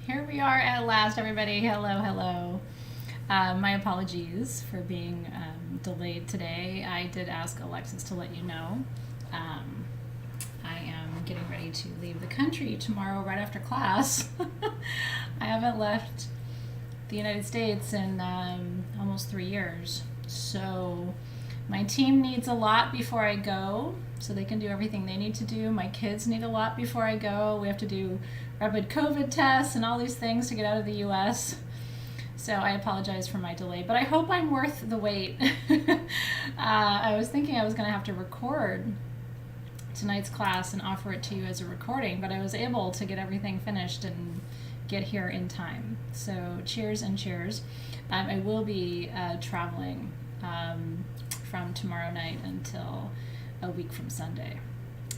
Here we are at last, everybody. Hello, hello. My apologies for being delayed today. I did ask Alexis to let you know. I am getting ready to leave the country tomorrow right after class. I haven't left the United States in almost 3 years. So my team needs a lot before I go so they can do everything they need to do. My kids need a lot before I go. We have to do rapid COVID tests and all these things to get out of the US. So I apologize for my delay, but I hope I'm worth the wait. I was thinking I was going to have to record tonight's class and offer it to you as a recording, but I was able to get everything finished and get here in time. So cheers and cheers. I will be traveling from tomorrow night until a week from Sunday.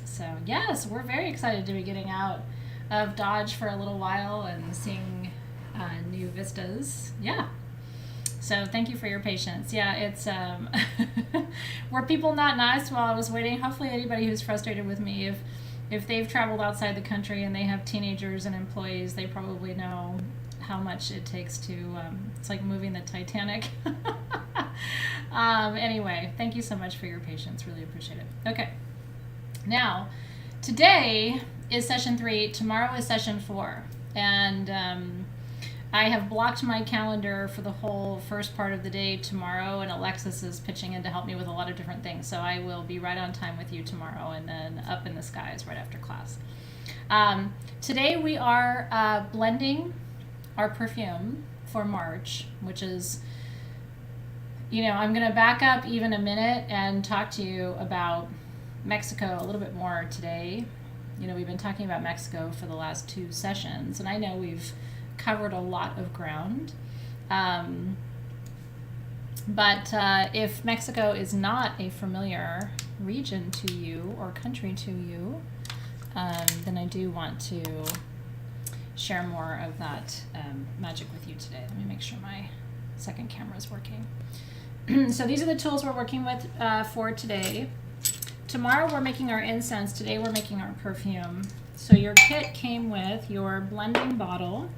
So yes, we're very excited to be getting out of Dodge for a little while and seeing new vistas. Yeah. So thank you for your patience. Yeah, it's were people not nice while I was waiting? Hopefully anybody who's frustrated with me, if they've traveled outside the country and they have teenagers and employees, they probably know how much it takes to, it's like moving the Titanic. Anyway, thank you so much for your patience. Really appreciate it. Okay. Now, today is session 3. Tomorrow is session 4. And I have blocked my calendar for the whole first part of the day tomorrow, and Alexis is pitching in to help me with a lot of different things. So I will be right on time with you tomorrow and then up in the skies right after class. Today we are blending our perfume for March, which is, you know, I'm going to back up even a minute and talk to you about Mexico a little bit more today. You know, we've been talking about Mexico for the last 2 sessions, and I know we've covered a lot of ground. But if Mexico is not a familiar region to you or country to you, then I do want to share more of that magic with you today. Let me make sure my second camera is working. So these are the tools we're working with for today. Tomorrow we're making our incense. Today we're making our perfume. So your kit came with your blending bottle,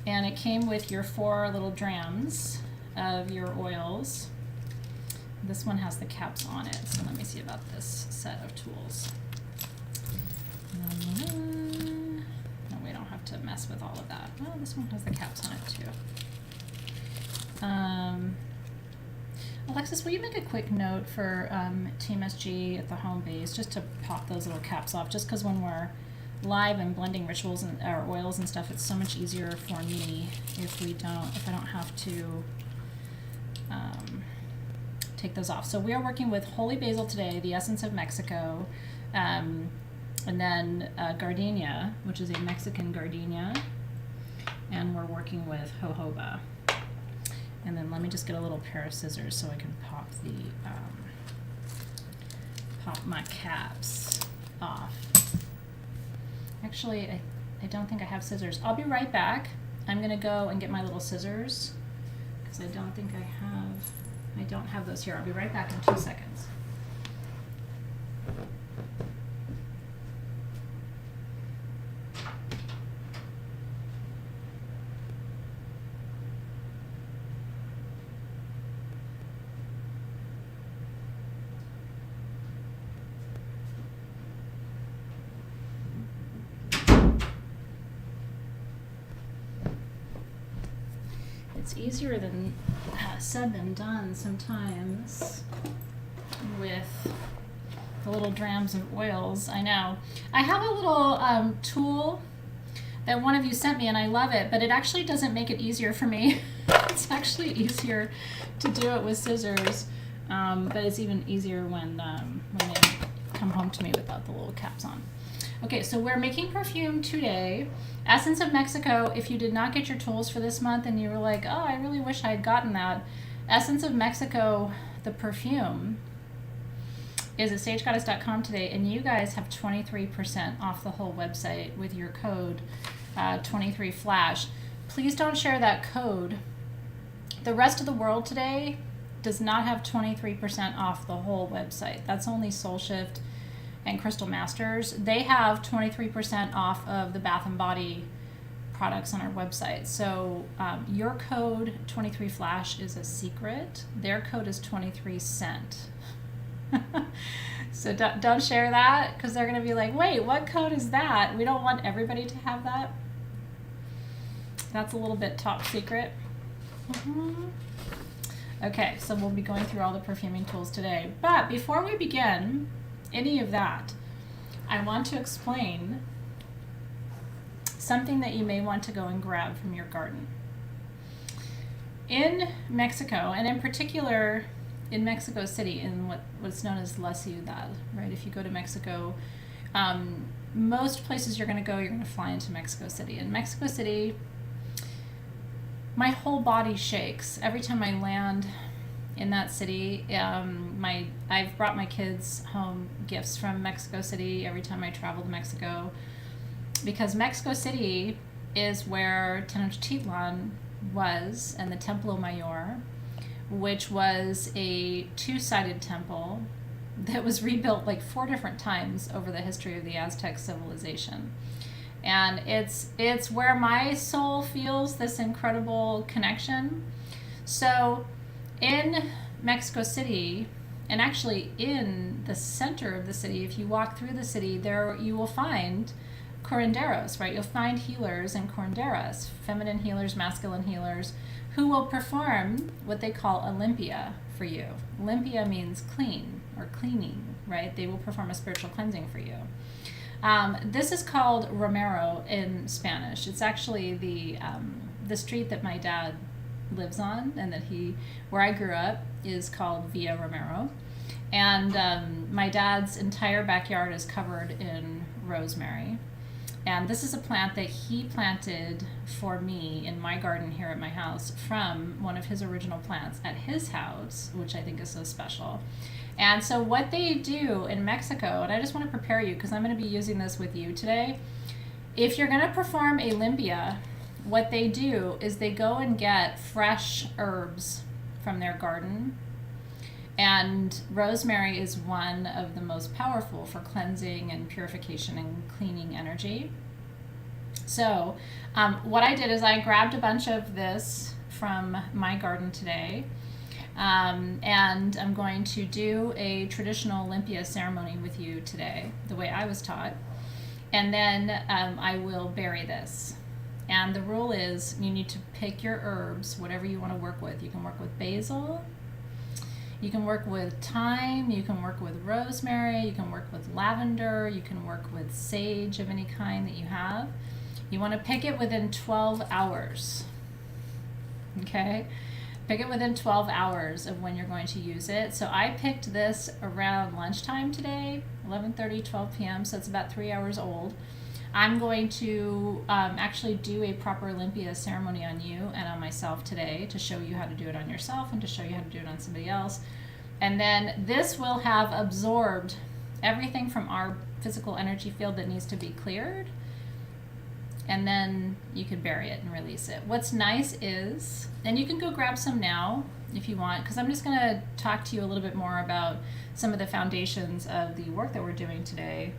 and it came with your 4 little drams of your oils. This one has the caps on it, so let me see about this set of tools. No, we don't have to mess with all of that. Oh, this one has the caps on it too. Alexis, will you make a quick note for Team SG at the home base just to pop those little caps off, just because when we're live and blending rituals and or oils and stuff, it's so much easier for me if I don't have to take those off. So we are working with Holy Basil today, the essence of Mexico, and then gardenia, which is a Mexican gardenia, and we're working with jojoba. And then let me just get a little pair of scissors so I can pop my caps off. Actually, I don't think I have scissors. I'll be right back. I'm going to go and get my little scissors because I don't have those here. I'll be right back in 2 seconds. It's easier than said than done sometimes with the little drams of oils. I know. I have a little tool that one of you sent me, and I love it, but it actually doesn't make it easier for me. It's actually easier to do it with scissors, but it's even easier when they come home to me without the little caps on. Okay, so we're making perfume today. Essence of Mexico, if you did not get your tools for this month and you were like, oh, I really wish I had gotten that. Essence of Mexico, the perfume, is at sagegoddess.com today, and you guys have 23% off the whole website with your code 23flash. Please don't share that code. The rest of the world today does not have 23% off the whole website. That's only Soul Shift and Crystal Masters. They have 23% off of the Bath & Body products on our website. So your code 23flash is a secret. Their code is 23cent. So don't share that, because they're going to be like, wait, what code is that? We don't want everybody to have that. That's a little bit top secret. Okay, so we'll be going through all the perfuming tools today. But before we begin any of that, I want to explain something that you may want to go and grab from your garden. In Mexico, and in particular in Mexico City, in what's known as La Ciudad, right? If you go to Mexico, most places you're going to go, you're going to fly into Mexico City. In Mexico City, my whole body shakes every time I land in that city. I've brought my kids home gifts from Mexico City every time I travel to Mexico, because Mexico City is where Tenochtitlan was, and the Templo Mayor, which was a two-sided temple that was rebuilt like 4 different times over the history of the Aztec civilization. And it's where my soul feels this incredible connection. So in Mexico City, and actually in the center of the city, if you walk through the city, there you will find curanderos, right? You'll find healers and curanderas, feminine healers, masculine healers, who will perform what they call a limpia for you. Limpia means clean or cleaning, right? They will perform a spiritual cleansing for you. This is called Romero in Spanish. It's actually the street that my dad lives on, and where I grew up is called Villa Romero. And my dad's entire backyard is covered in rosemary. And this is a plant that he planted for me in my garden here at my house from one of his original plants at his house, which I think is so special. And so what they do in Mexico, and I just want to prepare you because I'm going to be using this with you today. If you're going to perform a limpia, what they do is they go and get fresh herbs from their garden. And rosemary is one of the most powerful for cleansing and purification and cleaning energy. So what I did is I grabbed a bunch of this from my garden today. And I'm going to do a traditional limpia ceremony with you today, the way I was taught. And then I will bury this. And the rule is you need to pick your herbs, whatever you want to work with. You can work with basil. You can work with thyme, you can work with rosemary, you can work with lavender, you can work with sage of any kind that you have. You want to pick it within 12 hours, okay? Pick it within 12 hours of when you're going to use it. So I picked this around lunchtime today, 11:30, 12 p.m., so it's about 3 hours old. I'm going to actually do a proper limpia ceremony on you and on myself today to show you how to do it on yourself and to show you how to do it on somebody else. And then this will have absorbed everything from our physical energy field that needs to be cleared. And then you can bury it and release it. What's nice is, and you can go grab some now if you want, because I'm just going to talk to you a little bit more about some of the foundations of the work that we're doing today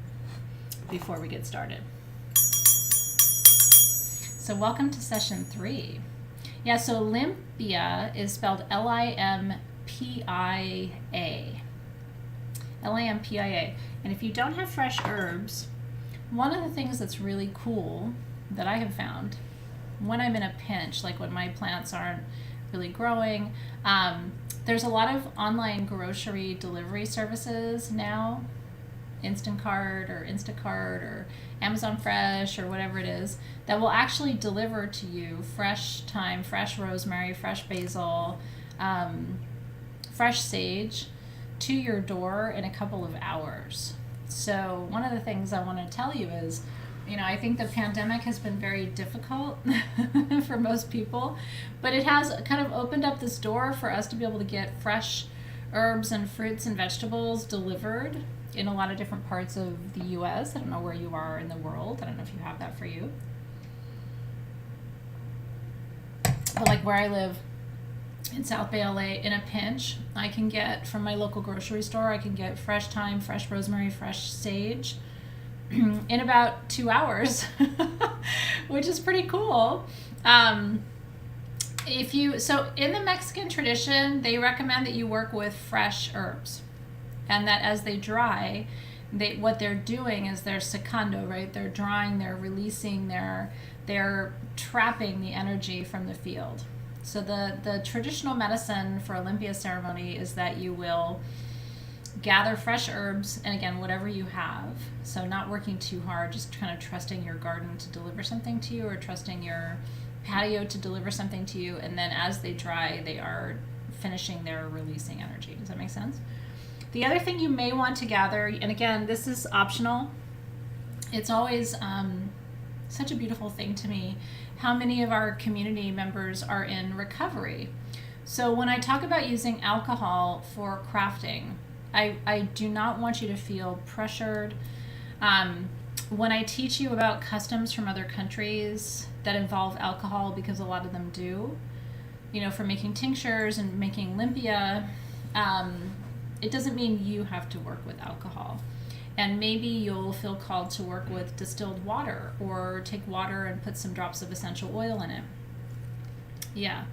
before we get started. So welcome to session 3. Yeah, so limpia is spelled Limpia. Limpia. And if you don't have fresh herbs, one of the things that's really cool that I have found when I'm in a pinch, like when my plants aren't really growing, there's a lot of online grocery delivery services now, Instacart or Instacart or Amazon Fresh or whatever it is, that will actually deliver to you fresh thyme, fresh rosemary, fresh basil, fresh sage to your door in a couple of hours. So one of the things I want to tell you is, I think the pandemic has been very difficult for most people, but it has kind of opened up this door for us to be able to get fresh herbs and fruits and vegetables delivered in a lot of different parts of the U.S. I don't know where you are in the world. I don't know if you have that for you. But like where I live in South Bay, LA, in a pinch, I can get from my local grocery store, I can get fresh thyme, fresh rosemary, fresh sage in about 2 hours, which is pretty cool. So in the Mexican tradition, they recommend that you work with fresh herbs, and that as they dry, what they're doing is they're secando, right? They're drying, they're releasing, they're trapping the energy from the field. So the traditional medicine for Olympia ceremony is that you will gather fresh herbs, and again, whatever you have. So not working too hard, just kind of trusting your garden to deliver something to you, or trusting your patio to deliver something to you. And then as they dry, they are finishing their releasing energy. Does that make sense? The other thing you may want to gather, and again, this is optional. It's always such a beautiful thing to me how many of our community members are in recovery. So when I talk about using alcohol for crafting, I do not want you to feel pressured. When I teach you about customs from other countries that involve alcohol, because a lot of them do, for making tinctures and making limpia, it doesn't mean you have to work with alcohol. And maybe you'll feel called to work with distilled water, or take water and put some drops of essential oil in it. Yeah.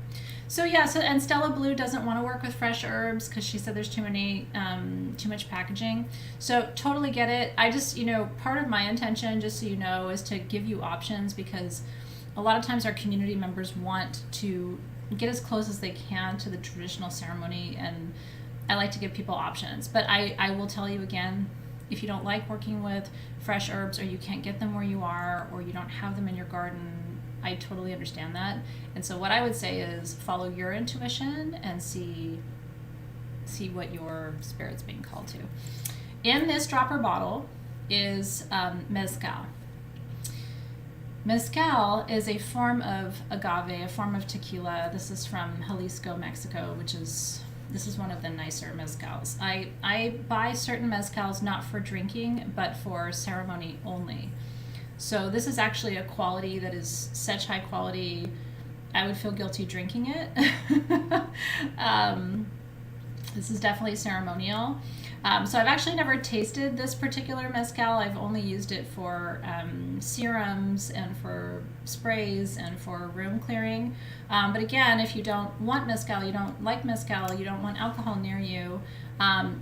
So and Stella Blue doesn't want to work with fresh herbs because she said there's too much packaging. So totally get it. I just, part of my intention, just so you know, is to give you options, because a lot of times our community members want to get as close as they can to the traditional ceremony, and I like to give people options. But I will tell you again, if you don't like working with fresh herbs, or you can't get them where you are, or you don't have them in your garden, I totally understand that. And so what I would say is follow your intuition and see what your spirit's being called to. In this dropper bottle is mezcal. Mezcal is a form of agave, a form of tequila. This is from Jalisco, Mexico, this is one of the nicer mezcals. I buy certain mezcals not for drinking, but for ceremony only. So this is actually a quality that is such high quality, I would feel guilty drinking it. This is definitely ceremonial. So I've actually never tasted this particular mezcal. I've only used it for serums and for sprays and for room clearing. But again, if you don't want mezcal, you don't like mezcal, you don't want alcohol near you,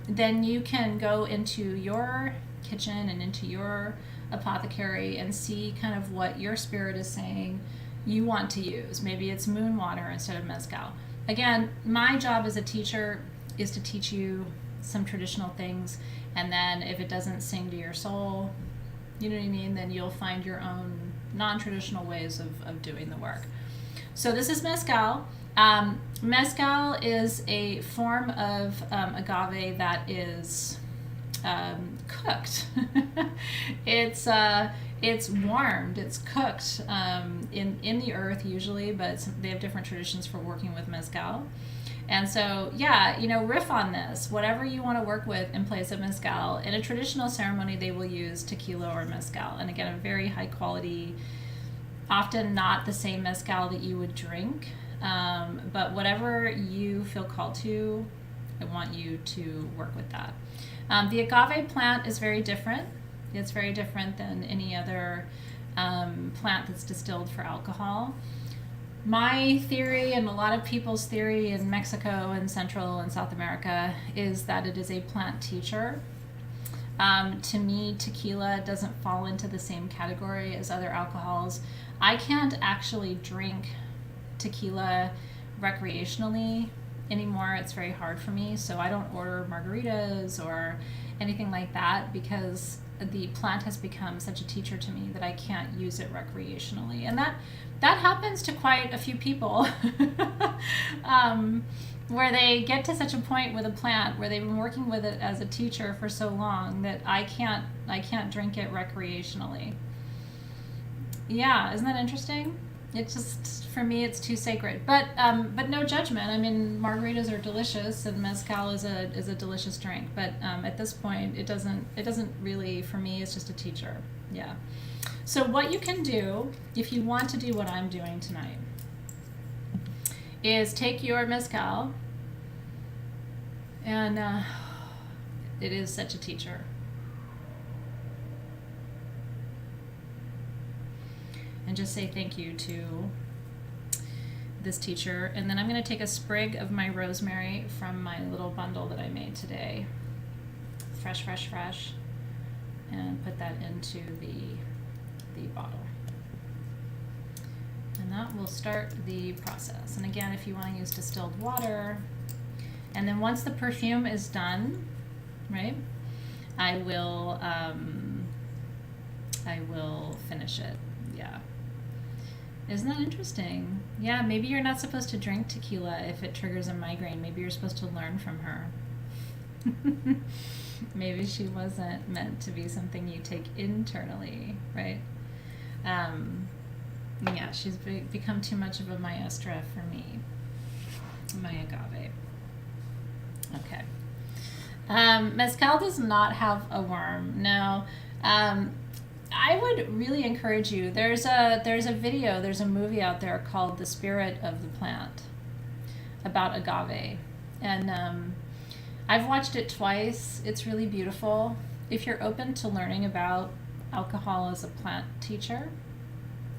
then you can go into your kitchen and into your apothecary and see kind of what your spirit is saying you want to use. Maybe it's moon water instead of mezcal. Again, my job as a teacher is to teach you some traditional things, and then if it doesn't sing to your soul, you know what I mean, then you'll find your own non-traditional ways of doing the work. So this is mezcal. Mezcal is a form of agave that is cooked. It's warmed, it's cooked in the earth usually, but they have different traditions for working with mezcal. And so, riff on this. Whatever you want to work with in place of mezcal. In a traditional ceremony, they will use tequila or mezcal. And again, a very high quality, often not the same mezcal that you would drink. But whatever you feel called to, I want you to work with that. The agave plant is very different. It's very different than any other plant that's distilled for alcohol. My theory, and a lot of people's theory in Mexico and Central and South America, is that it is a plant teacher. To me, tequila doesn't fall into the same category as other alcohols. I can't actually drink tequila recreationally anymore. It's very hard for me, so I don't order margaritas or anything like that, because the plant has become such a teacher to me that I can't use it recreationally. And that happens to quite a few people where they get to such a point with a plant where they've been working with it as a teacher for so long that I can't drink it recreationally. Yeah, isn't that interesting? It just, for me, it's too sacred. But no judgment. I mean, margaritas are delicious, and mezcal is a delicious drink. But at this point, it doesn't really, for me, it's just a teacher. Yeah. So what you can do, if you want to do what I'm doing tonight, is take your mezcal, and it is such a teacher. and just say thank you to this teacher. And then I'm going to take a sprig of my rosemary from my little bundle that I made today, fresh, fresh, fresh, and put that into the bottle. And that will start the process. And again, if you want to use distilled water, and then once the perfume is done, right, I will finish it. Yeah. Isn't that interesting? Yeah, maybe you're not supposed to drink tequila if it triggers a migraine. Maybe you're supposed to learn from her. Maybe she wasn't meant to be something you take internally, right? Yeah, she's become too much of a maestra for me. My agave. Okay. Mezcal does not have a worm. No. I would really encourage you. There's a movie out there called The Spirit of the Plant about agave. And I've watched it twice. It's really beautiful. If you're open to learning about alcohol as a plant teacher,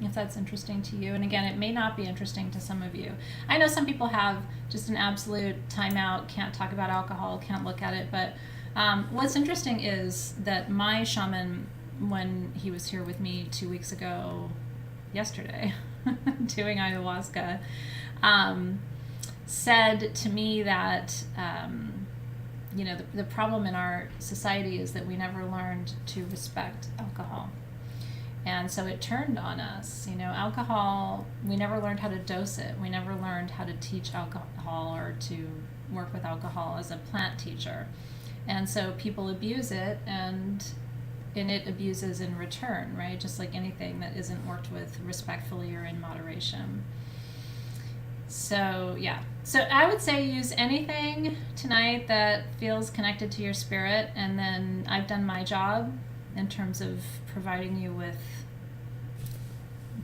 if that's interesting to you. And again, it may not be interesting to some of you. I know some people have just an absolute timeout, can't talk about alcohol, can't look at it. But what's interesting is that my shaman, when he was here with me 2 weeks ago, yesterday, doing ayahuasca, said to me that, the problem in our society is that we never learned to respect alcohol. And so it turned on us. Alcohol, we never learned how to dose it. We never learned how to teach alcohol or to work with alcohol as a plant teacher. And so people abuse it, and it abuses in return, right? Just like anything that isn't worked with respectfully or in moderation. So, yeah. So I would say use anything tonight that feels connected to your spirit, and then I've done my job in terms of providing you with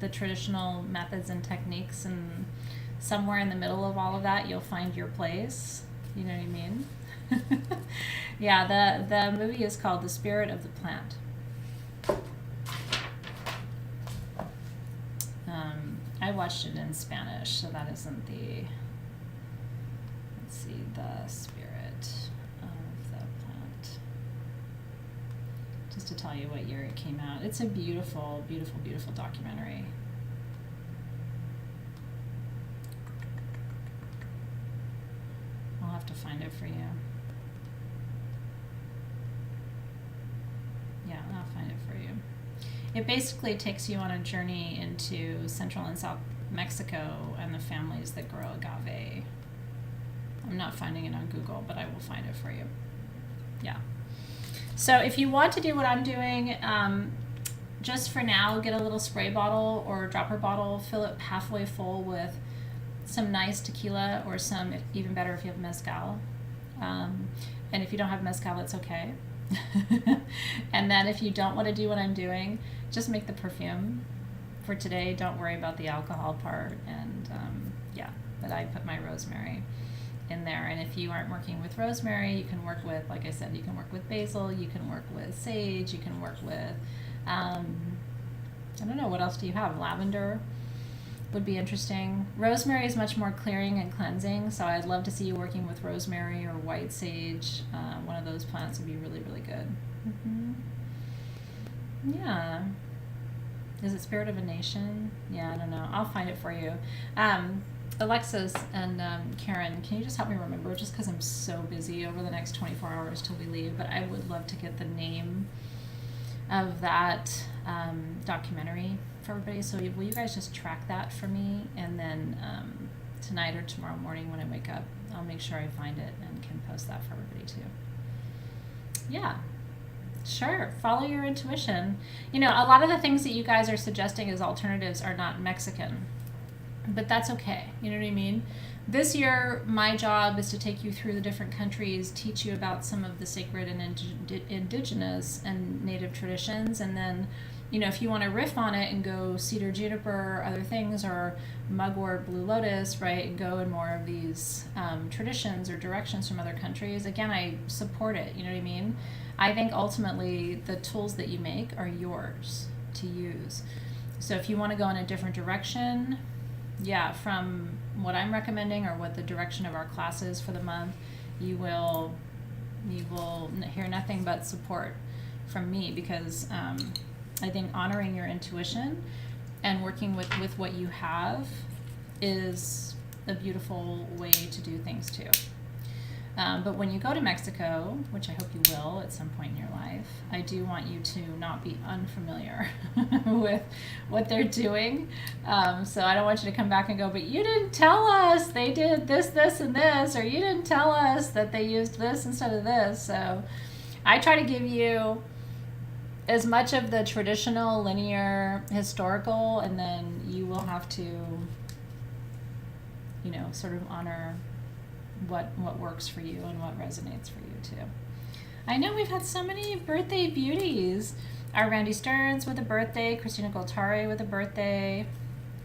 the traditional methods and techniques, and somewhere in the middle of all of that you'll find your place. You know what I mean? Yeah, the movie is called The Spirit of the Plant. I watched it in Spanish, so that isn't the, let's see, The Spirit of the Plant. Just to tell you what year it came out. It's a beautiful, beautiful, beautiful documentary. I'll have to find it for you. Yeah, I'll find it for you. It basically takes you on a journey into Central and South Mexico and the families that grow agave. I'm not finding it on Google, but I will find it for you. Yeah. So if you want to do what I'm doing, just for now, get a little spray bottle or dropper bottle, fill it halfway full with some nice tequila, or some, even better if you have mezcal. And if you don't have mezcal, it's okay. And then if you don't want to do what I'm doing, just make the perfume for today. Don't worry about the alcohol part. And but I put my rosemary in there. And if you aren't working with rosemary, you can work with, like I said, you can work with basil, you can work with sage, you can work with, I don't know, what else do you have? Lavender would be interesting. Rosemary is much more clearing and cleansing, so I'd love to see you working with rosemary or white sage. One of those plants would be really, really good. Mm-hmm. Yeah. Is it Spirit of a Nation? Yeah, I don't know. I'll find it for you. Alexis and Karen, can you just help me remember, just because I'm so busy over the next 24 hours till we leave, but I would love to get the name of that documentary for everybody. So will you guys just track that for me? And then tonight or tomorrow morning when I wake up, I'll make sure I find it and can post that for everybody too. Yeah. Sure. Follow your intuition. A lot of the things that you guys are suggesting as alternatives are not Mexican, but that's okay. You know what I mean? This year, my job is to take you through the different countries, teach you about some of the sacred and indigenous and native traditions, and then, if you want to riff on it and go cedar, juniper, or other things, or mugwort, blue lotus, right, and go in more of these traditions or directions from other countries, again, I support it. You know what I mean? I think ultimately the tools that you make are yours to use. So if you want to go in a different direction, yeah, from what I'm recommending or what the direction of our class is for the month, you will hear nothing but support from me, because I think honoring your intuition and working with what you have is a beautiful way to do things too. But when you go to Mexico, which I hope you will at some point in your life, I do want you to not be unfamiliar with what they're doing. So I don't want you to come back and go, but you didn't tell us they did this, this, and this, or you didn't tell us that they used this instead of this. So I try to give you as much of the traditional, linear, historical, and then you will have to, sort of honor what works for you and what resonates for you too. I know we've had so many birthday beauties. Our Randy Stearns with a birthday, Christina Goltari with a birthday.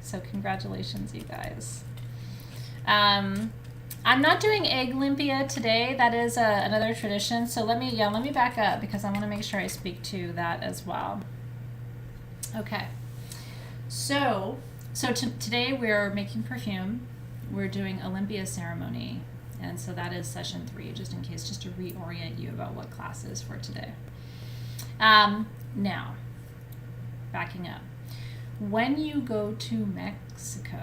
So congratulations, you guys. I'm not doing Egg Olympia today. That is another tradition. So let me back up, because I want to make sure I speak to that as well. Okay. So today we're making perfume. We're doing Olympia ceremony. And so that is session 3, just in case, just to reorient you about what class is for today. Now, backing up. When you go to Mexico,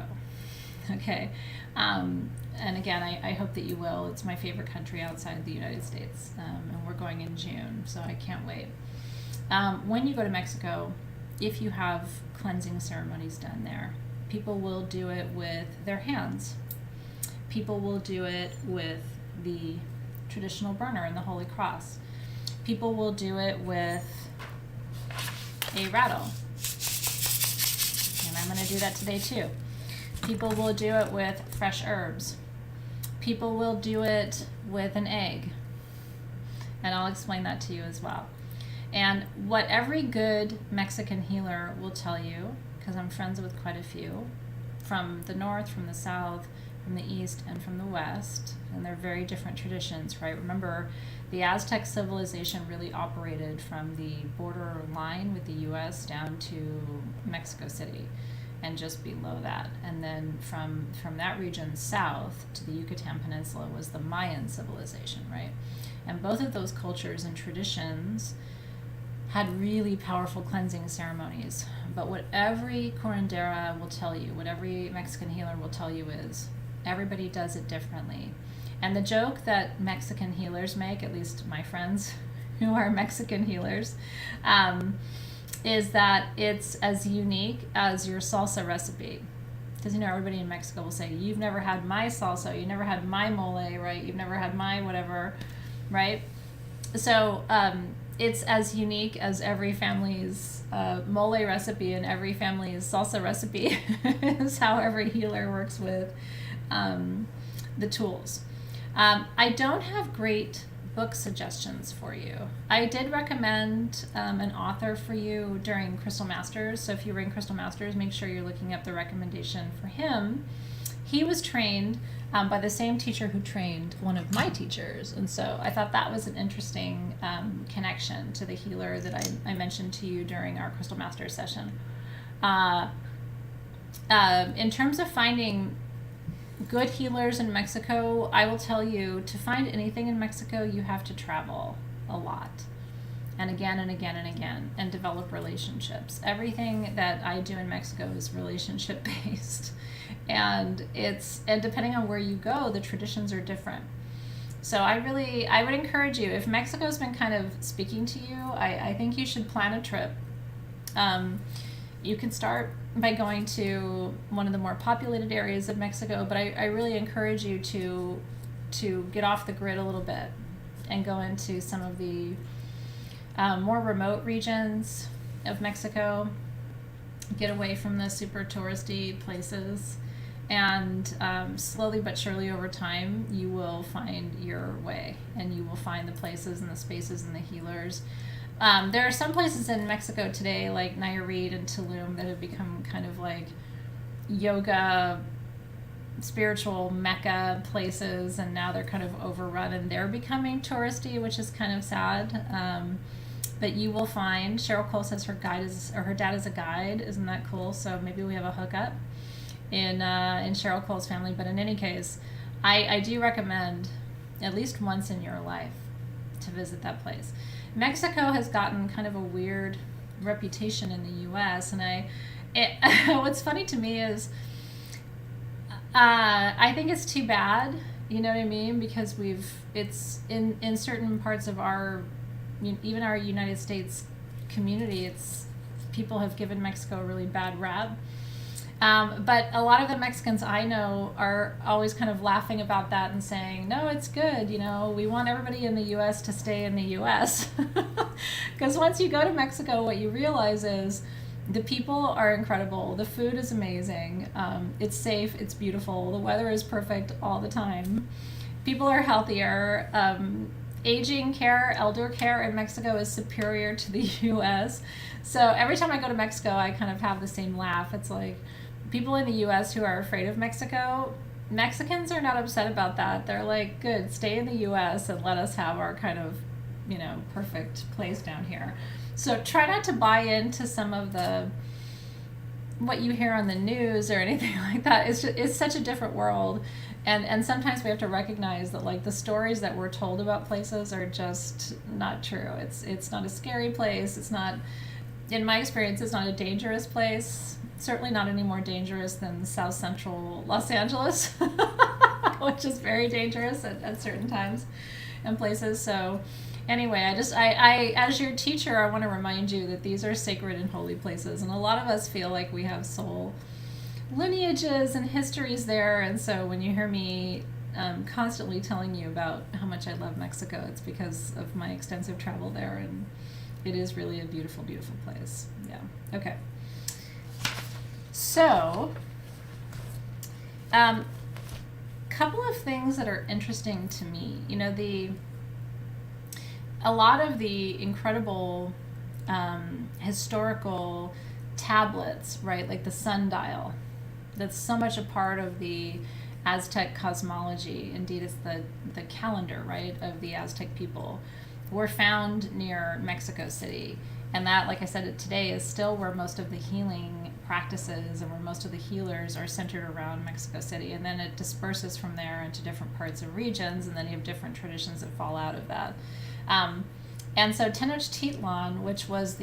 okay, and again, I hope that you will. It's my favorite country outside the United States, and we're going in June, so I can't wait. When you go to Mexico, if you have cleansing ceremonies done there, people will do it with their hands. People will do it with the traditional burner and the Holy Cross. People will do it with a rattle. And I'm going to do that today too. People will do it with fresh herbs. People will do it with an egg. And I'll explain that to you as well. And what every good Mexican healer will tell you, because I'm friends with quite a few, from the north, from the south, from the east, and from the west, and they're very different traditions, right? Remember, the Aztec civilization really operated from the border line with the U.S. down to Mexico City, and just below that. And then from that region south to the Yucatan Peninsula was the Mayan civilization, right? And both of those cultures and traditions had really powerful cleansing ceremonies. But what every curandera will tell you, what every Mexican healer will tell you is, everybody does it differently. And the joke that Mexican healers make, at least my friends who are Mexican healers, is that it's as unique as your salsa recipe. Because, everybody in Mexico will say, you've never had my salsa, you never had my mole, right? You've never had my whatever, right? So it's as unique as every family's mole recipe and every family's salsa recipe is how every healer works with the tools. I don't have great book suggestions for you. I did recommend an author for you during Crystal Masters. So if you were in Crystal Masters, make sure you're looking up the recommendation for him. He was trained by the same teacher who trained one of my teachers. And so I thought that was an interesting connection to the healer that I mentioned to you during our Crystal Masters session. In terms of finding good healers in Mexico, I will tell you, to find anything in Mexico, you have to travel a lot. And again and again and again, and develop relationships. Everything that I do in Mexico is relationship based. And depending on where you go, the traditions are different. So I would encourage you, if Mexico's been kind of speaking to you, I think you should plan a trip. You can start by going to one of the more populated areas of Mexico, but I really encourage you to get off the grid a little bit and go into some of the more remote regions of Mexico. Get away from the super touristy places, and slowly but surely over time you will find your way, and you will find the places and the spaces and the healers. There are some places in Mexico today, like Nayarit and Tulum, that have become kind of like yoga, spiritual mecca places, and now they're kind of overrun and they're becoming touristy, which is kind of sad. But you will find Cheryl Cole says her guide is, or her dad is a guide. Isn't that cool? So maybe we have a hookup in Cheryl Cole's family. But in any case, I do recommend at least once in your life to visit that place. Mexico has gotten kind of a weird reputation in the U.S. and what's funny to me is I think it's too bad. You know what I mean? Because it's in certain parts of our, even our United States community, people have given Mexico a really bad rap. But a lot of the Mexicans I know are always kind of laughing about that and saying, no, it's good. We want everybody in the U.S. to stay in the U.S. Because once you go to Mexico, what you realize is the people are incredible. The food is amazing. It's safe. It's beautiful. The weather is perfect all the time. People are healthier. Aging care, elder care in Mexico is superior to the U.S. So every time I go to Mexico, I kind of have the same laugh. It's like people in the U.S. who are afraid of Mexico, Mexicans are not upset about that. They're like, good, stay in the U.S. and let us have our kind of, perfect place down here. So try not to buy into some of what you hear on the news or anything like that. It's such a different world. And sometimes we have to recognize that like the stories that we're told about places are just not true. It's not a scary place. It's not, in my experience, it's not a dangerous place. Certainly not any more dangerous than South Central Los Angeles, which is very dangerous at certain times and places. So anyway, I as your teacher, I want to remind you that these are sacred and holy places. And a lot of us feel like we have soul lineages and histories there. And so when you hear me constantly telling you about how much I love Mexico, it's because of my extensive travel there. And it is really a beautiful, beautiful place. Yeah. Okay. So, couple of things that are interesting to me. A lot of the incredible historical tablets, right, like the sundial, that's so much a part of the Aztec cosmology. Indeed, it's the calendar, right, of the Aztec people, were found near Mexico City. And that, like I said, today is still where most of the healing practices and where most of the healers are centered around Mexico City. And then it disperses from there into different parts of regions, and then you have different traditions that fall out of that. And so Tenochtitlan, which was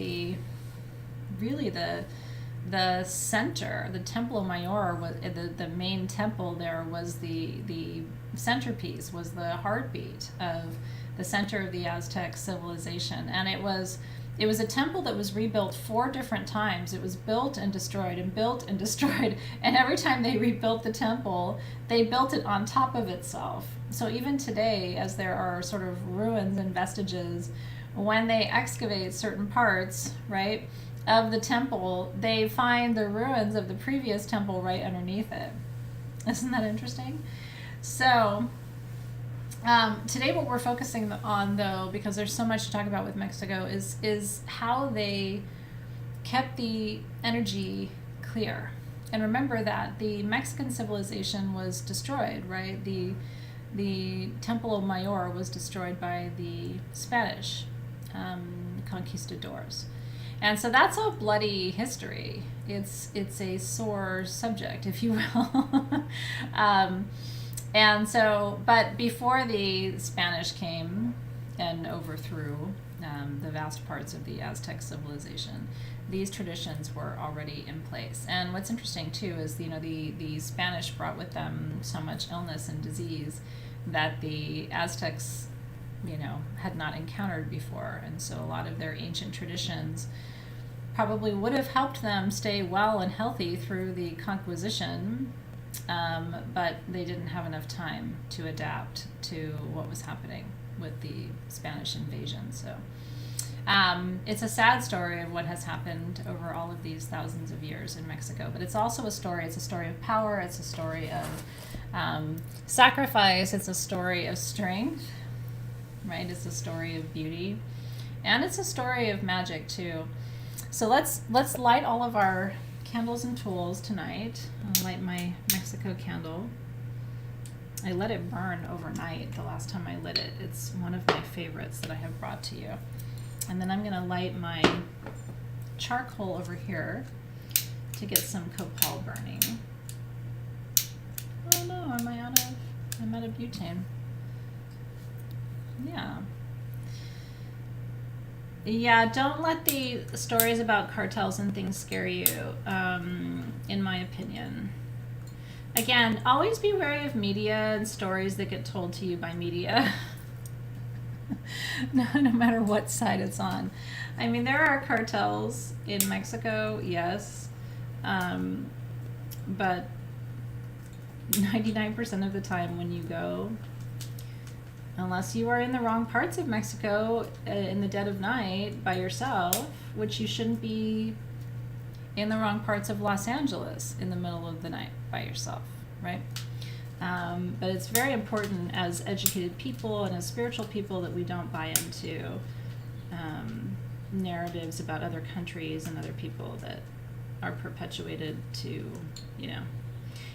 really the center, the Templo Mayor, was the main temple there, was the centerpiece, was the heartbeat of the center of the Aztec civilization. And it was a temple that was rebuilt 4 different times. It was built and destroyed and built and destroyed. And every time they rebuilt the temple, they built it on top of itself. So even today, as there are sort of ruins and vestiges, when they excavate certain parts, right, of the temple, they find the ruins of the previous temple right underneath it. Isn't that interesting? So today what we're focusing on, though, because there's so much to talk about with Mexico, is how they kept the energy clear. And remember that the Mexican civilization was destroyed, right? The Templo Mayor was destroyed by the Spanish conquistadors. And so that's a bloody history. It's a sore subject, if you will. And so, but before the Spanish came and overthrew the vast parts of the Aztec civilization, these traditions were already in place. And what's interesting too is, the Spanish brought with them so much illness and disease that the Aztecs, had not encountered before. And so a lot of their ancient traditions probably would have helped them stay well and healthy through the conquisition, but they didn't have enough time to adapt to what was happening with the Spanish invasion. So it's a sad story of what has happened over all of these thousands of years in Mexico, but it's also it's a story of power, it's a story of sacrifice, it's a story of strength, right? It's a story of beauty, and it's a story of magic too. So let's light all of our candles and tools tonight. I'll light my Mexico candle. I let it burn overnight the last time I lit it. It's one of my favorites that I have brought to you. And then I'm going to light my charcoal over here to get some copal burning. Oh no, I'm out of butane. Yeah. Yeah, don't let the stories about cartels and things scare you, in my opinion. Again, always be wary of media and stories that get told to you by media. No matter what side it's on. I mean, there are cartels in Mexico, yes, but 99% of the time when you go, unless you are in the wrong parts of Mexico in the dead of night by yourself, which you shouldn't be in the wrong parts of Los Angeles in the middle of the night by yourself, right? But it's very important as educated people and as spiritual people that we don't buy into narratives about other countries and other people that are perpetuated to, you know,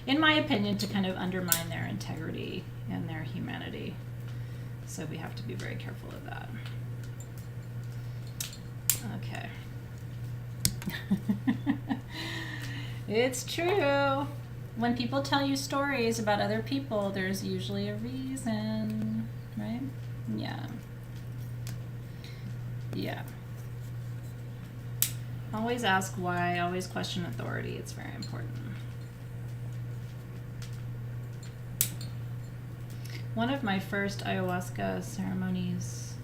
in my opinion, to kind of undermine their integrity and their humanity. So we have to be very careful of that. Okay. It's true. When people tell you stories about other people, there's usually a reason, right? Yeah. Yeah. Always ask why, always question authority. It's very important. One of my first ayahuasca ceremonies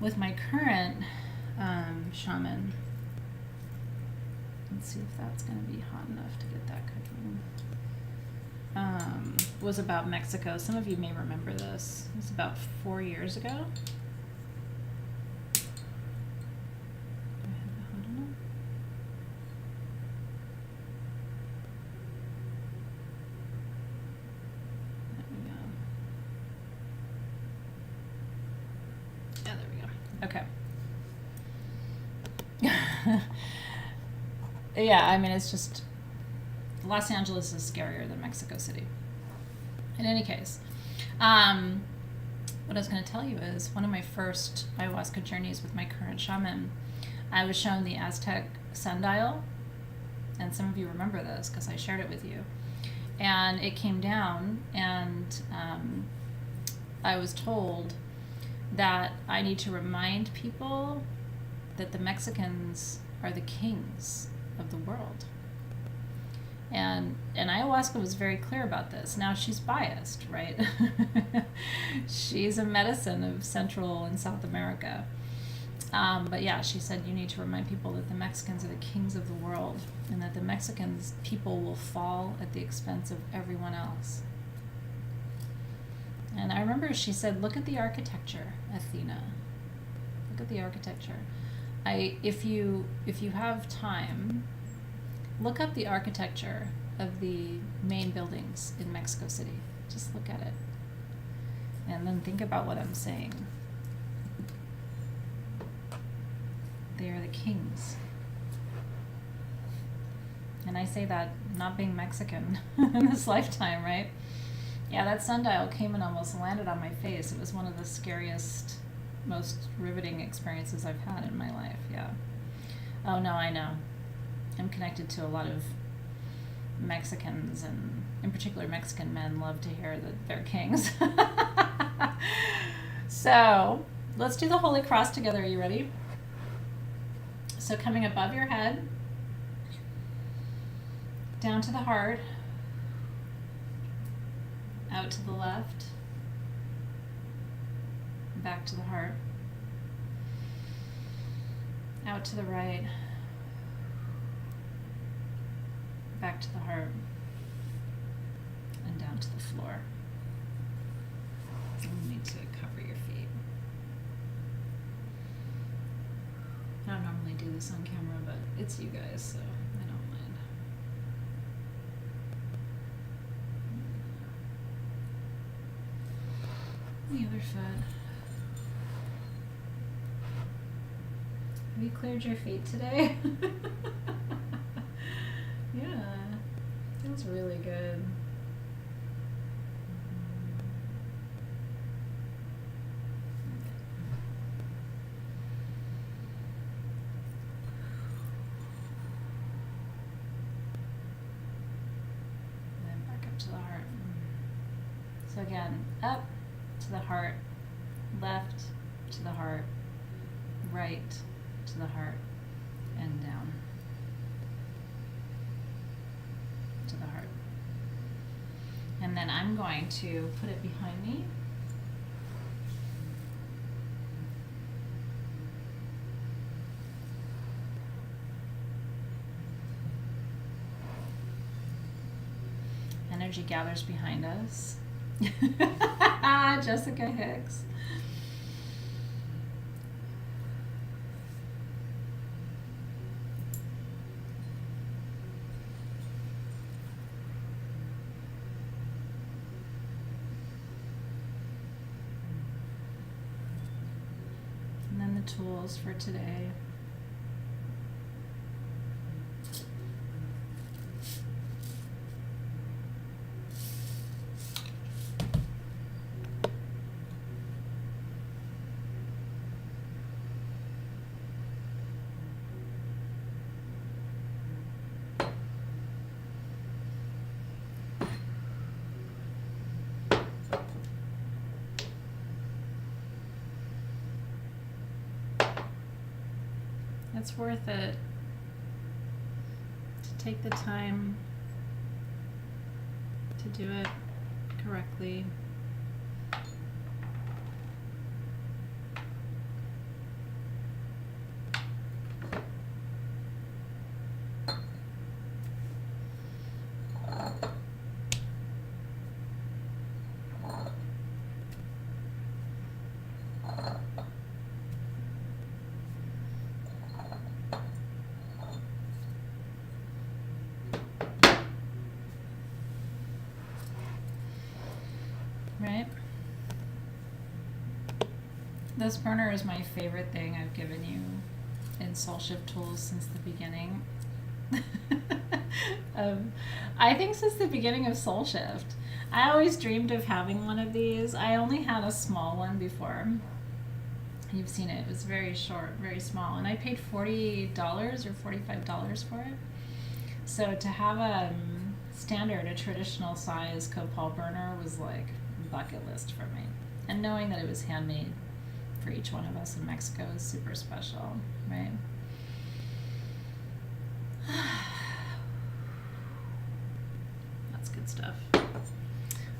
with my current shaman, let's see if that's going to be hot enough to get that cooking, was about Mexico. Some of you may remember this. It was about 4 years ago. Do I have it hot enough? There we go. Yeah, there we go. Okay. Yeah, I mean, it's just, Los Angeles is scarier than Mexico City. In any case, what I was going to tell you is one of my first ayahuasca journeys with my current shaman, I was shown the Aztec sundial, and some of you remember this because I shared it with you. And it came down, and I was told that I need to remind people that the Mexicans are the kings of the world. And ayahuasca was very clear about this. Now she's biased, right? She's a medicine of Central and South America. But yeah, she said you need to remind people that the Mexicans are the kings of the world and that the Mexicans people will fall at the expense of everyone else. And I remember she said, look at the architecture, Athena. Look at the architecture. If you have time, look up the architecture of the main buildings in Mexico City. Just look at it. And then think about what I'm saying. They are the kings. And I say that not being Mexican in this lifetime, right? Yeah, that sundial came and almost landed on my face. It was one of the scariest, most riveting experiences I've had in my life, yeah. Oh no, I know. I'm connected to a lot of Mexicans, and in particular Mexican men love to hear that they're kings. So let's do the Holy Cross together. Are you ready? So coming above your head, down to the heart, out to the left, back to the heart, out to the right, back to the heart, and down to the floor. You need to cover your feet. I don't normally do this on camera, but it's you guys, so I don't mind. The other foot. Have you cleared your feet today? Yeah, feels really good. again, up to the heart, left to the heart, right to the heart, and down to the heart. And then I'm going to put it behind me. Energy gathers behind us. Jessica Hicks. And then the tools for today. It's worth it to take the time to do it correctly. Right? This burner is my favorite thing I've given you in Soul Shift tools since the beginning. I think since the beginning of Soul Shift. I always dreamed of having one of these. I only had a small one before. You've seen it. It was very short, very small. And I paid $40 or $45 for it. So to have a standard, a traditional size copal burner was like bucket list for me. And knowing that it was handmade for each one of us in Mexico is super special, right? That's good stuff. All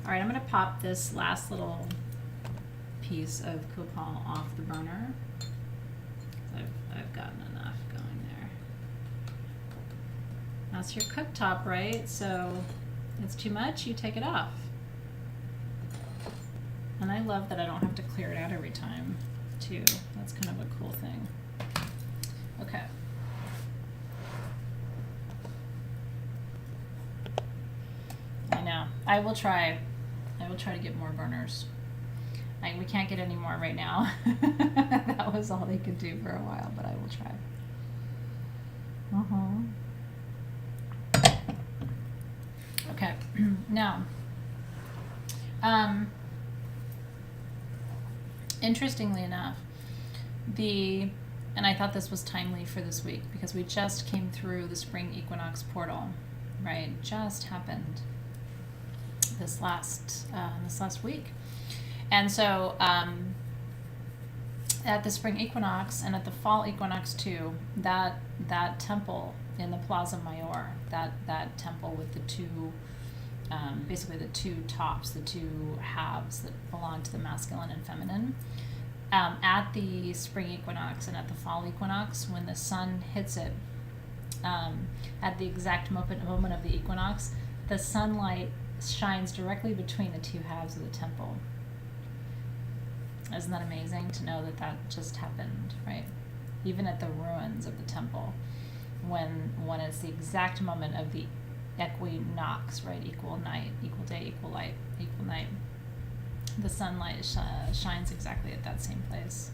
right, I'm going to pop this last little piece of copal off the burner. I've gotten enough going there. That's your cooktop, right? So it's too much, you take it off. And I love that I don't have to clear it out every time, too. That's kind of a cool thing. Okay. I know. I will try to get more burners. We can't get any more right now. That was all they could do for a while, but I will try. Okay. Now, interestingly enough, and I thought this was timely for this week because we just came through the spring equinox portal, right? Just happened this last week. And so at the spring equinox and at the fall equinox too, that temple in the Plaza Mayor, that temple with the two, basically the two tops, the two halves that belong to the masculine and feminine, at the spring equinox and at the fall equinox, when the sun hits it, at the exact moment of the equinox, the sunlight shines directly between the two halves of the temple. Isn't that amazing to know that that just happened, right? Even at the ruins of the temple, when it's the exact moment of the equinox, right? Equal night, equal day, equal light, equal night. The sunlight shines exactly at that same place.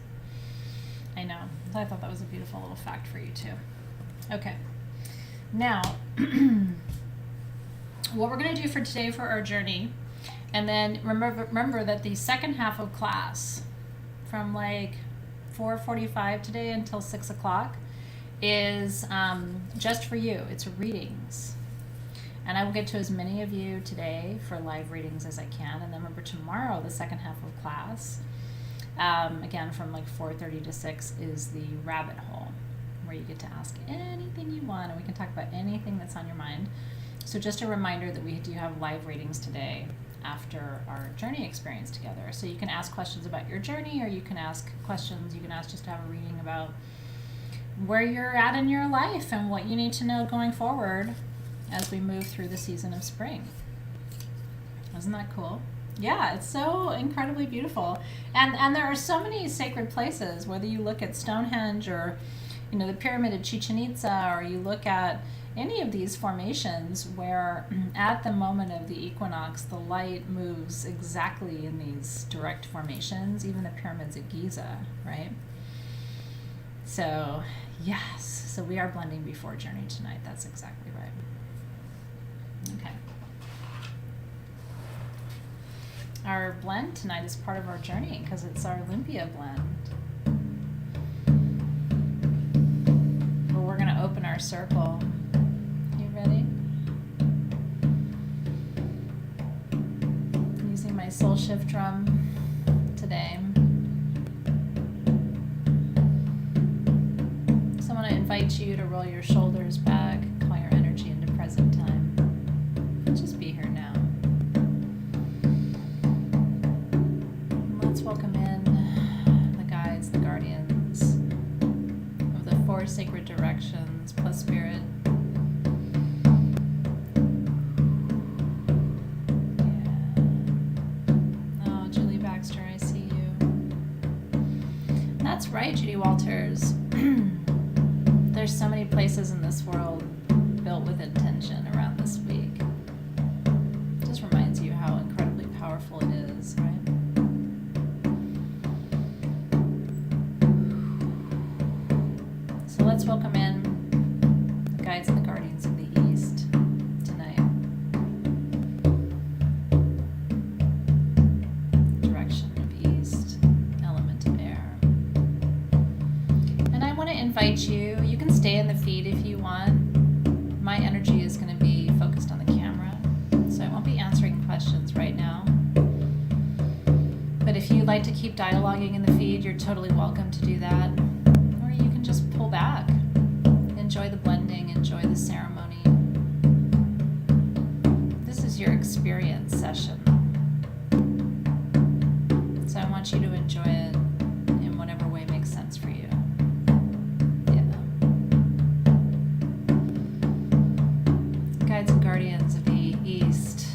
I know. I thought that was a beautiful little fact for you too. Okay. Now, what we're going to do for today for our journey, and then remember that the second half of class, from like 4:45 today until 6 o'clock, is just for you. It's readings. And I will get to as many of you today for live readings as I can. And then remember, tomorrow, the second half of class, again, from like 4:30 to 6, is the rabbit hole, where you get to ask anything you want, and we can talk about anything that's on your mind. So just a reminder that we do have live readings today after our journey experience together. So you can ask questions about your journey, or you can ask questions, you can ask just to have a reading about where you're at in your life and what you need to know going forward as we move through the season of spring. Isn't that cool? Yeah, it's so incredibly beautiful. And there are so many sacred places, whether you look at Stonehenge or, you know, the Pyramid of Chichen Itza, or you look at any of these formations where at the moment of the equinox, the light moves exactly in these direct formations, even the pyramids at Giza, right? So, yes, so we are blending before journey tonight. That's exactly right. Okay. Our blend tonight is part of our journey because it's our Olympia blend. But we're going to open our circle. You ready? Using my soul shift drum today. So I want to invite you to roll your shoulders back, call your energy into present time. Just be here now. Let's welcome in the guides, the guardians of the 4 sacred directions plus spirit. Yeah. Oh, Julie Baxter, I see you. That's right, Judy Walters. There's so many places in this world built with intention around this week. It just reminds you how incredibly powerful it is, right? So let's welcome in the guides and the guardians of the East tonight. Direction of East, element of air. And I want to invite you, you can stay in the feed if you want. My energy is going to be focused on the camera, so I won't be answering questions right now. But if you'd like to keep dialoguing in the feed, you're totally welcome to do that. Or you can just pull back. Enjoy the blending, enjoy the ceremony. This is your experience session. So I want you to enjoy it in whatever way makes sense for you. Guides and guardians of the East,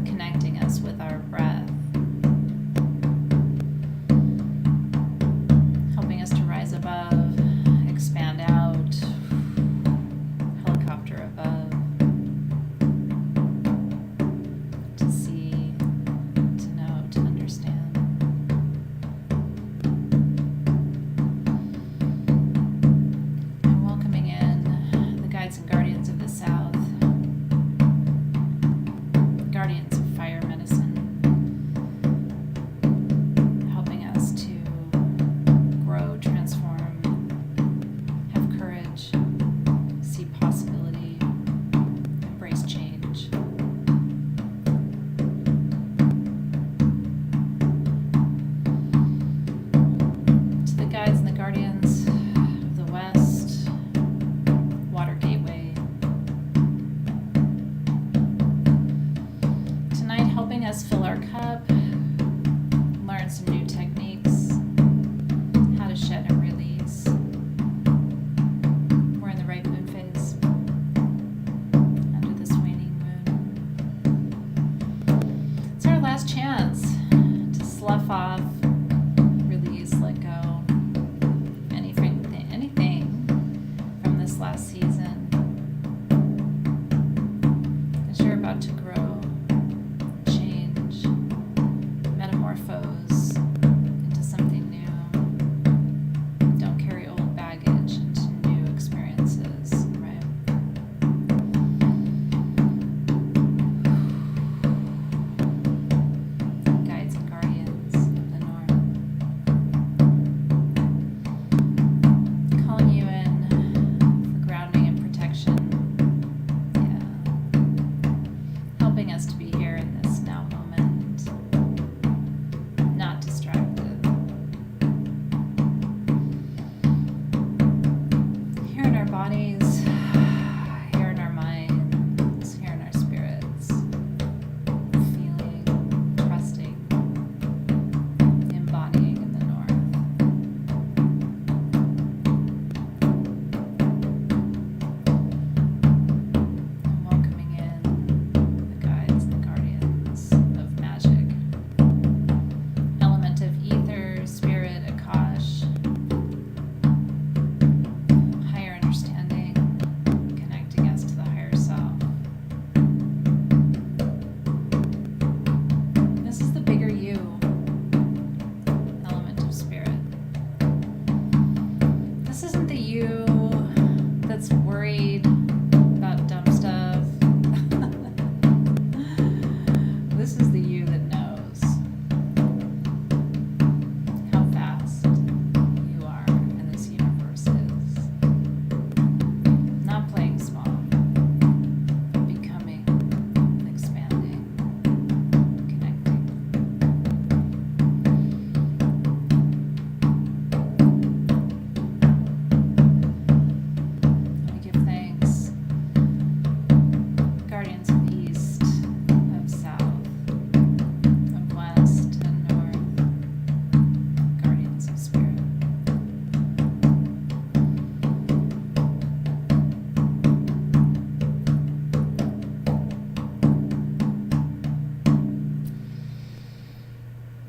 connecting us with our breath, helping us to rise above, expand out, helicopter above, to see, to know, to understand. And welcoming in the guides and guardians of the South, guardians of fire medicine, helping us to grow, transform, that's worried about dumb stuff. This is the you that knows how fast you are and this universe is. Not playing small, becoming, expanding, connecting. And we give thanks, guardians of east, of south, of west and north, guardians of spirit.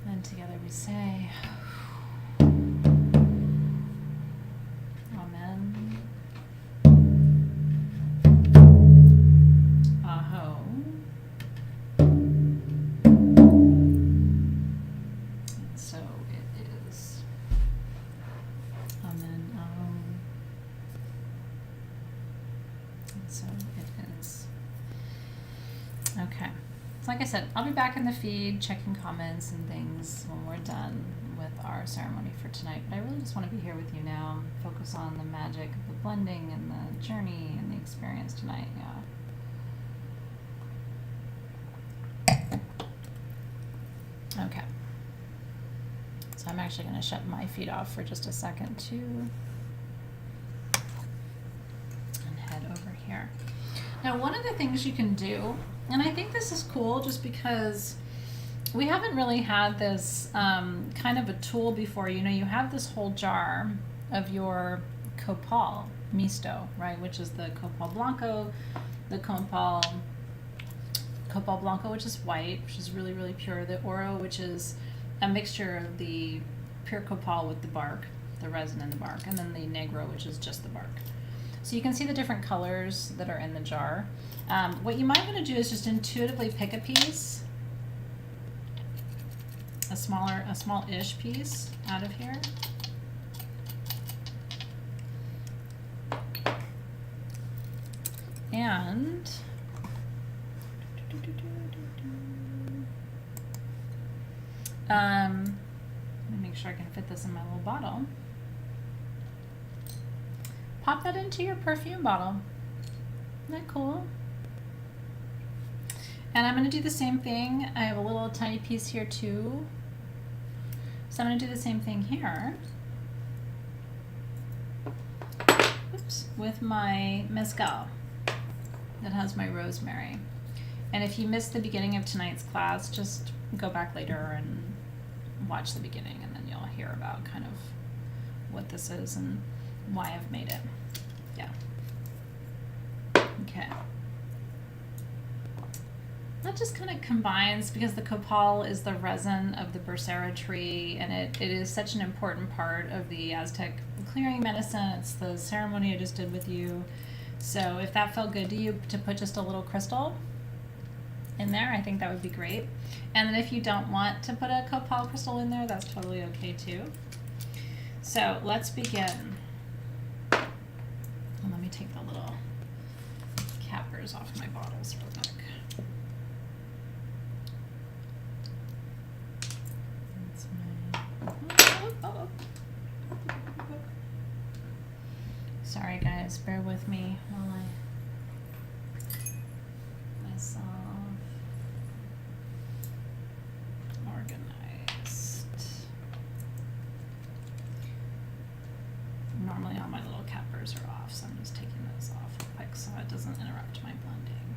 And together we say, Amen. Aho. And so it is. Amen. Aho. And so it is. Okay. So like I said, I'll be back in the feed checking comments and things when we're done with our ceremony for tonight. But I really just want to be here with you now. Focus on the magic of the blending and the journey and the experience tonight. Yeah. Okay. So I'm actually going to shut my feed off for just a second too. And head over here. Now, one of the things you can do, and I think this is cool just because we haven't really had this kind of a tool before. You know, you have this whole jar of your copal misto, right, which is the copal blanco, the copal blanco, which is white, which is really, really pure, the oro, which is a mixture of the pure copal with the bark, the resin and the bark, and then the negro, which is just the bark. So you can see the different colors that are in the jar. What you might want to do is just intuitively pick a piece, a small-ish piece out of here. And let me make sure I can fit this in my little bottle. Pop that into your perfume bottle. Isn't that cool? And I'm going to do the same thing. I have a little tiny piece here too. So I'm going to do the same thing here. Oops, with my mezcal that has my rosemary. And if you missed the beginning of tonight's class, just go back later and watch the beginning, and then you'll hear about kind of what this is and why I've made it. Yeah. Okay. That just kind of combines, because the copal is the resin of the Bursera tree, and it is such an important part of the Aztec clearing medicine. It's the ceremony I just did with you. So if that felt good to you to put just a little crystal in there, I think that would be great. And then if you don't want to put a copal crystal in there, that's totally okay too. So let's begin. And let me take the little cappers off my bottles real quick. That's my... Sorry guys, bear with me while I myself organized. Normally all my little cappers are off, so I'm just taking those off real quick so it doesn't interrupt my blending.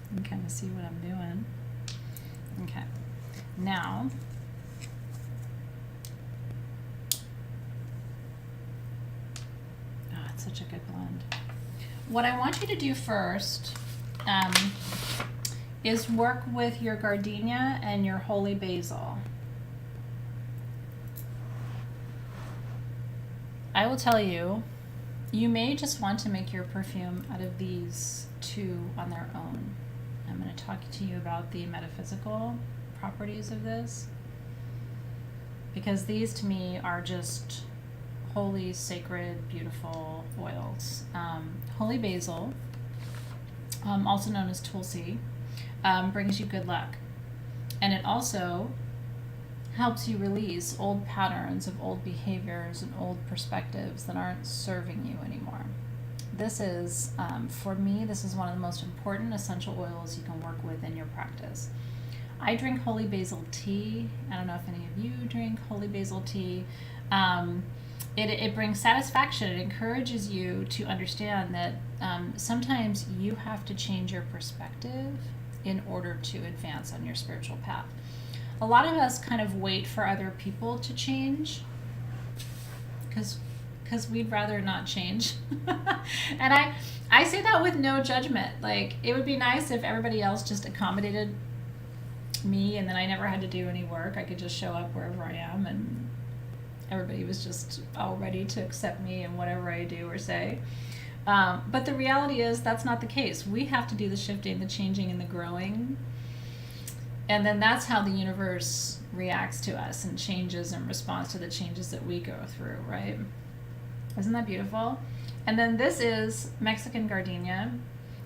You can kind of see what I'm doing. Okay, now it's such a good blend. What I want you to do first is work with your gardenia and your holy basil. I will tell you You may just want to make your perfume out of these two on their own. I'm going to talk to you about the metaphysical properties of this, because these to me are just holy, sacred, beautiful oils. Holy basil, also known as tulsi, brings you good luck. And it also helps you release old patterns of old behaviors and old perspectives that aren't serving you anymore. This is, for me, this is one of the most important essential oils you can work with in your practice. I drink holy basil tea. I don't know if any of you drink holy basil tea. It brings satisfaction. It encourages you to understand that sometimes you have to change your perspective in order to advance on your spiritual path. A lot of us kind of wait for other people to change because we'd rather not change. And I say that with no judgment. Like, it would be nice if everybody else just accommodated me and then I never had to do any work. I could just show up wherever I am and everybody was just all ready to accept me and whatever I do or say. But the reality is that's not the case. We have to do the shifting, the changing, and the growing. And then that's how the universe reacts to us and changes in response to the changes that we go through, right? Isn't that beautiful? And then this is Mexican gardenia.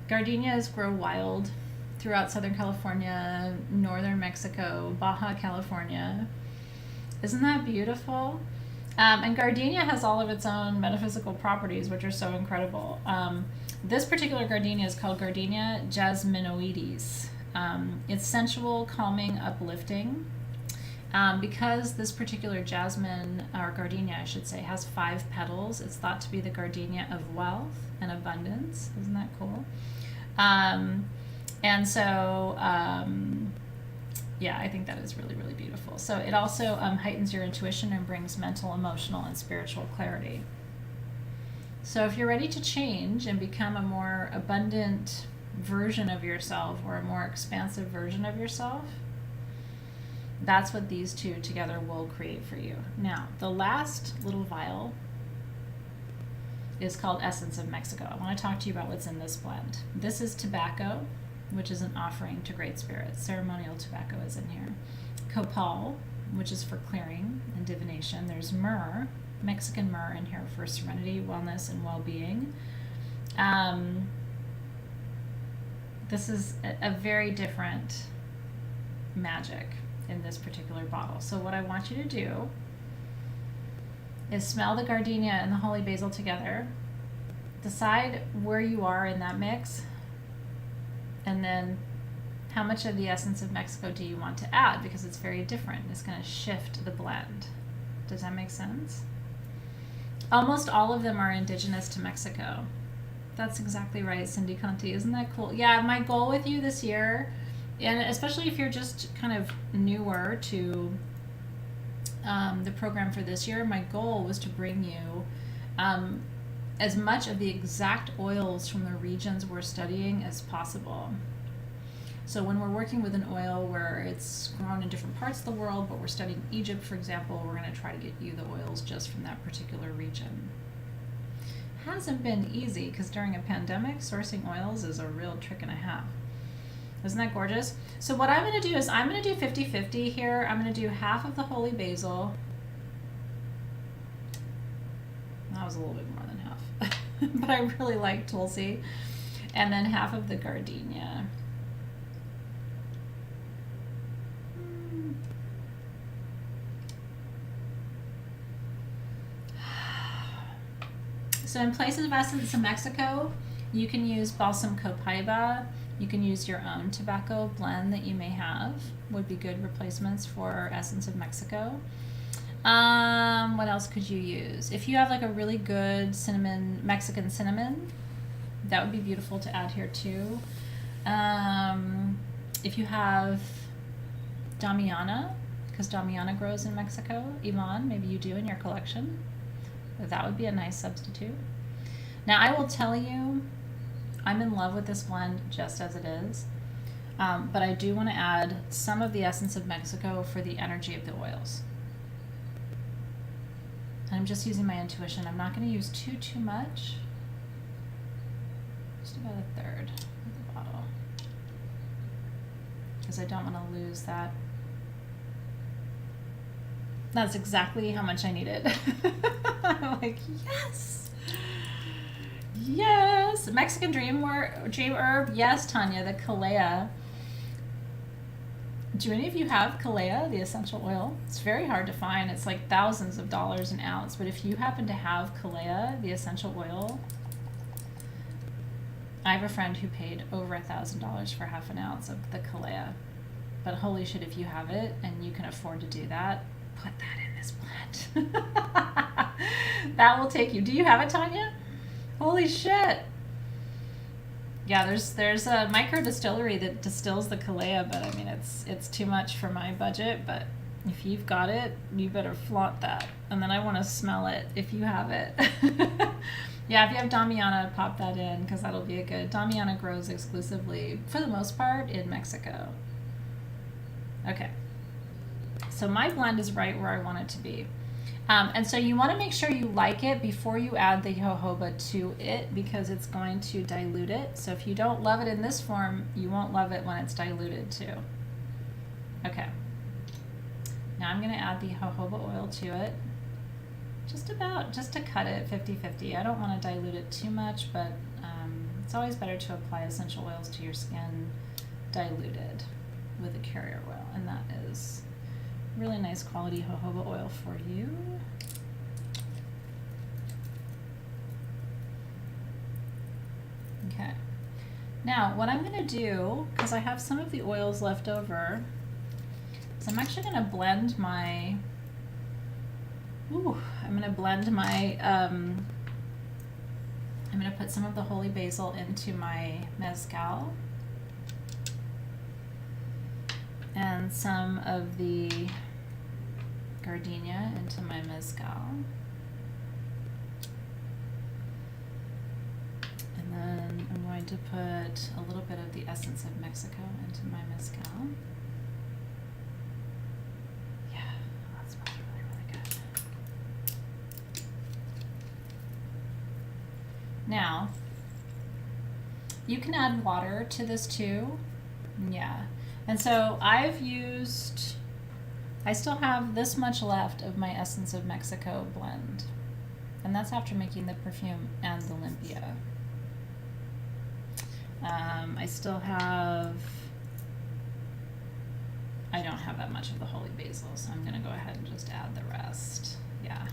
Gardenias grow wild throughout Southern California, Northern Mexico, Baja California. Isn't that beautiful? And gardenia has all of its own metaphysical properties, which are so incredible. This particular gardenia is called Gardenia jasminoides. It's sensual, calming, uplifting. Because this particular jasmine, or gardenia I should say, has 5 petals, it's thought to be the gardenia of wealth and abundance. Isn't that cool? And so, yeah, I think that is really, really beautiful. So it also heightens your intuition and brings mental, emotional, and spiritual clarity. So if you're ready to change and become a more abundant version of yourself or a more expansive version of yourself, that's what these two together will create for you. Now, the last little vial is called Essence of Mexico. I want to talk to you about what's in this blend. This is tobacco, which is an offering to great spirits. Ceremonial tobacco is in here. Copal, which is for clearing and divination. There's myrrh, Mexican myrrh in here for serenity, wellness, and well-being. This is a very different magic in this particular bottle. So what I want you to do is smell the gardenia and the holy basil together. Decide where you are in that mix, and then how much of the Essence of Mexico do you want to add, because it's very different. It's going to shift the blend. Does that make sense? Almost all of them are indigenous to Mexico. That's exactly right, Cindy Conti. Isn't that cool? Yeah, my goal with you this year, and especially if you're just kind of newer to the program for this year, my goal was to bring you as much of the exact oils from the regions we're studying as possible. So when we're working with an oil where it's grown in different parts of the world, but we're studying Egypt, for example, we're going to try to get you the oils just from that particular region. Hasn't been easy, because during a pandemic, sourcing oils is a real trick and a half. Isn't that gorgeous? So what I'm going to do is I'm going to do 50-50 here. I'm going to do half of the holy basil. That was a little bit more than half. But I really like tulsi. And then half of the gardenia. So in places of Essence of Mexico, you can use Balsam Copaiba. You can use your own tobacco blend that you may have. Would be good replacements for Essence of Mexico. What else could you use? If you have like a really good cinnamon, Mexican cinnamon, that would be beautiful to add here too. If you have Damiana, because Damiana grows in Mexico, Iman, maybe you do in your collection. That would be a nice substitute. Now I will tell you, I'm in love with this blend just as it is, but I do want to add some of the Essence of Mexico for the energy of the oils. I'm just using my intuition. I'm not going to use too much. Just about a third of the bottle. Because I don't want to lose that. That's exactly how much I needed. I'm like, yes! Yes! Mexican dream herb. Yes, Tanya, the Kalea. Do any of you have Kalea, the essential oil? It's very hard to find. It's like thousands of dollars an ounce. But if you happen to have Kalea, the essential oil, I have a friend who paid over $1,000 for half an ounce of the Kalea. But holy shit, if you have it and you can afford to do that, put that in this blend. That will take you. Do you have it, Tanya? Holy shit. Yeah, there's a micro distillery that distills the Kalea, but I mean it's too much for my budget. But if you've got it, you better flaunt that. And then I want to smell it if you have it. Yeah, if you have Damiana, pop that in because that'll be a good. Damiana grows exclusively, for the most part, in Mexico. Okay. So my blend is right where I want it to be. And so you want to make sure you like it before you add the jojoba to it because it's going to dilute it. So if you don't love it in this form, you won't love it when it's diluted too. Okay. Now I'm going to add the jojoba oil to it. Just to cut it 50-50. I don't want to dilute it too much, but it's always better to apply essential oils to your skin diluted with a carrier oil. And that is really nice quality jojoba oil for you. Okay. Now, what I'm going to do, because I have some of the oils left over, is I'm actually going to blend my, I'm going to put some of the holy basil into my mezcal. And some of the gardenia into my mezcal. And then I'm going to put a little bit of the essence of Mexico into my mezcal. Yeah, that smells really, really good. Now, you can add water to this too. Yeah. And so I still have this much left of my Essence of Mexico blend. And that's after making the perfume and the Olympia. I don't have that much of the holy basil, so I'm going to go ahead and just add the rest. Yeah.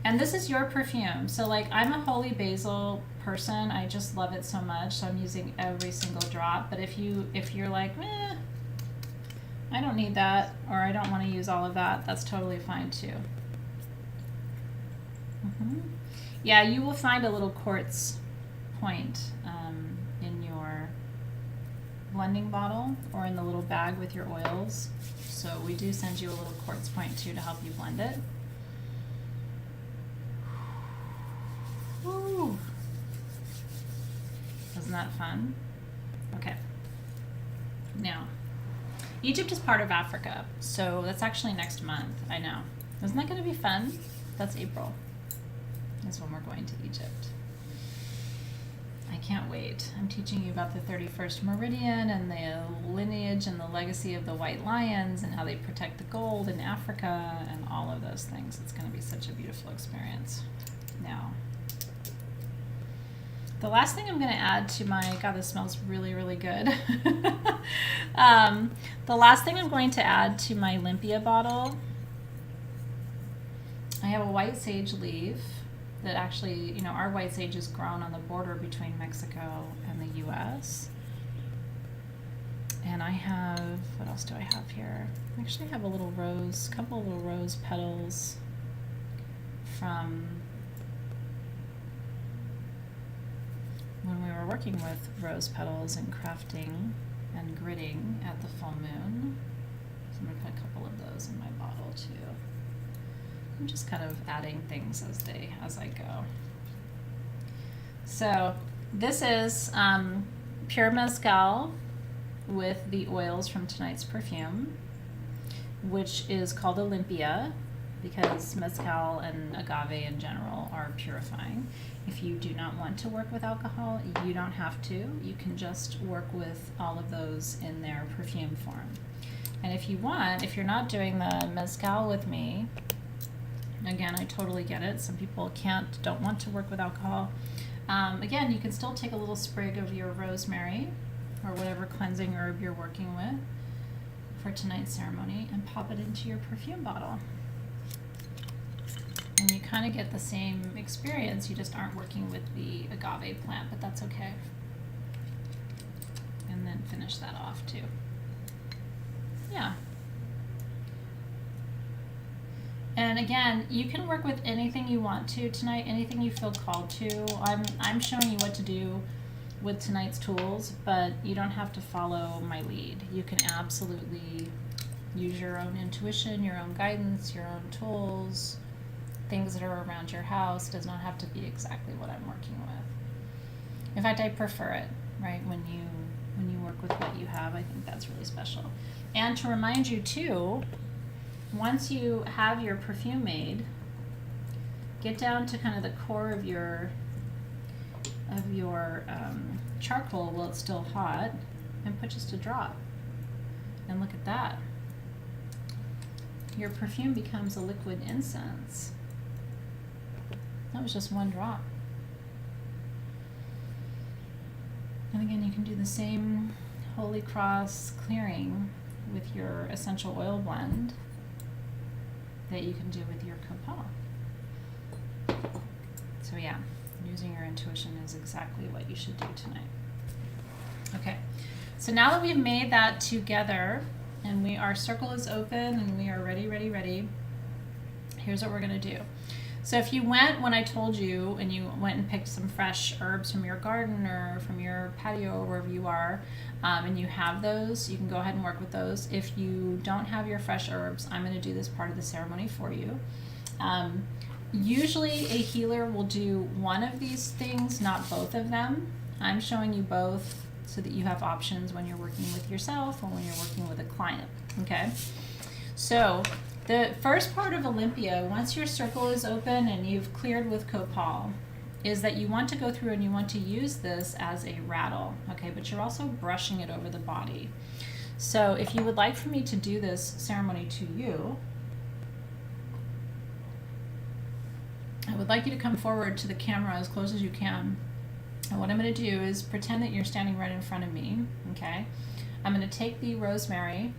And this is your perfume. So like I'm a holy basil person. I just love it so much. So I'm using every single drop. But if you're like, I don't need that, or I don't want to use all of that, that's totally fine too. Yeah, you will find a little quartz point in your blending bottle or in the little bag with your oils. So we do send you a little quartz point too to help you blend it. Woo. Wasn't that fun? Okay. Now, Egypt is part of Africa, so that's actually next month. I know. Isn't that going to be fun? That's April. That's when we're going to Egypt. I can't wait. I'm teaching you about the 31st meridian and the lineage and the legacy of the white lions and how they protect the gold in Africa and all of those things. It's going to be such a beautiful experience. Now, the last thing I'm going to add to my, God, this smells really, really good. The last thing I'm going to add to my Olympia bottle, I have a white sage leaf that actually, our white sage is grown on the border between Mexico and the U.S. And I have, what else do I have here? I actually have a little rose, couple of little rose petals from when we were working with rose petals and crafting and gridding at the full moon. So I'm going to put a couple of those in my bottle too. I'm just kind of adding things as I go. So this is pure mezcal with the oils from tonight's perfume, which is called Olympia. because mezcal and agave in general are purifying. If you do not want to work with alcohol, you don't have to. You can just work with all of those in their perfume form. And if you want, if you're not doing the mezcal with me, again, I totally get it. Some people don't want to work with alcohol. Again, you can still take a little sprig of your rosemary or whatever cleansing herb you're working with for tonight's ceremony and pop it into your perfume bottle. And you kind of get the same experience, you just aren't working with the agave plant, but that's okay. And then finish that off too. Yeah. And again, you can work with anything you want to tonight, anything you feel called to. I'm showing you what to do with tonight's tools, but you don't have to follow my lead. You can absolutely use your own intuition, your own guidance, your own tools, things that are around your house. Does not have to be exactly what I'm working with. In fact, I prefer it, right? When you work with what you have, I think that's really special. And to remind you too, once you have your perfume made, get down to kind of the core of your charcoal while it's still hot and put just a drop. And look at that. Your perfume becomes a liquid incense. That was just one drop. And again, you can do the same Holy Cross clearing with your essential oil blend that you can do with your copal. So yeah, using your intuition is exactly what you should do tonight. Okay, so now that we've made that together and our circle is open and we are ready, here's what we're gonna do. So if you went when I told you and you went and picked some fresh herbs from your garden or from your patio or wherever you are, and you have those, you can go ahead and work with those. If you don't have your fresh herbs, I'm going to do this part of the ceremony for you. Usually a healer will do one of these things, not both of them. I'm showing you both so that you have options when you're working with yourself or when you're working with a client, okay? So the first part of Olympia, once your circle is open and you've cleared with copal, is that you want to go through and you want to use this as a rattle, okay? But you're also brushing it over the body. So if you would like for me to do this ceremony to you, I would like you to come forward to the camera as close as you can. And what I'm going to do is pretend that you're standing right in front of me, okay? I'm going to take the rosemary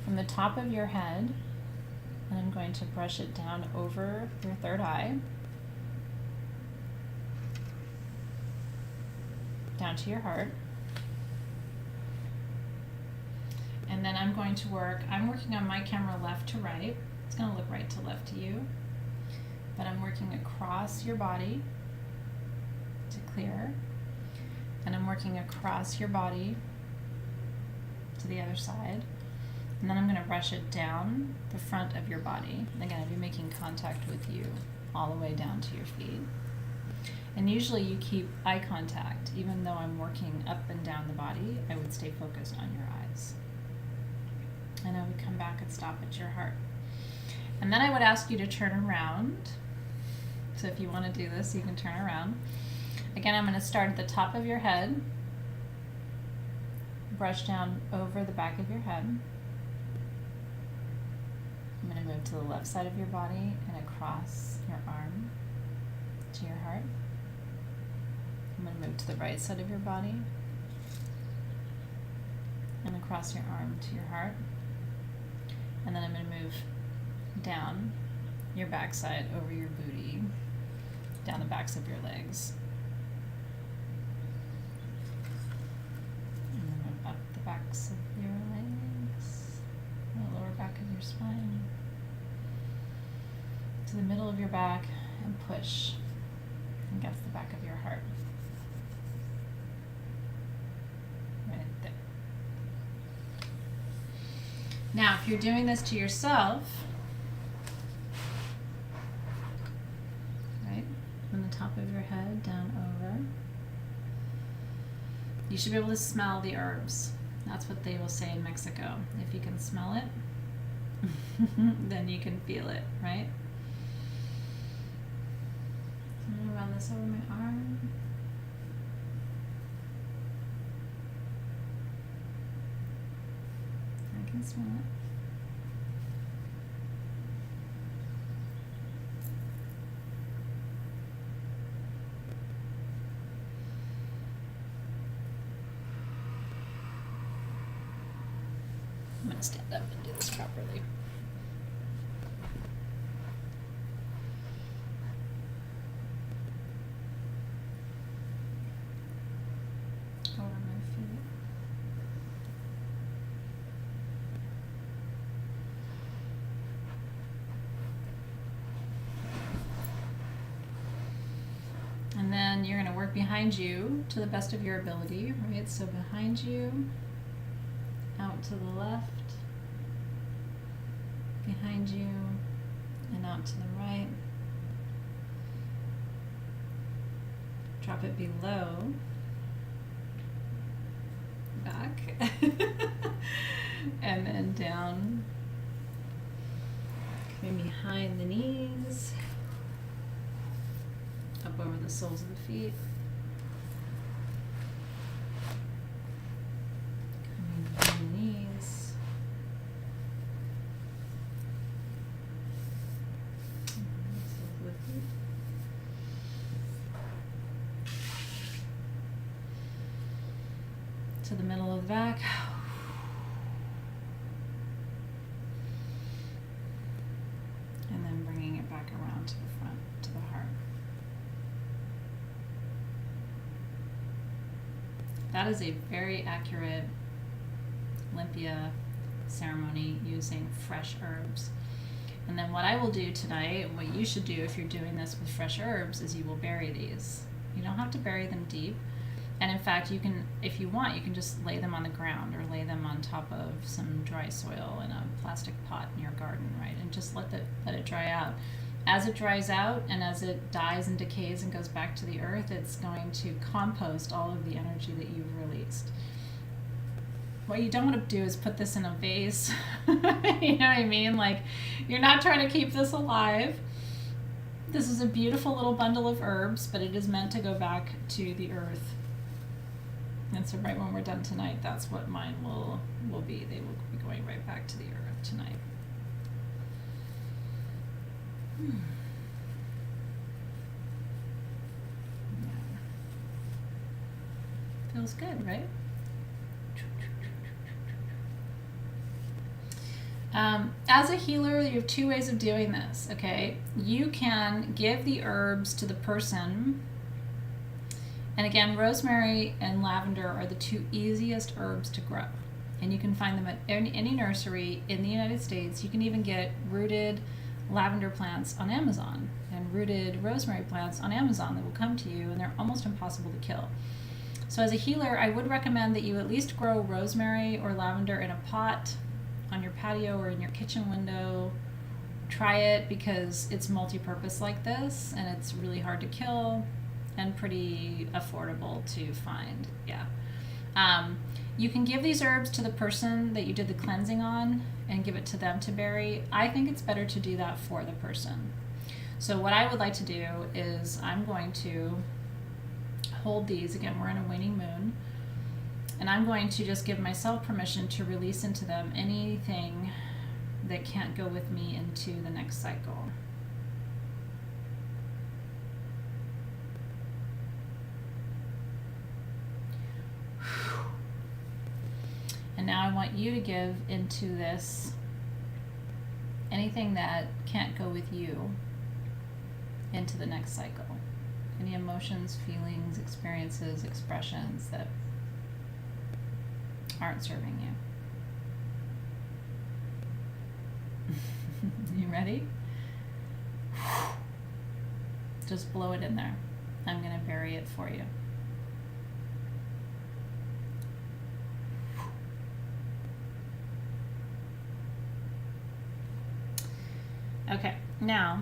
from the top of your head and I'm going to brush it down over your third eye, down to your heart. And then I'm going to I'm working on my camera left to right. It's going to look right to left to you. But I'm working across your body to clear. And I'm working across your body to the other side. And then I'm going to brush it down the front of your body. Again, I'll be making contact with you all the way down to your feet. And usually you keep eye contact. Even though I'm working up and down the body, I would stay focused on your eyes. And I would come back and stop at your heart. And then I would ask you to turn around. So if you want to do this, you can turn around. Again, I'm going to start at the top of your head, brush down over the back of your head. I'm going to move to the left side of your body and across your arm to your heart. I'm going to move to the right side of your body and across your arm to your heart. And then I'm going to move down your backside over your booty, down the backs of your legs. And then move up the backs of your legs, the lower back of your spine, to the middle of your back and push against the back of your heart. Right there. Now, if you're doing this to yourself, right, from the top of your head down over, you should be able to smell the herbs. That's what they will say in Mexico. If you can smell it, then you can feel it, right? run this over my arm. I can smell it. I'm going to stand up and do this properly. Over my feet. And then you're going to work behind you to the best of your ability, right? So behind you, out to the left, behind you, and out to the right. Drop it below, back, and then down, coming behind the knees, up over the soles of the feet. Coming behind the knees. Soles of the feet. To the middle of the back. And then bringing it back around to the front, to the heart. That is a very accurate Limpia ceremony using fresh herbs. And then what I will do tonight, what you should do if you're doing this with fresh herbs, is you will bury these. You don't have to bury them deep. And in fact, you can, if you want, you can just lay them on the ground or lay them on top of some dry soil in a plastic pot in your garden, right? And just let it dry out. As it dries out and as it dies and decays and goes back to the earth, it's going to compost all of the energy that you've released. What you don't want to do is put this in a vase. You know what I mean? Like, you're not trying to keep this alive. This is a beautiful little bundle of herbs, but it is meant to go back to the earth. And so right when we're done tonight, that's what mine will be. They will be going right back to the earth tonight. Yeah. Feels good, right? As a healer, you have two ways of doing this, okay? You can give the herbs to the person. And again, rosemary and lavender are the two easiest herbs to grow. And you can find them at any nursery in the United States. You can even get rooted lavender plants on Amazon and rooted rosemary plants on Amazon that will come to you, and they're almost impossible to kill. So as a healer, I would recommend that you at least grow rosemary or lavender in a pot on your patio or in your kitchen window. Try it because it's multi-purpose like this, and it's really hard to kill and pretty affordable to find. Yeah. You can give these herbs to the person that you did the cleansing on and give it to them to bury. I think it's better to do that for the person. So what I would like to do is I'm going to hold these. Again, we're in a waning moon. And I'm going to just give myself permission to release into them anything that can't go with me into the next cycle. And now I want you to give into this anything that can't go with you into the next cycle. Any emotions, feelings, experiences, expressions that aren't serving you. You ready? Just blow it in there. I'm going to bury it for you. Okay, now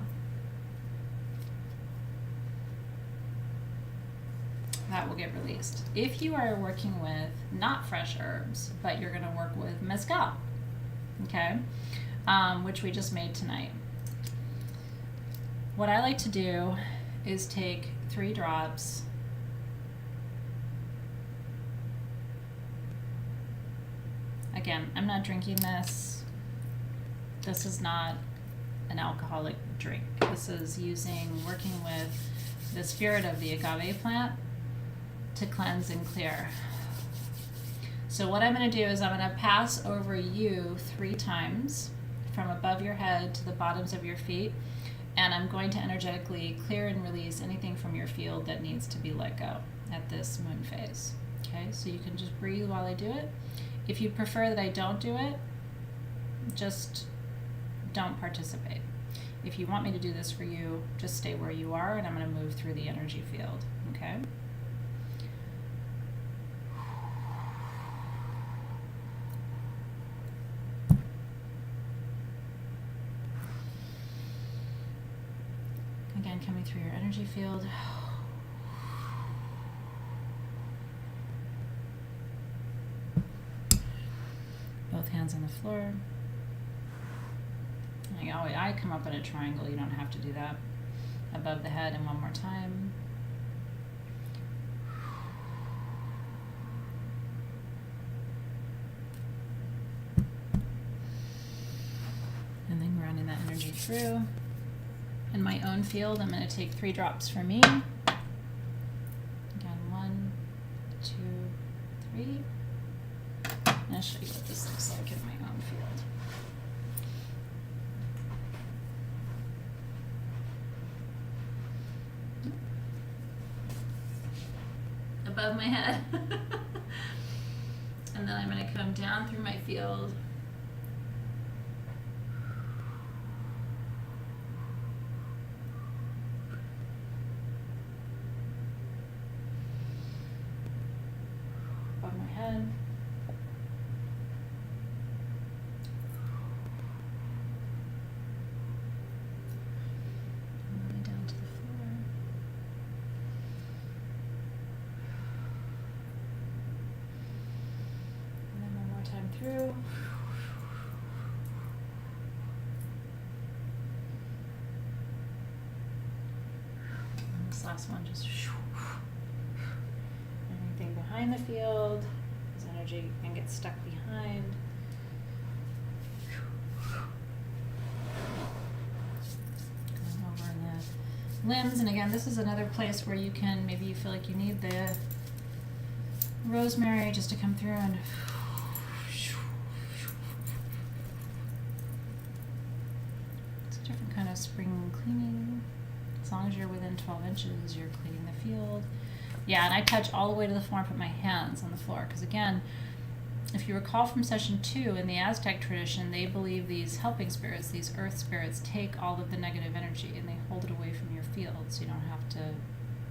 that will get released. If you are working with not fresh herbs, but you're going to work with mezcal, okay, which we just made tonight. What I like to do is take 3 drops. Again, I'm not drinking this. This is not an alcoholic drink. This is working with the spirit of the agave plant to cleanse and clear. So what I'm going to do is I'm going to pass over you 3 times from above your head to the bottoms of your feet, and I'm going to energetically clear and release anything from your field that needs to be let go at this moon phase. Okay, so you can just breathe while I do it. If you prefer that I don't do it, just don't participate. If you want me to do this for you, just stay where you are, and I'm going to move through the energy field, okay? Again, coming through your energy field. Both hands on the floor. I come up in a triangle. You don't have to do that. Above the head, and one more time. And then grounding that energy through. In my own field, I'm going to take 3 drops for me. Again, 1, 2, 3. And I'll show you what this looks like in my own field. Above my head. And then I'm going to come down through my field. Above my head. And then down to the floor. And then one more time through. And this last one just anything behind the field, this energy can get stuck behind. Going over in the limbs, and again, this is another place where you can, maybe you feel like you need the rosemary just to come through and it's a different kind of spring cleaning. As long as you're within 12 inches, you're cleaning the field. Yeah, and I touch all the way to the floor and put my hands on the floor. Because again, if you recall from session 2, in the Aztec tradition, they believe these helping spirits, these earth spirits, take all of the negative energy and they hold it away from your field. So you don't have to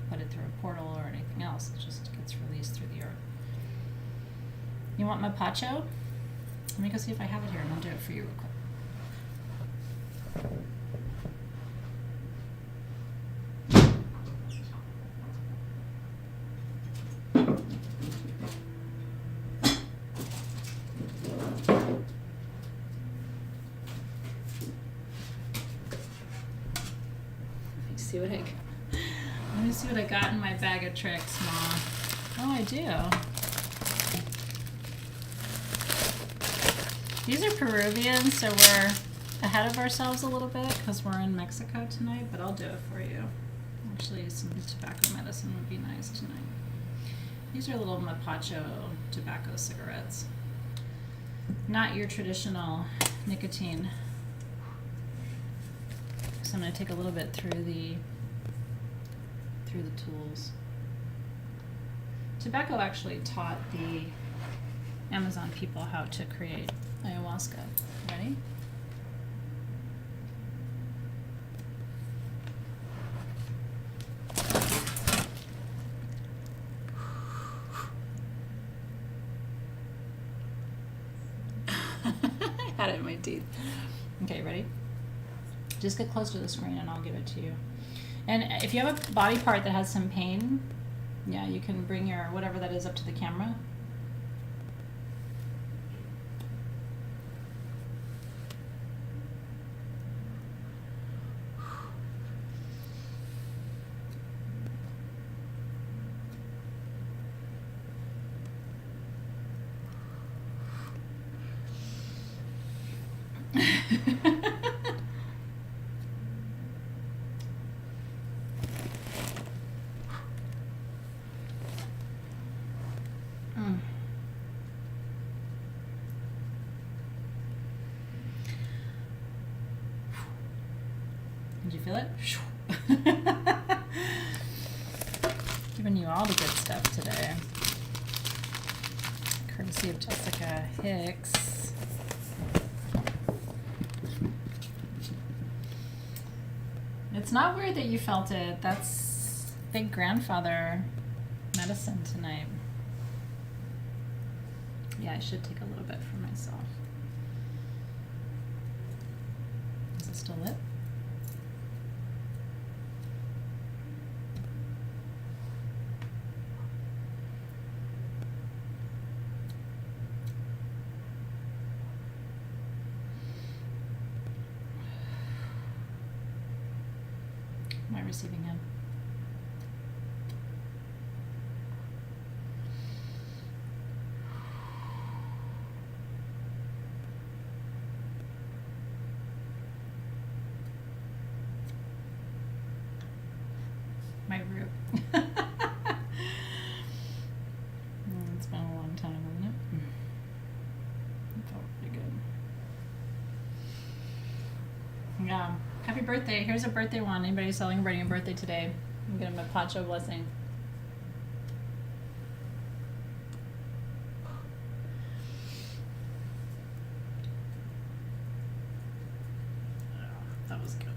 put it through a portal or anything else. It just gets released through the earth. You want mapacho? Let me go see if I have it here and I'll do it for you real quick. Let me see what I got in my bag of tricks, Mom. Oh, I do. These are Peruvian, so we're ahead of ourselves a little bit because we're in Mexico tonight, but I'll do it for you. Actually, some tobacco medicine would be nice tonight. These are little mapacho tobacco cigarettes. Not your traditional nicotine. So I'm going to take a little bit through the tools. Tobacco actually taught the Amazon people how to create ayahuasca. Ready? I had it in my teeth. Okay, ready? Just get close to the screen and I'll give it to you. And if you have a body part that has some pain, yeah, you can bring your whatever that is up to the camera. Mm. Did you feel it? Giving you all the good stuff today. Courtesy of Jessica Hicks. It's not weird that you felt it. That's big grandfather medicine tonight. Yeah, I should take a little bit for myself. Is it still lit? My receiving end. My root. It's been a long time, hasn't it? It felt pretty good. Yeah. Happy birthday. Here's a birthday one. Anybody celebrating a birthday today? I'm gonna give him a Pacho blessing. That was good.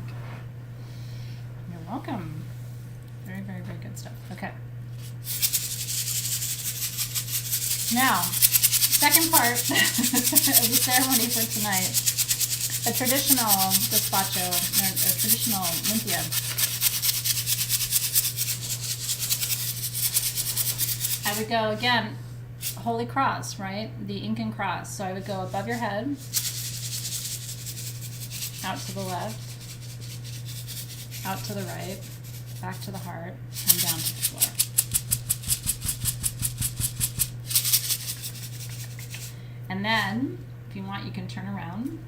Okay. You're welcome. Very, very, very good stuff. Okay. Now, second part of the ceremony for tonight. A traditional gazpacho, or a traditional limpia. I would go, again, Holy Cross, right? The Incan cross. So I would go above your head, out to the left, out to the right, back to the heart, and down to the floor. And then, if you want, you can turn around.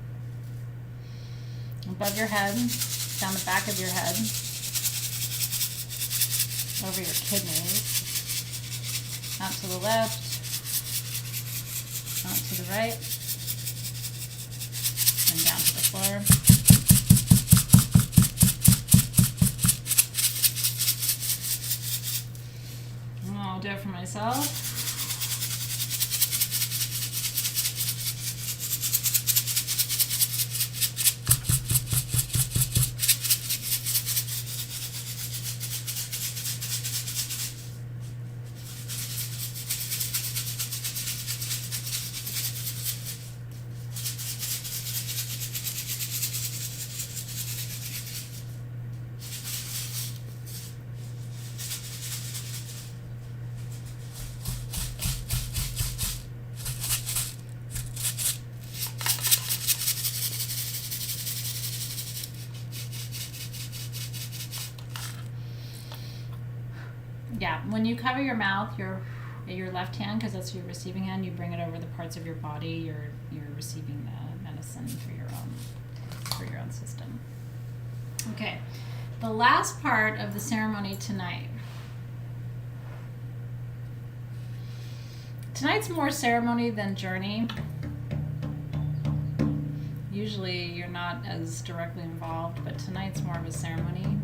Above your head, down the back of your head, over your kidneys, out to the left, out to the right, and down to the floor. And I'll do it for myself. Yeah, when you cover your mouth, your left hand, because that's your receiving hand, you bring it over the parts of your body. You're receiving the medicine for your own system. Okay, the last part of the ceremony tonight. Tonight's more ceremony than journey. Usually you're not as directly involved, but tonight's more of a ceremony.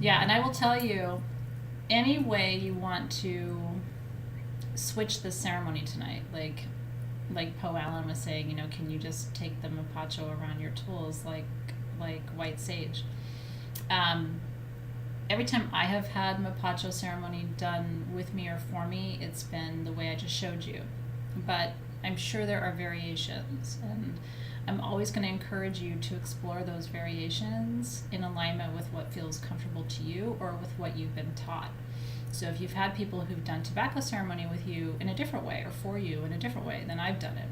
Yeah, and I will tell you, any way you want to switch the ceremony tonight, like Poe Allen was saying, can you just take the mapacho around your tools like white sage? Every time I have had mapacho ceremony done with me or for me, it's been the way I just showed you. But I'm sure there are variations, and I'm always going to encourage you to explore those variations in alignment with what feels comfortable to you or with what you've been taught. So if you've had people who've done tobacco ceremony with you in a different way or for you in a different way than I've done it,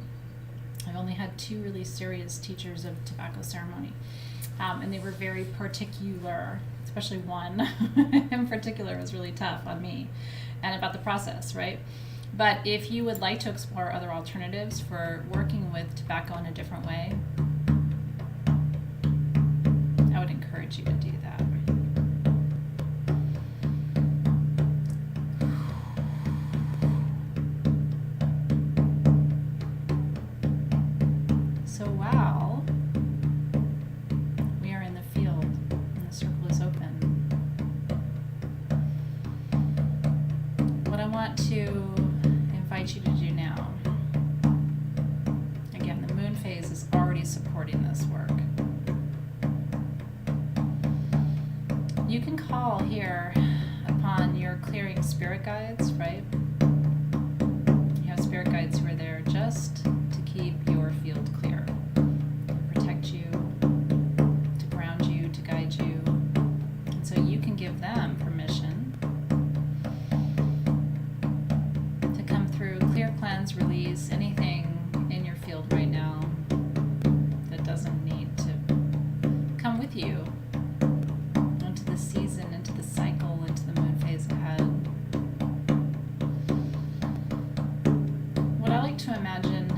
I've only had 2 really serious teachers of tobacco ceremony, and they were very particular, especially one in particular was really tough on me and about the process, right? But if you would like to explore other alternatives for working with tobacco in a different way, I would encourage you to do that. So while we are in the field and the circle is open, what I want to invite you to do now, again, the moon phase is already supporting this work. You can call here upon your clearing spirit guides, right? You have spirit guides who are there just to keep your field clear, to protect you, to ground you, to guide you. And so you can give them permission to come through, clear, cleanse, release anything in your field right now that doesn't need to come with you into the season, into the cycle, into the moon phase ahead. What I like to imagine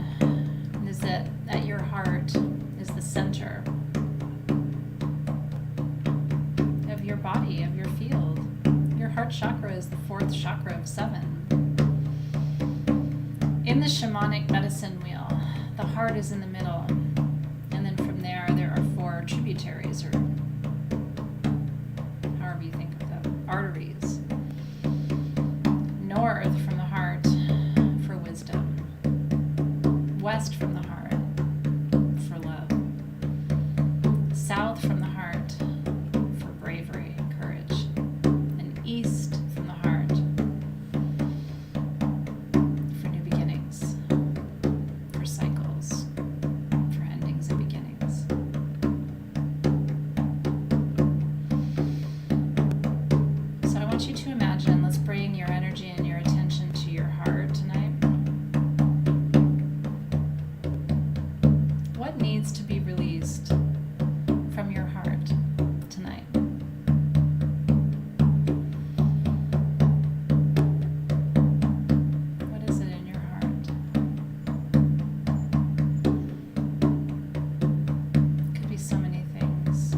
is that at your heart is the center of your body, of your field. Your heart chakra is the 4th chakra of 7. In the shamanic medicine wheel, the heart is in the middle, and then from there are 4 tributaries, or however you think of them, arteries. North from the heart for wisdom, west from the heart for love, south from the heart for bravery and courage, and east from the heart for new beginnings, for cycles, for endings and beginnings. So I want you to imagine, let's bring your energy and your attention to your heart tonight. What needs to be released from your heart tonight? What is it in your heart? It could be so many things.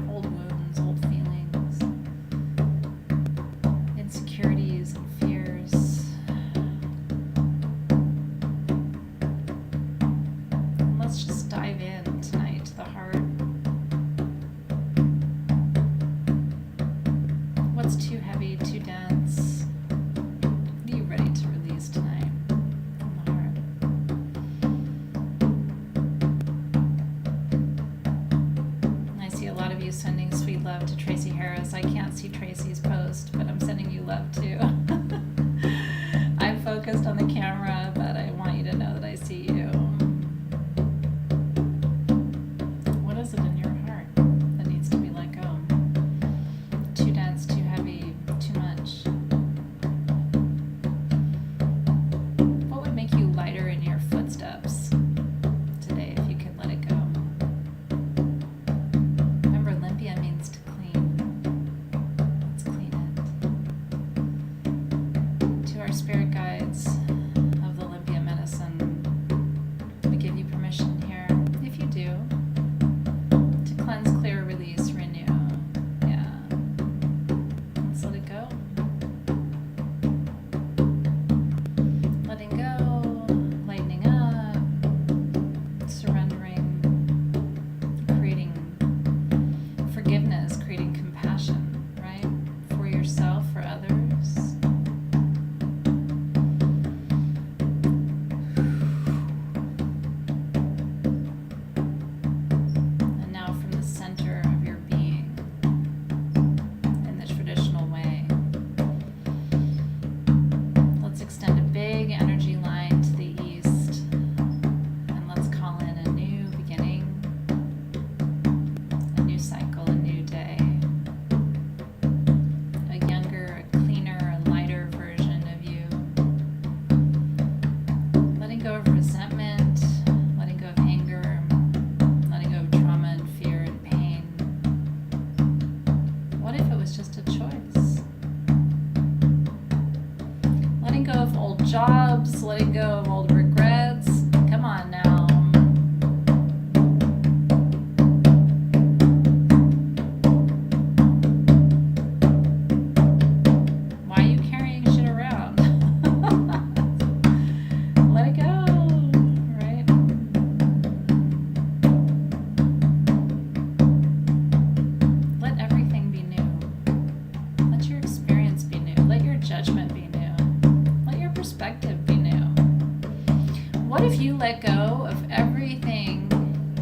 Old wounds, old feelings, insecurities and fears. And let's just dive in tonight to the heart. What's too heavy, too dense? What are you ready to release tonight from the heart? And I see a lot of you sending sweet love to Tracy Harris. I can't see Tracy's post, but I'm sending you love too. I'm focused on the camera, but I want you to know that I see you. What is it in your heart that needs to be let go? Too dense, too heavy, too much? What would make you lighter in your footsteps today if you could let it go? Remember, limpia means to clean. Let's clean it. jobs, letting go of old regrets. Come on now. Why are you carrying shit around? Let it go, right? Let everything be new. Let your experience be new. Let your judgment be new. Let your perspective be new. What if you let go of everything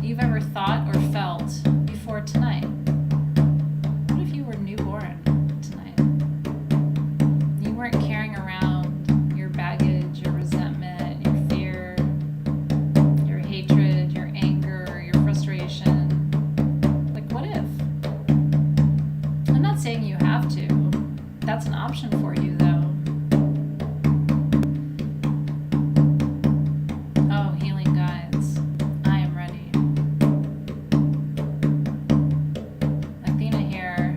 you've ever thought or felt before tonight? What if you were newborn tonight? You weren't carrying around your baggage, your resentment, your fear, your hatred, your anger, your frustration. Like, what if? I'm not saying you have to. That's an option for you, though. Oh, healing guides, I am ready. Athena here.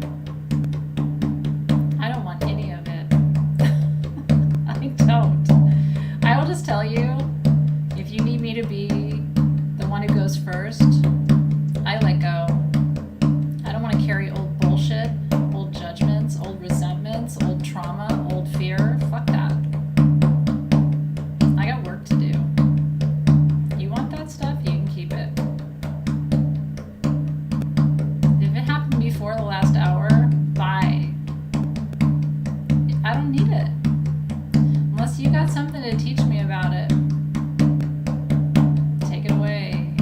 I don't want any of it. I don't. I will just tell you, if you need me to be the one who goes first, I let go. I don't want to carry old bullshit, old judgments, old resentments, old trauma, old fear. Fuck that. I got work to do. You want that stuff? You can keep it. If it happened before the last hour, bye. I don't need it. Unless you got something to teach me about it. Take it away.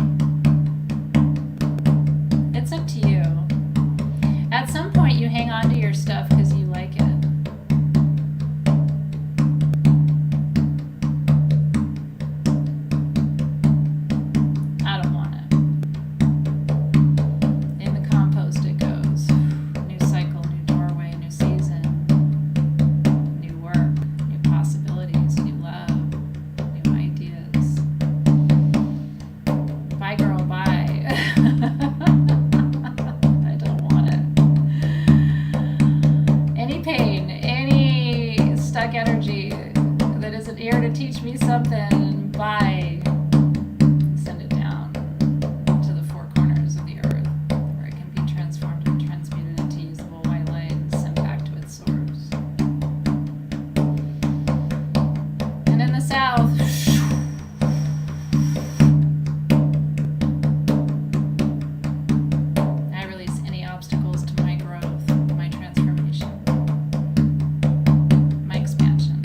It's up to you. At some point, you hang on to your stuff because you like it. I don't want it. In the compost it goes. New cycle, new doorway, new season, new work, new possibilities, new love, new ideas. Bye, girl, bye. I don't want it. Any pain, any stuck energy that isn't here to teach me something, bye. Send it down to the four corners of the earth, where it can be transformed and transmuted into usable white light and sent back to its source. And in the south, I release any obstacles to my growth, my transformation, my expansion.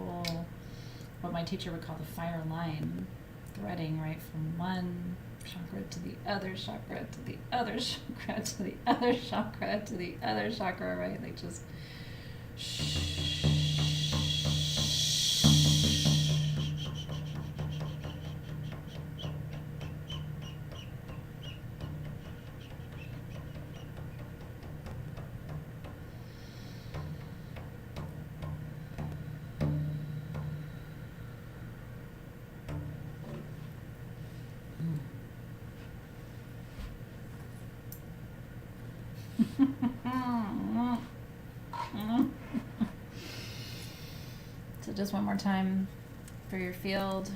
whole, what my teacher would call the fire line, threading right from one chakra to the other chakra to the other chakra to the other chakra to the other chakra, right? Like just So just one more time for your field.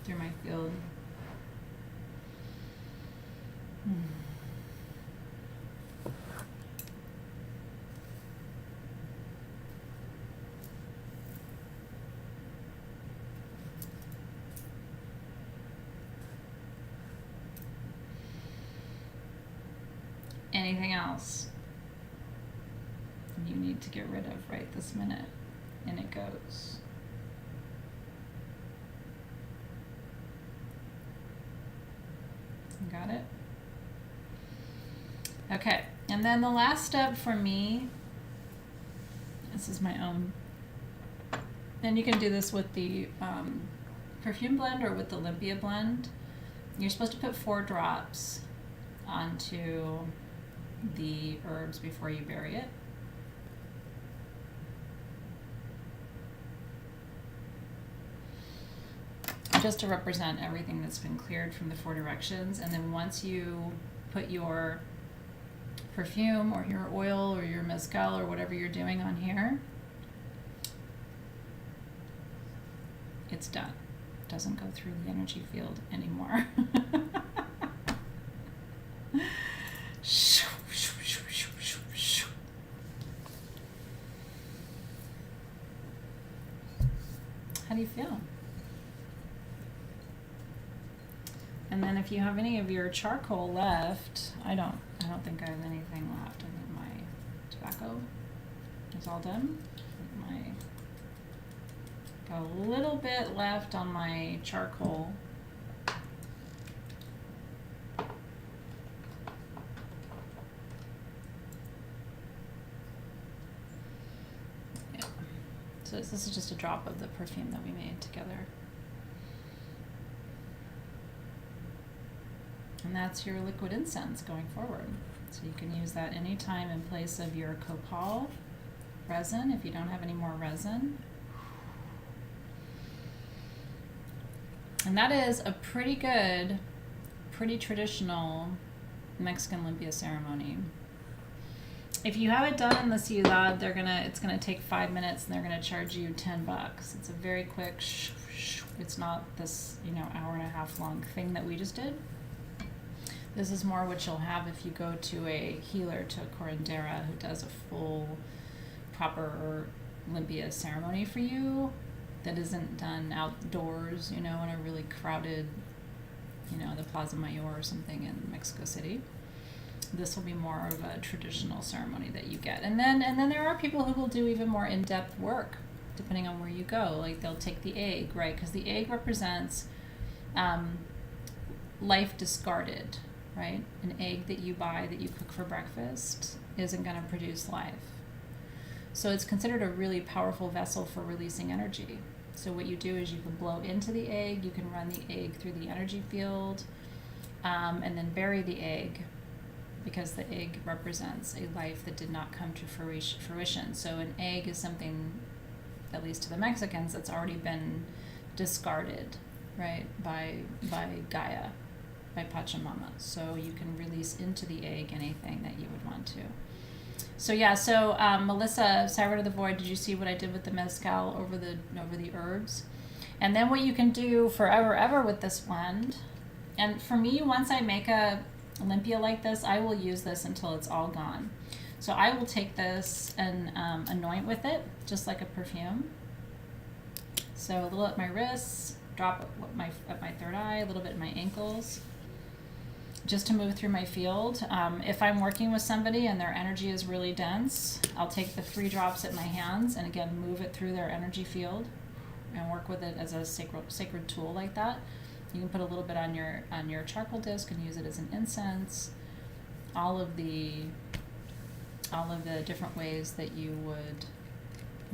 Through my field. Anything else you need to get rid of right this minute? And it goes. You got it? Okay, and then the last step for me, this is my own, and you can do this with the perfume blend or with the Olympia blend. You're supposed to put 4 drops onto the herbs before you bury it. Just to represent everything that's been cleared from the 4 directions. And then once you put your perfume or your oil or your mezcal or whatever you're doing on here, it's done. It doesn't go through the energy field anymore. How do you feel? And then if you have any of your charcoal left, I don't think I have anything left. I think my tobacco is all done. Got a little bit left on my charcoal. Yeah. So this is just a drop of the perfume that we made together. And that's your liquid incense going forward. So you can use that anytime in place of your copal resin if you don't have any more resin. And that is a pretty good, pretty traditional Mexican Olympia ceremony. If you have it done in the ciudad, it's gonna take 5 minutes and they're gonna charge you $10. It's a very quick, it's not this, hour and a half long thing that we just did. This is more what you'll have if you go to a healer, to a curandera who does a full, proper Olympia ceremony for you that isn't done outdoors, in a really crowded, the Plaza Mayor or something in Mexico City. This will be more of a traditional ceremony that you get. And then there are people who will do even more in-depth work, depending on where you go. Like they'll take the egg, right? Because the egg represents life discarded. Right? An egg that you buy that you cook for breakfast isn't going to produce life. So it's considered a really powerful vessel for releasing energy. So what you do is you can blow into the egg, you can run the egg through the energy field, and then bury the egg, because the egg represents a life that did not come to fruition. So an egg is something, at least to the Mexicans, that's already been discarded, right, by Gaia, by Pachamama. So you can release into the egg anything that you would want to. So yeah, Melissa, Siren of the Void, did you see what I did with the mezcal over the herbs? And then what you can do forever ever with this blend, and for me, once I make a Olympia like this, I will use this until it's all gone. So I will take this and anoint with it, just like a perfume. So a little at my wrists, drop at my third eye, a little bit at my ankles. just to move through my field. If I'm working with somebody and their energy is really dense, I'll take the 3 drops at my hands and again move it through their energy field and work with it as a sacred tool like that. You can put a little bit on your charcoal disc and use it as an incense. All of the different ways that you would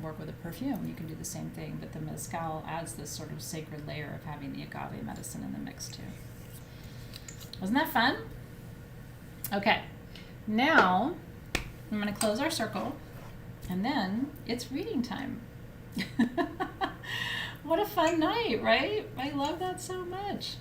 work with a perfume, you can do the same thing, but the mezcal adds this sort of sacred layer of having the agave medicine in the mix too. Wasn't that fun? Okay, now I'm going to close our circle, and then it's reading time. What a fun night, right? I love that so much.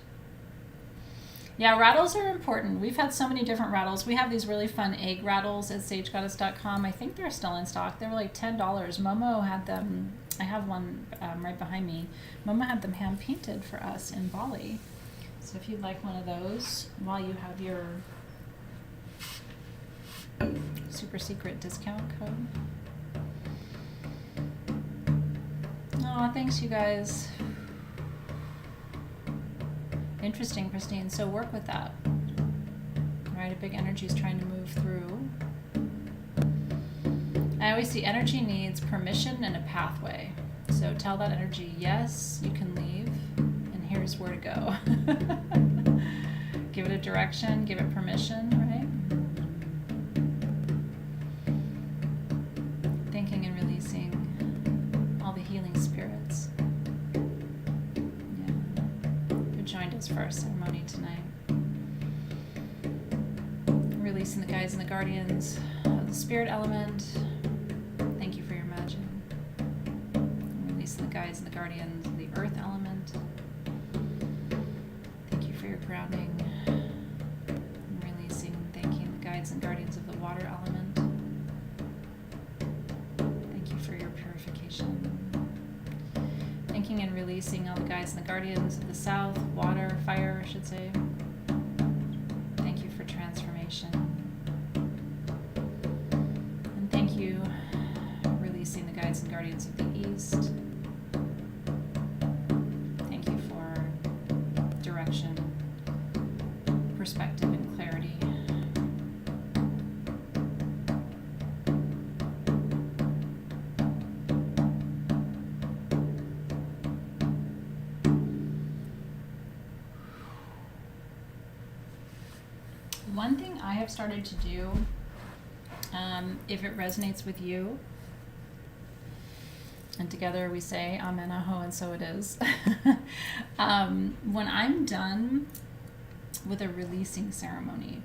Yeah, rattles are important. We've had so many different rattles. We have these really fun egg rattles at sagegoddess.com. I think they're still in stock. They were like $10. Momo had them. I have one right behind me. Momo had them hand painted for us in Bali. So if you'd like one of those while you have your super secret discount code. Oh, thanks you guys. Interesting, Christine. So work with that. Right, a big energy is trying to move through. I always see energy needs permission and a pathway. So tell that energy, yes, you can leave, and here's where to go. Give it a direction, give it permission, right? Thinking and releasing all the healing spirits. Joined us for our ceremony tonight. Releasing the guides and the guardians of the spirit element. Thank you for your magic. Releasing the guides and the guardians of the earth element. Thank you for your grounding. Releasing, thanking the guides and guardians of the water element. Thank you for your purification. Thanking and releasing all the guides and the guardians of the south, water, fire, I should say. Thank you for transformation. And thank you, releasing the guides and guardians of the east. Thank you for direction, perspective, and clarity. One thing I have started to do, if it resonates with you, and together we say Amen, Aho, and so it is. When I'm done with a releasing ceremony,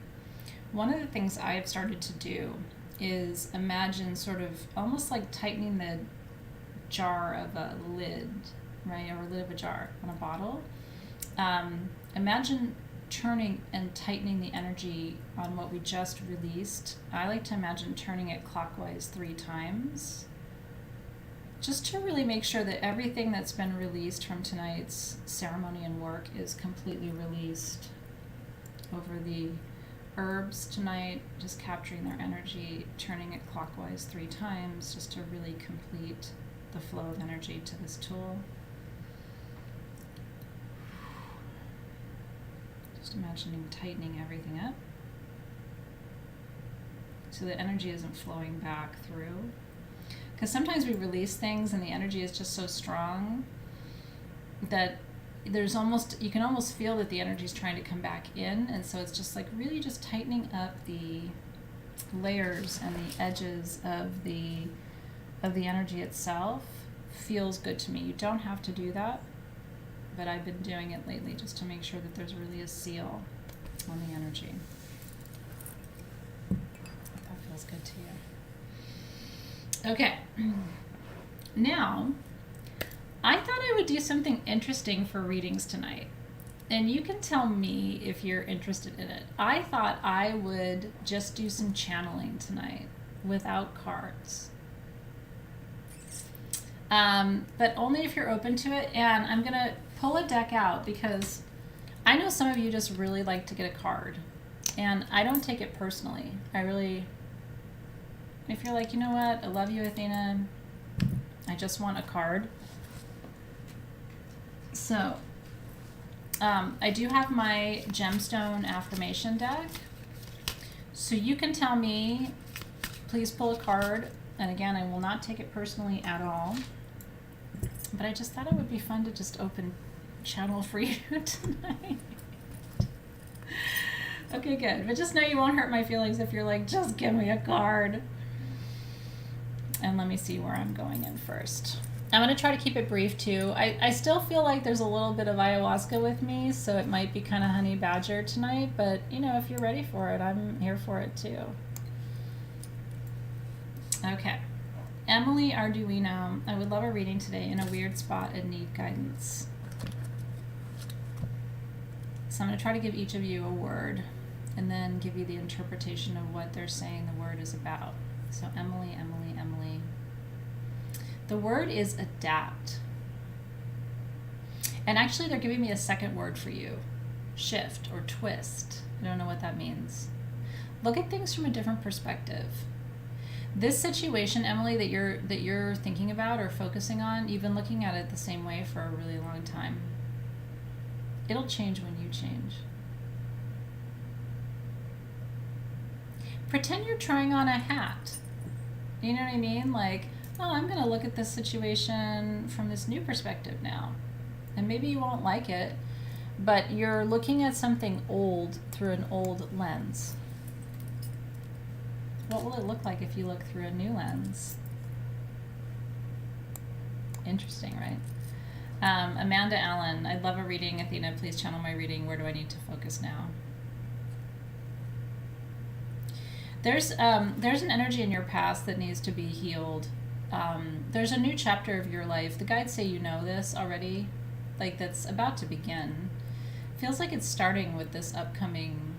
one of the things I have started to do is imagine sort of almost like tightening the jar of a lid, right, or a lid of a jar on a bottle. Imagine turning and tightening the energy on what we just released. I like to imagine turning it clockwise 3 times, just to really make sure that everything that's been released from tonight's ceremony and work is completely released over the herbs tonight, just capturing their energy, turning it clockwise 3 times, just to really complete the flow of energy to this tool. Just imagining tightening everything up so the energy isn't flowing back through. Because sometimes we release things and the energy is just so strong that there's almost, you can almost feel that the energy is trying to come back in, and so it's just like really just tightening up the layers and the edges of the energy itself feels good to me. You don't have to do that, but I've been doing it lately just to make sure that there's really a seal on the energy. If that feels good to you. Okay. Now, I thought I would do something interesting for readings tonight. And you can tell me if you're interested in it. I thought I would just do some channeling tonight without cards. But only if you're open to it. And I'm going to pull a deck out because I know some of you just really like to get a card. And I don't take it personally. If you're like, you know what, I love you, Athena, I just want a card. So I do have my gemstone affirmation deck. So you can tell me, please pull a card. And again, I will not take it personally at all. But I just thought it would be fun to just open channel for you tonight. Okay, good. But just know you won't hurt my feelings if you're like, just give me a card. And let me see where I'm going in first. I'm going to try to keep it brief too. I still feel like there's a little bit of ayahuasca with me, so it might be kind of honey badger tonight, but you know, if you're ready for it, I'm here for it too. Okay. Emily Arduino, I would love a reading today. In a weird spot and need guidance. So I'm going to try to give each of you a word and then give you the interpretation of what they're saying the word is about. So Emily, Emily, Emily. The word is adapt. And actually they're giving me a second word for you. Shift or twist. I don't know what that means. Look at things from a different perspective. This situation, Emily, that you're thinking about or focusing on, you've been looking at it the same way for a really long time. It'll change when you change. Pretend you're trying on a hat. You know what I mean? Like, oh, I'm going to look at this situation from this new perspective now. And maybe you won't like it, but you're looking at something old through an old lens. What will it look like if you look through a new lens? Interesting, right? Amanda Allen, I'd love a reading. Athena, please channel my reading. Where do I need to focus now? There's an energy in your past that needs to be healed. There's a new chapter of your life. The guides say you know this already, like that's about to begin. Feels like it's starting with this upcoming,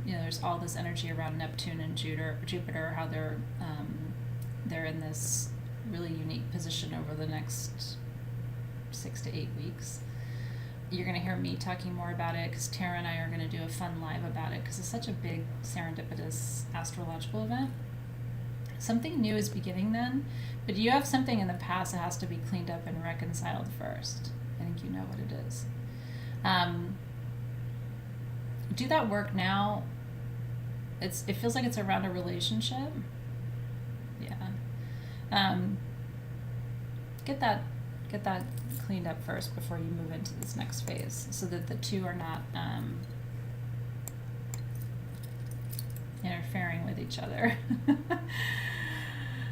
there's all this energy around Neptune and Jupiter, how they're in this really unique position over the next 6 to 8 weeks. You're going to hear me talking more about it because Tara and I are going to do a fun live about it because it's such a big serendipitous astrological event. Something new is beginning then, but you have something in the past that has to be cleaned up and reconciled first. I think you know what it is. Do that work now. It feels like it's around a relationship. Yeah. Get that cleaned up first before you move into this next phase, so that the two are not interfering with each other.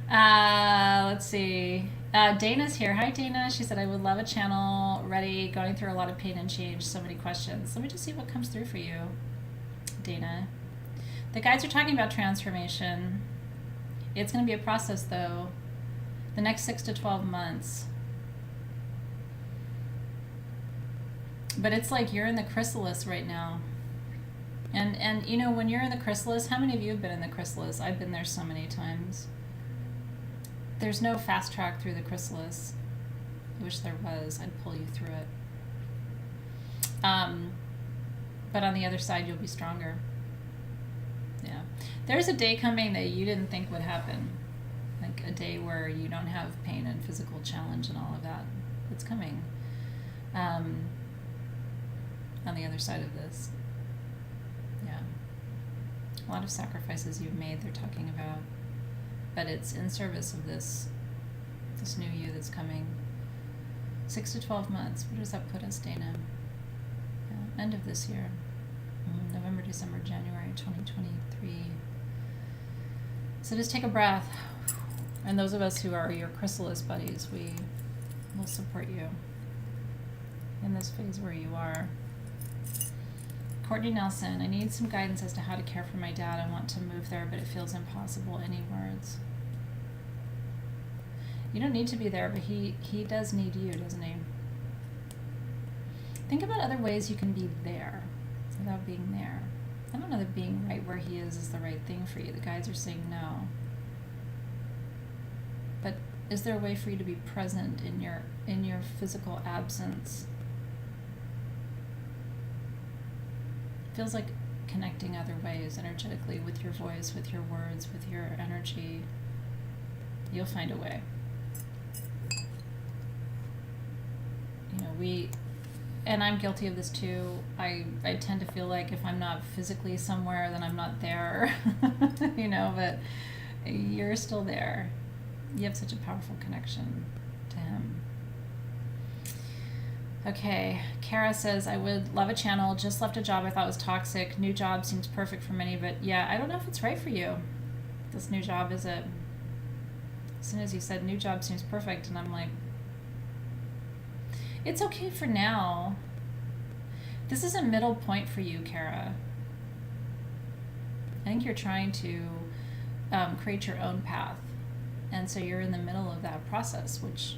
Let's see. Dana's here. Hi, Dana. She said, I would love a channel ready, going through a lot of pain and change, so many questions. Let me just see what comes through for you, Dana. The guides are talking about transformation. It's going to be a process, though. The next 6 to 12 months. But it's like you're in the chrysalis right now. And you know, when you're in the chrysalis, how many of you have been in the chrysalis? I've been there so many times. There's no fast track through the chrysalis. I wish there was. I'd pull you through it. But on the other side, you'll be stronger. Yeah. There's a day coming that you didn't think would happen. Like a day where you don't have pain and physical challenge and all of that. It's coming. On the other side of this. Yeah. A lot of sacrifices you've made, they're talking about. But it's in service of this new you that's coming. 6 to 12 months. Where does that put us, Dana? Yeah. End of this year. November, December, January 2023. So just take a breath. And those of us who are your chrysalis buddies, we will support you in this phase where you are. Courtney Nelson, I need some guidance as to how to care for my dad. I want to move there, but it feels impossible. Any words? You don't need to be there, but he does need you, doesn't he? Think about other ways you can be there without being there. I don't know that being right where he is the right thing for you. The guides are saying no. But is there a way for you to be present in your physical absence? Feels like connecting other ways energetically with your voice, with your words, with your energy. You'll find a way. You know, and I'm guilty of this too. I tend to feel like if I'm not physically somewhere, then I'm not there, you know, but you're still there. You have such a powerful connection to him. Okay, Kara says, I would love a channel. Just left a job I thought was toxic. New job seems perfect for many, but yeah, I don't know if it's right for you. This new job, is it? As soon as you said new job seems perfect, and I'm like, it's okay for now. This is a middle point for you, Kara. I think you're trying to create your own path. And so you're in the middle of that process, which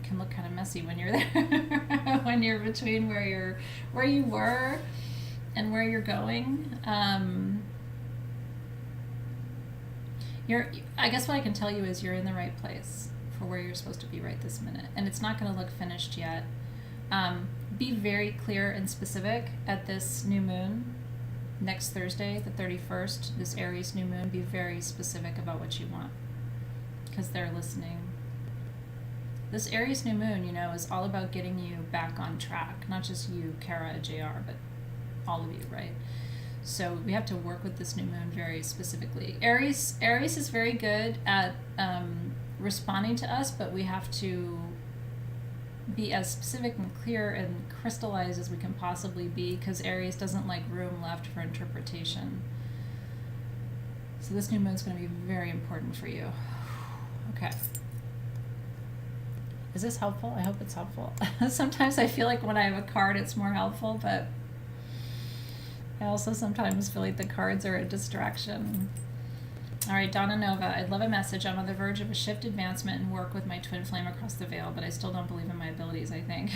can look kind of messy when you're there, when you're between where you were and where you're going. I guess what I can tell you is you're in the right place for where you're supposed to be right this minute, and it's not going to look finished yet. Be very clear and specific at this new moon next Thursday, the 31st, this Aries new moon. Be very specific about what you want, because they're listening. This Aries new moon, you know, is all about getting you back on track. Not just you, Kara, JR, but all of you, right? So we have to work with this new moon very specifically. Aries is very good at responding to us, but we have to be as specific and clear and crystallized as we can possibly be, because Aries doesn't like room left for interpretation. So this new moon is going to be very important for you. Okay. Is this helpful? I hope it's helpful. Sometimes I feel like when I have a card, it's more helpful, but I also sometimes feel like the cards are a distraction. All right, Donna Nova, I'd love a message. I'm on the verge of a shift, advancement, and work with my twin flame across the veil, but I still don't believe in my abilities, I think.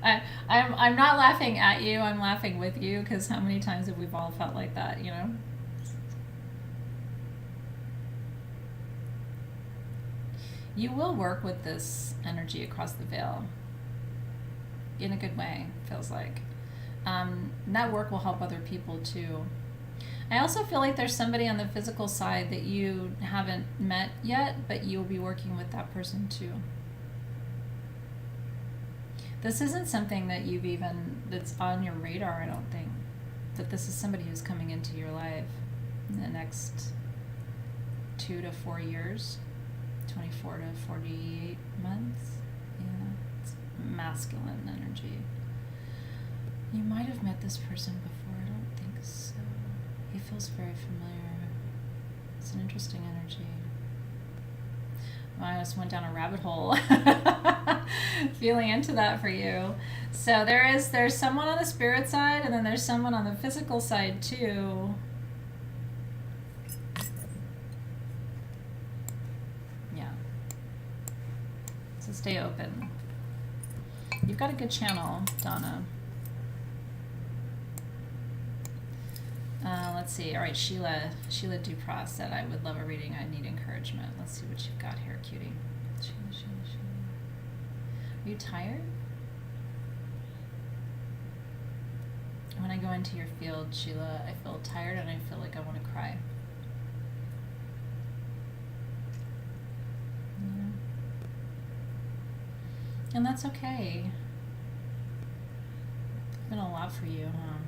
I'm not laughing at you, I'm laughing with you, because how many times have we all felt like that, you know? You will work with this energy across the veil in a good way, feels like. That work will help other people too. I also feel like there's somebody on the physical side that you haven't met yet, but you'll be working with that person too. This isn't something that that's on your radar, I don't think. That this is somebody who's coming into your life in the next 2 to 4 years, 24 to 48 months. Yeah, it's masculine energy. You might have met this person before, I don't think so. He feels very familiar. It's an interesting energy. Well, I just went down a rabbit hole feeling into that for you. So there's someone on the spirit side, and then there's someone on the physical side too. Yeah. So stay open. You've got a good channel, Donna. Let's see. All right, Sheila Dupross said, I would love a reading. I need encouragement. Let's see what you've got here, cutie. Sheila. Are you tired? When I go into your field, Sheila, I feel tired and I feel like I want to cry. Yeah. And that's okay. It's been a lot for you, huh?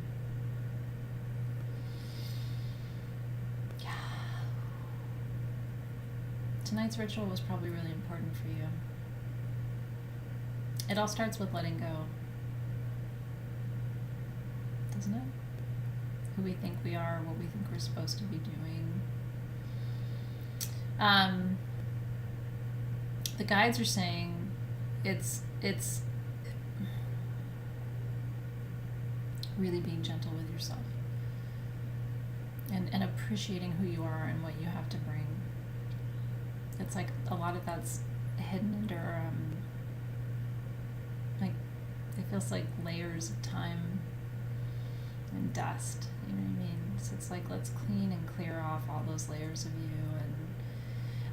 Tonight's ritual was probably really important for you. It all starts with letting go, doesn't it? Who we think we are, what we think we're supposed to be doing. The guides are saying it's really being gentle with yourself and appreciating who you are and what you have to bring. It's like a lot of that's hidden under, like, it feels like layers of time and dust, you know what I mean? So it's like, let's clean and clear off all those layers of you.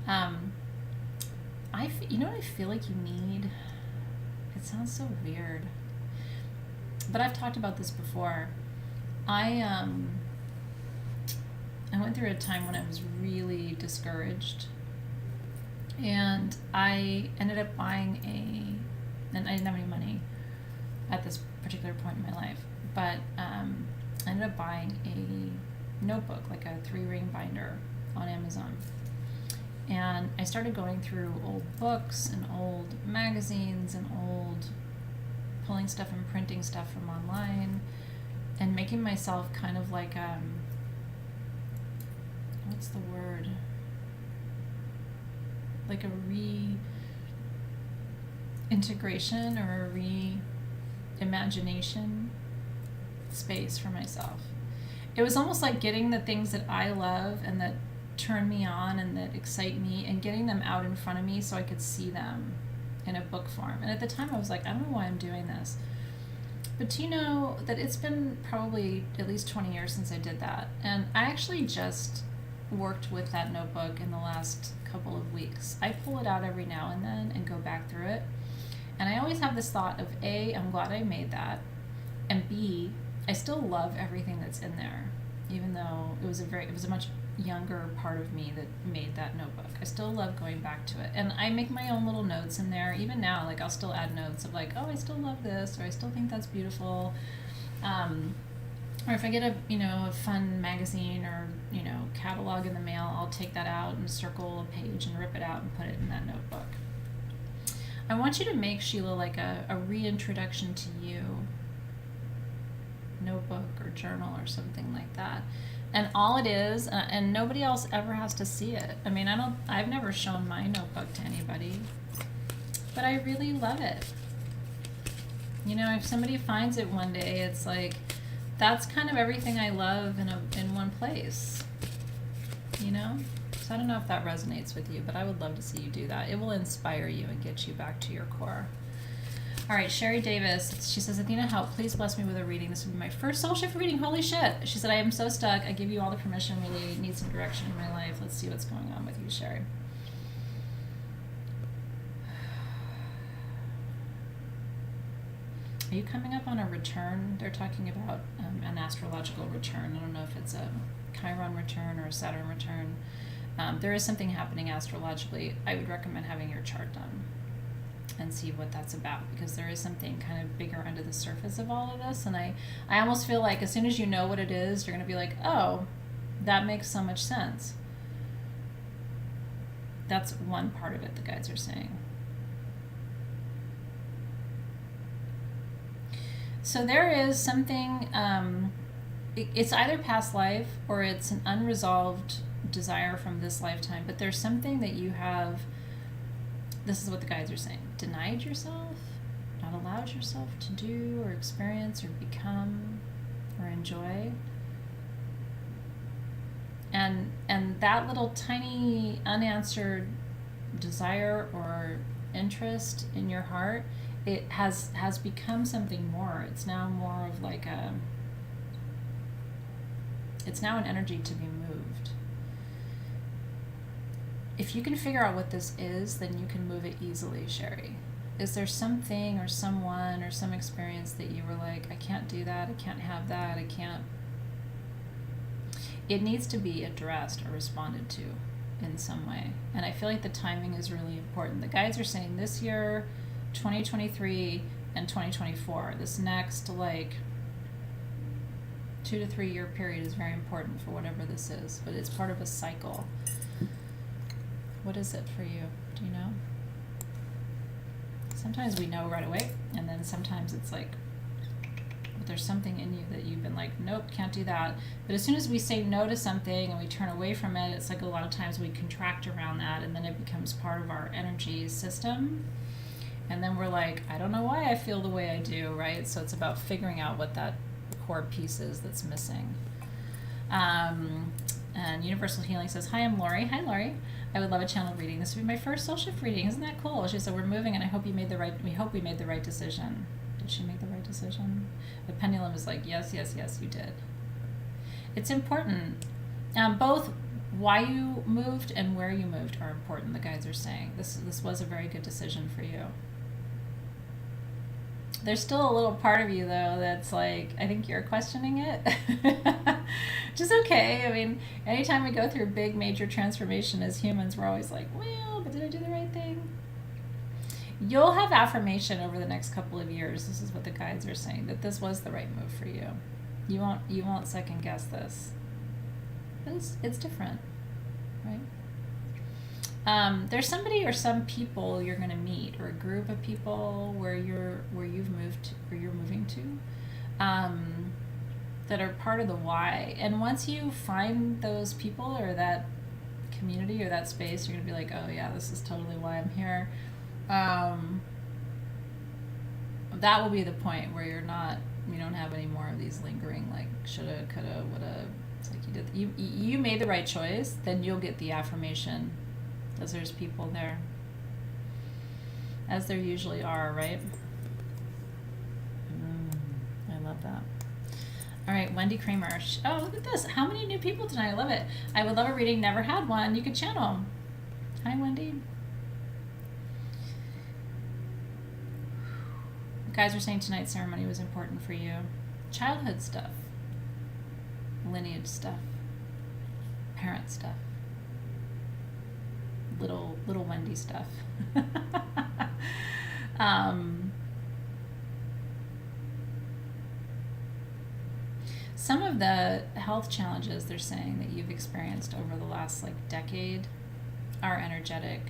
And you know what I feel like you need? It sounds so weird, but I've talked about this before. I went through a time when I was really discouraged. And I ended up buying and I didn't have any money at this particular point in my life. But I ended up buying a notebook, like a 3-ring binder on Amazon. And I started going through old books and old magazines and pulling stuff and printing stuff from online and making myself kind of like, what's the word? Like a reintegration or a reimagination space for myself. It was almost like getting the things that I love and that turn me on and that excite me and getting them out in front of me so I could see them in a book form. And at the time I was like, I don't know why I'm doing this. But do you know that it's been probably at least 20 years since I did that? And I actually just worked with that notebook in the last couple of weeks. I pull it out every now and then and go back through it. And I always have this thought of A, I'm glad I made that. And B, I still love everything that's in there, even though it was a much younger part of me that made that notebook. I still love going back to it, and I make my own little notes in there. Even now, like I'll still add notes of like, oh, I still love this, or I still think that's beautiful. Or if I get a fun magazine or catalog in the mail, I'll take that out and circle a page and rip it out and put it in that notebook. I want you to make, Sheila, like a reintroduction to you notebook or journal or something like that. And all it is, and nobody else ever has to see it. I mean, I've never shown my notebook to anybody, but I really love it. If somebody finds it one day, it's like, that's kind of everything I love in one place, So I don't know if that resonates with you, but I would love to see you do that. It will inspire you and get you back to your core. All right, Sherry Davis, she says, Athena, help, please bless me with a reading. This will be my first soul shift reading. Holy shit. She said, I am so stuck. I give you all the permission. Really need some direction in my life. Let's see what's going on with you, Sherry. Are you coming up on a return? They're talking about an astrological return. I don't know if it's a Chiron return or a Saturn return. There is something happening astrologically. I would recommend having your chart done and see what that's about, because there is something kind of bigger under the surface of all of this. And I almost feel like as soon as you know what it is, you're going to be like, oh, that makes so much sense. That's one part of it, the guides are saying. So there is something, it's either past life or it's an unresolved desire from this lifetime, but there's something that you have, this is what the guides are saying, denied yourself, not allowed yourself to do or experience or become or enjoy. And that little tiny unanswered desire or interest in your heart, it has become something more. It's now more of like it's now an energy to be moved. If you can figure out what this is, then you can move it easily, Sherry. Is there something or someone or some experience that you were like, I can't do that, I can't have that, I can't... It needs to be addressed or responded to in some way. And I feel like the timing is really important. The guides are saying this year, 2023 and 2024, this next 2 to 3 year period is very important for whatever this is, but it's part of a cycle. What is it for you? Do you know? Sometimes we know right away, and then sometimes it's like, but there's something in you that you've been like, nope, can't do that. But as soon as we say no to something and we turn away from it, it's like a lot of times we contract around that, and then it becomes part of our energy system. And then we're like, I don't know why I feel the way I do, right? So it's about figuring out what that core piece is that's missing. And Universal Healing says, hi, I'm Lori. Hi, Lori. I would love a channel reading. This would be my first soul shift reading. Isn't that cool? She said, we're moving, and I hope we made the right decision. Did she make the right decision? The pendulum is like, yes, yes, yes, you did. It's important. Both why you moved and where you moved are important, the guides are saying. This was a very good decision for you. There's still a little part of you, though, that's like, I think you're questioning it. Which is okay. I mean, anytime we go through big, major transformation as humans, we're always like, well, but did I do the right thing? You'll have affirmation over the next couple of years. This is what the guides are saying, that this was the right move for you. You won't second guess this. But it's different, right? There's somebody or some people you're going to meet, or a group of people where you're moving to, that are part of the why. And once you find those people or that community or that space, you're going to be like, oh yeah, this is totally why I'm here. That will be the point where you don't have any more of these lingering like shoulda, coulda, woulda. It's like you made the right choice. Then you'll get the affirmation, as there's people there, as there usually are, right? I love that. All right, Wendy Kramer. Oh, look at this. How many new people tonight? I love it. I would love a reading. Never had one. You could channel. Hi, Wendy. The guys are saying tonight's ceremony was important for you. Childhood stuff. Lineage stuff. Parent stuff. Little Wendy stuff. Some of the health challenges they're saying that you've experienced over the last decade are energetic.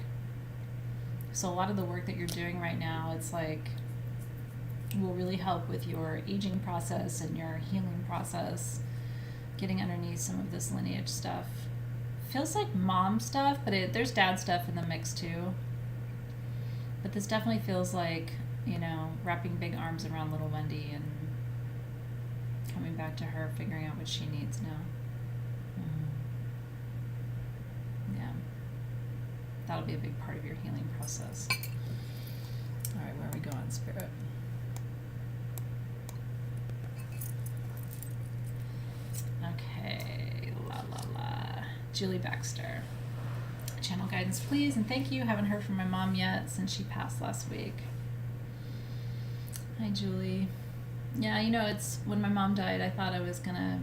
So a lot of the work that you're doing right now, it's will really help with your aging process and your healing process, getting underneath some of this lineage stuff. Feels like mom stuff, but there's dad stuff in the mix too. But this definitely feels like, wrapping big arms around little Wendy and coming back to her, figuring out what she needs now. Yeah. That'll be a big part of your healing process. All right, where are we going, Spirit? Okay, la. Julie Baxter. Channel guidance, please, and thank you. Haven't heard from my mom yet since she passed last week. Hi, Julie. Yeah, it's when my mom died, I thought I was gonna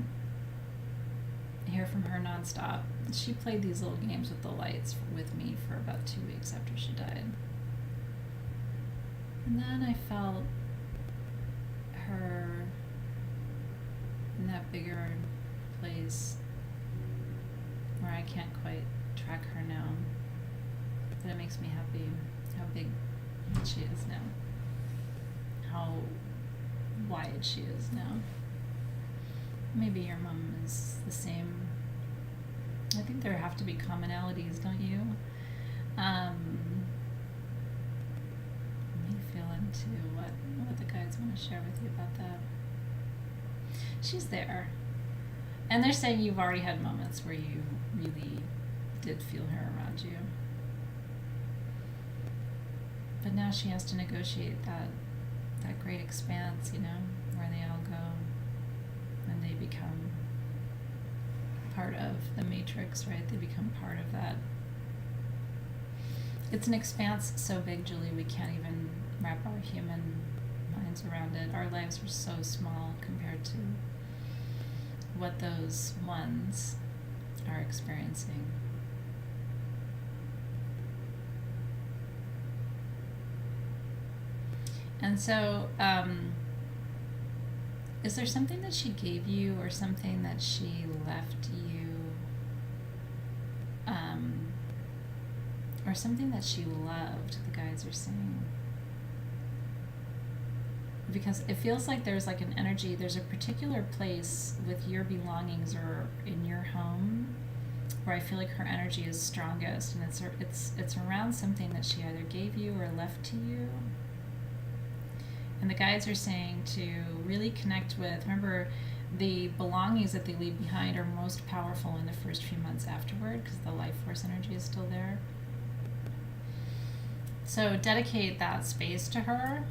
hear from her nonstop. She played these little games with the lights with me for about 2 weeks after she died. And then I felt her in that bigger place where I can't quite track her now. But it makes me happy how big she is now. How wide she is now. Maybe your mom is the same. I think there have to be commonalities, don't you? Let me feel into what the guides want to share with you about that. She's there. And they're saying you've already had moments where you really did feel her around you. But now she has to negotiate that great expanse, where they all go and they become part of the matrix, right? They become part of that. It's an expanse so big, Julie, we can't even wrap our human minds around it. Our lives are so small compared to what those ones are experiencing. And so, is there something that she gave you or something that she left you, or something that she loved, the guides are saying? Because it feels like there's an energy, there's a particular place with your belongings or in your home where I feel like her energy is strongest, and it's around something that she either gave you or left to you. And the guides are saying to really connect with, remember, the belongings that they leave behind are most powerful in the first few months afterward because the life force energy is still there. So dedicate that space to her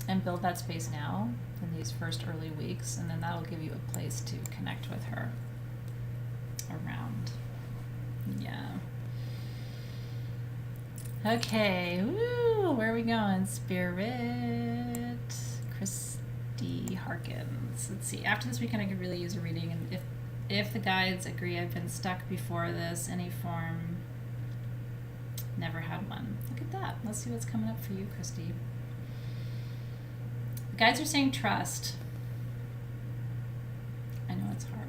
and build that space now in these first early weeks, and then that'll give you a place to connect with her around. Yeah. Okay, woo, where are we going? Spirit. Christy Harkins. Let's see, after this weekend I could really use a reading, and if the guides agree I've been stuck before this, any form Never had one. Look at that. Let's see what's coming up for you, Christy. The guides are saying trust. I know it's hard.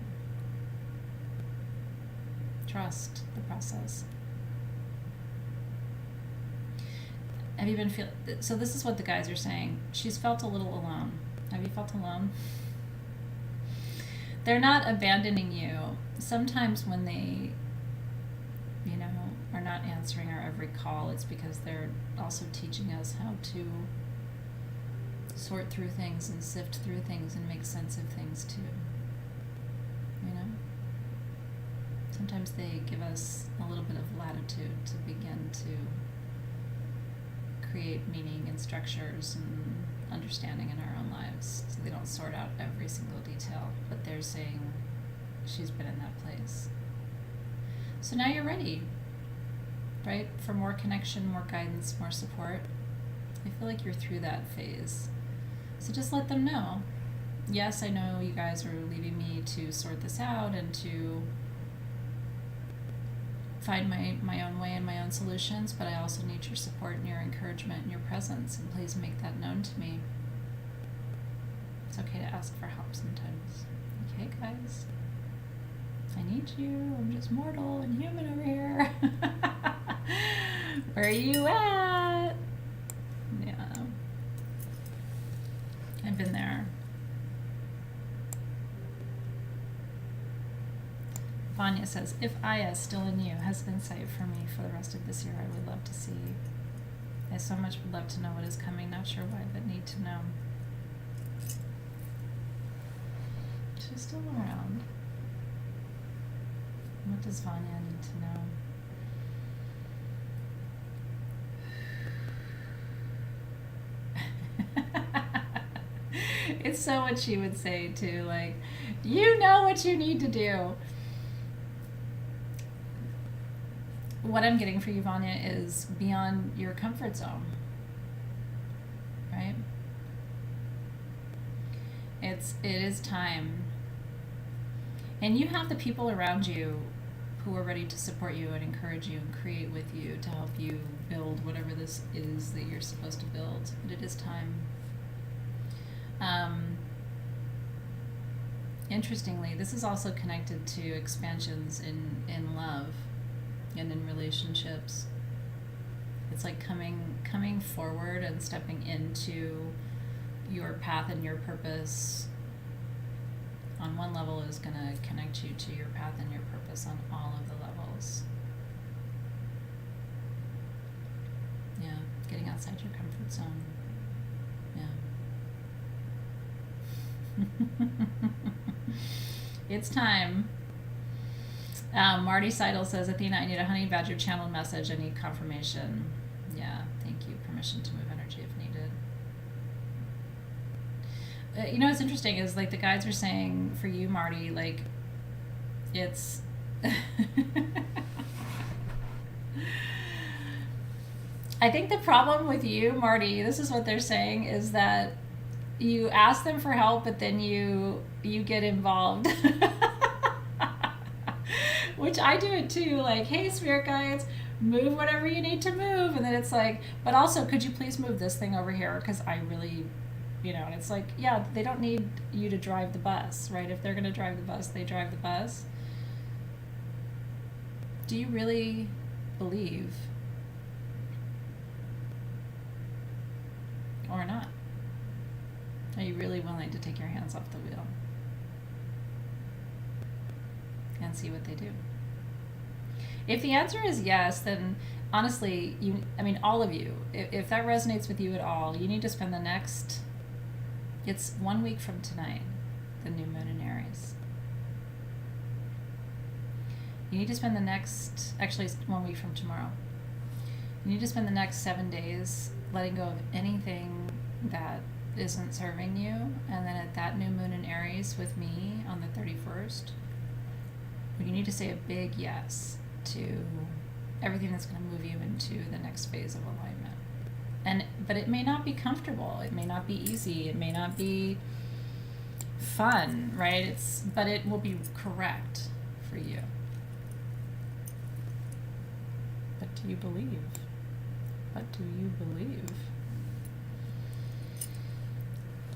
Trust the process. Have you been feeling... So this is what the guides are saying. She's felt a little alone. Have you felt alone? They're not abandoning you. Sometimes when they, are not answering our every call, it's because they're also teaching us how to sort through things and sift through things and make sense of things too. Sometimes they give us a little bit of latitude to begin to create meaning and structures and understanding in our own lives, so they don't sort out every single detail, but they're saying she's been in that place. So now you're ready, right? For more connection, more guidance, more support. I feel like you're through that phase. So just let them know. Yes, I know you guys are leaving me to sort this out and to find my own way and my own solutions, but I also need your support and your encouragement and your presence, and please make that known to me. It's okay to ask for help sometimes. Okay, guys? I need you. I'm just mortal and human over here. Where are you at? Yeah. I've been there. Vanya says, if Aya, still in you, has insight for me for the rest of this year, I would love to see. I so much would love to know what is coming. Not sure why, but need to know. She's still around. What does Vanya need to know? It's so what she would say too, like, you know what you need to do. What I'm getting for you, Vanya, is beyond your comfort zone, right? It is time. And you have the people around you who are ready to support you and encourage you and create with you to help you build whatever this is that you're supposed to build. But it is time. Interestingly, this is also connected to expansions in love and in relationships. It's like coming forward and stepping into your path and your purpose on one level is going to connect you to your path and your purpose on all of the levels. Yeah, getting outside your comfort zone. Yeah. It's time. Marty Seidel says, Athena, I need a honey badger channel message. I need confirmation. Yeah, thank you. Permission to move energy if needed. What's interesting is, like, the guides are saying for you, Marty, like, it's... I think the problem with you, Marty, this is what they're saying, is that you ask them for help, but then you get involved. Which I do it too, like, hey, spirit guides, move whatever you need to move. And then it's like, but also, could you please move this thing over here? Because I really, and it's like, yeah, they don't need you to drive the bus, right? If they're going to drive the bus, they drive the bus. Do you really believe? Or not? Are you really willing to take your hands off the wheel and see what they do? If the answer is yes, then honestly, all of you, if that resonates with you at all, you need to spend the next, it's 1 week from tonight, the new moon in Aries. You need to spend the next, actually it's 1 week from tomorrow. You need to spend the next 7 days letting go of anything that isn't serving you, and then at that new moon in Aries with me on the 31st, you need to say a big yes to everything that's going to move you into the next phase of alignment. But it may not be comfortable, it may not be easy, it may not be fun, right? But it will be correct for you. But What do you believe? What do you believe?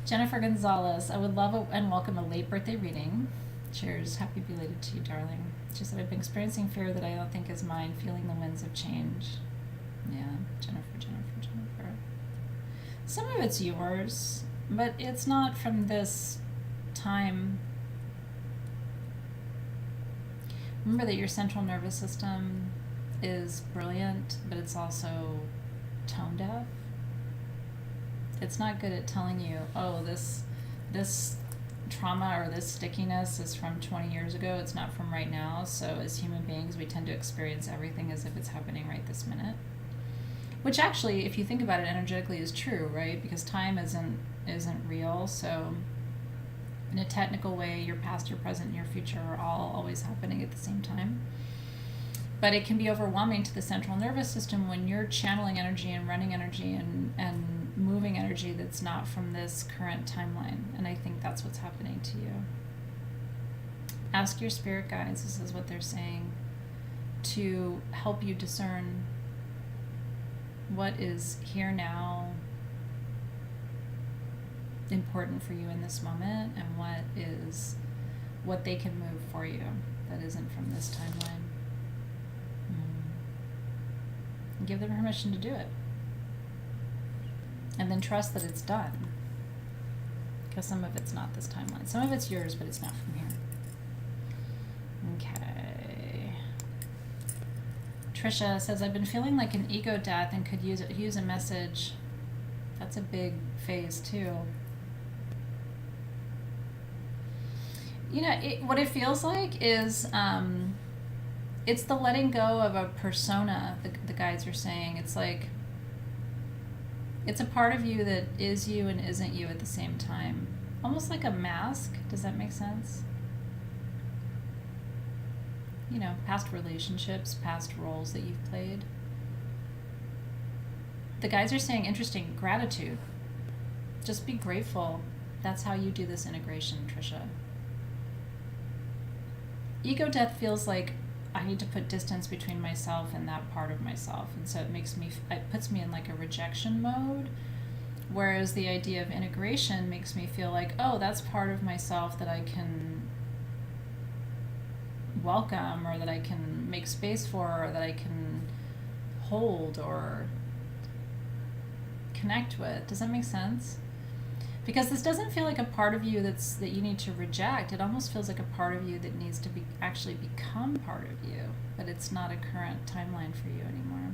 Jennifer Gonzalez, I would love and welcome a late birthday reading. Cheers. Happy belated to you, darling. She said, I've been experiencing fear that I don't think is mine, feeling the winds of change. Yeah, Jennifer. Some of it's yours, but it's not from this time. Remember that your central nervous system is brilliant, but it's also tone deaf. It's not good at telling you, oh, this trauma or this stickiness is from 20 years ago. It's not from right now. So as human beings, we tend to experience everything as if it's happening right this minute. Which actually, if you think about it energetically, is true, right? Because time isn't real. So in a technical way, your past, your present, and your future are all always happening at the same time. But it can be overwhelming to the central nervous system when you're channeling energy and running energy and moving energy that's not from this current timeline. And I think that's what's happening to you. Ask your spirit guides, this is what they're saying, to help you discern what is here now important for you in this moment, and what they can move for you that isn't from this timeline. And give them permission to do it, and then trust that it's done, because some of it's not this timeline. Some of it's yours, but it's not from here. Okay. Trisha says, I've been feeling like an ego death and could use a message. That's a big phase too. You know, what it feels like is it's the letting go of a persona, the guides are saying. It's like, it's a part of you that is you and isn't you at the same time. Almost like a mask. Does that make sense? You know, past relationships, past roles that you've played. The guides are saying, interesting, gratitude. Just be grateful. That's how you do this integration, Trisha. Ego death feels like I need to put distance between myself and that part of myself. And so it puts me in like a rejection mode. Whereas the idea of integration makes me feel like, oh, that's part of myself that I can welcome, or that I can make space for, or that I can hold or connect with. Does that make sense? Because this doesn't feel like a part of you that you need to reject. It almost feels like a part of you that needs to actually become part of you, but it's not a current timeline for you anymore.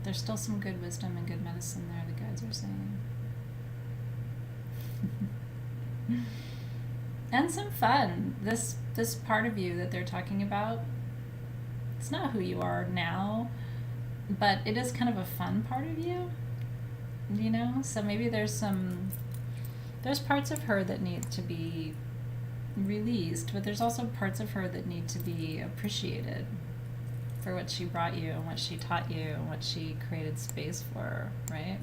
There's still some good wisdom and good medicine there, the guides are saying. And some fun. This part of you that they're talking about, it's not who you are now, but it is kind of a fun part of you, you know? So maybe there's parts of her that need to be released, but there's also parts of her that need to be appreciated for what she brought you and what she taught you and what she created space for, right?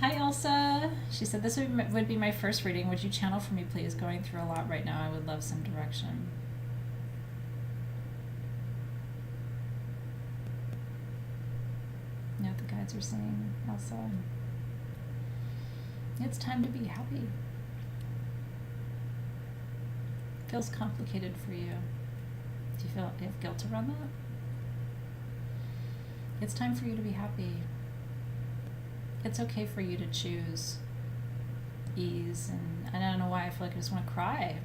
Hi, Elsa. She said, this would be my first reading. Would you channel for me, please? Going through a lot right now. I would love some direction. You know what the guides are saying, Elsa? It's time to be happy. Feels complicated for you. Do you have guilt around that? It's time for you to be happy. It's okay for you to choose ease, and I don't know why I feel like I just want to cry.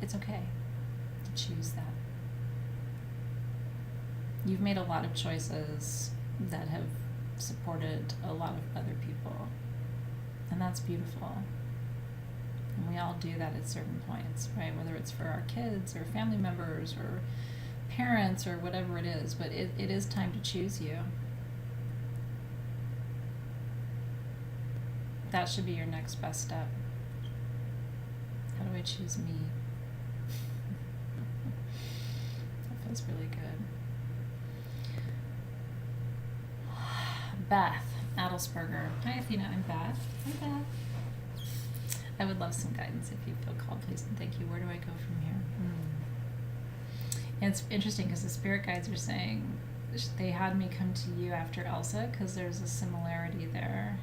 It's okay to choose that. You've made a lot of choices that have supported a lot of other people, and that's beautiful. And we all do that at certain points, right? Whether it's for our kids or family members or parents or whatever it is, but it is time to choose you. That should be your next best step. How do I choose me? That feels really good. Beth Adelsberger. Hi, Athena. I'm Beth. Hi, Beth. I would love some guidance if you feel called, please and thank you. Where do I go from here? And it's interesting because the spirit guides are saying they had me come to you after Elsa because there's a similarity there.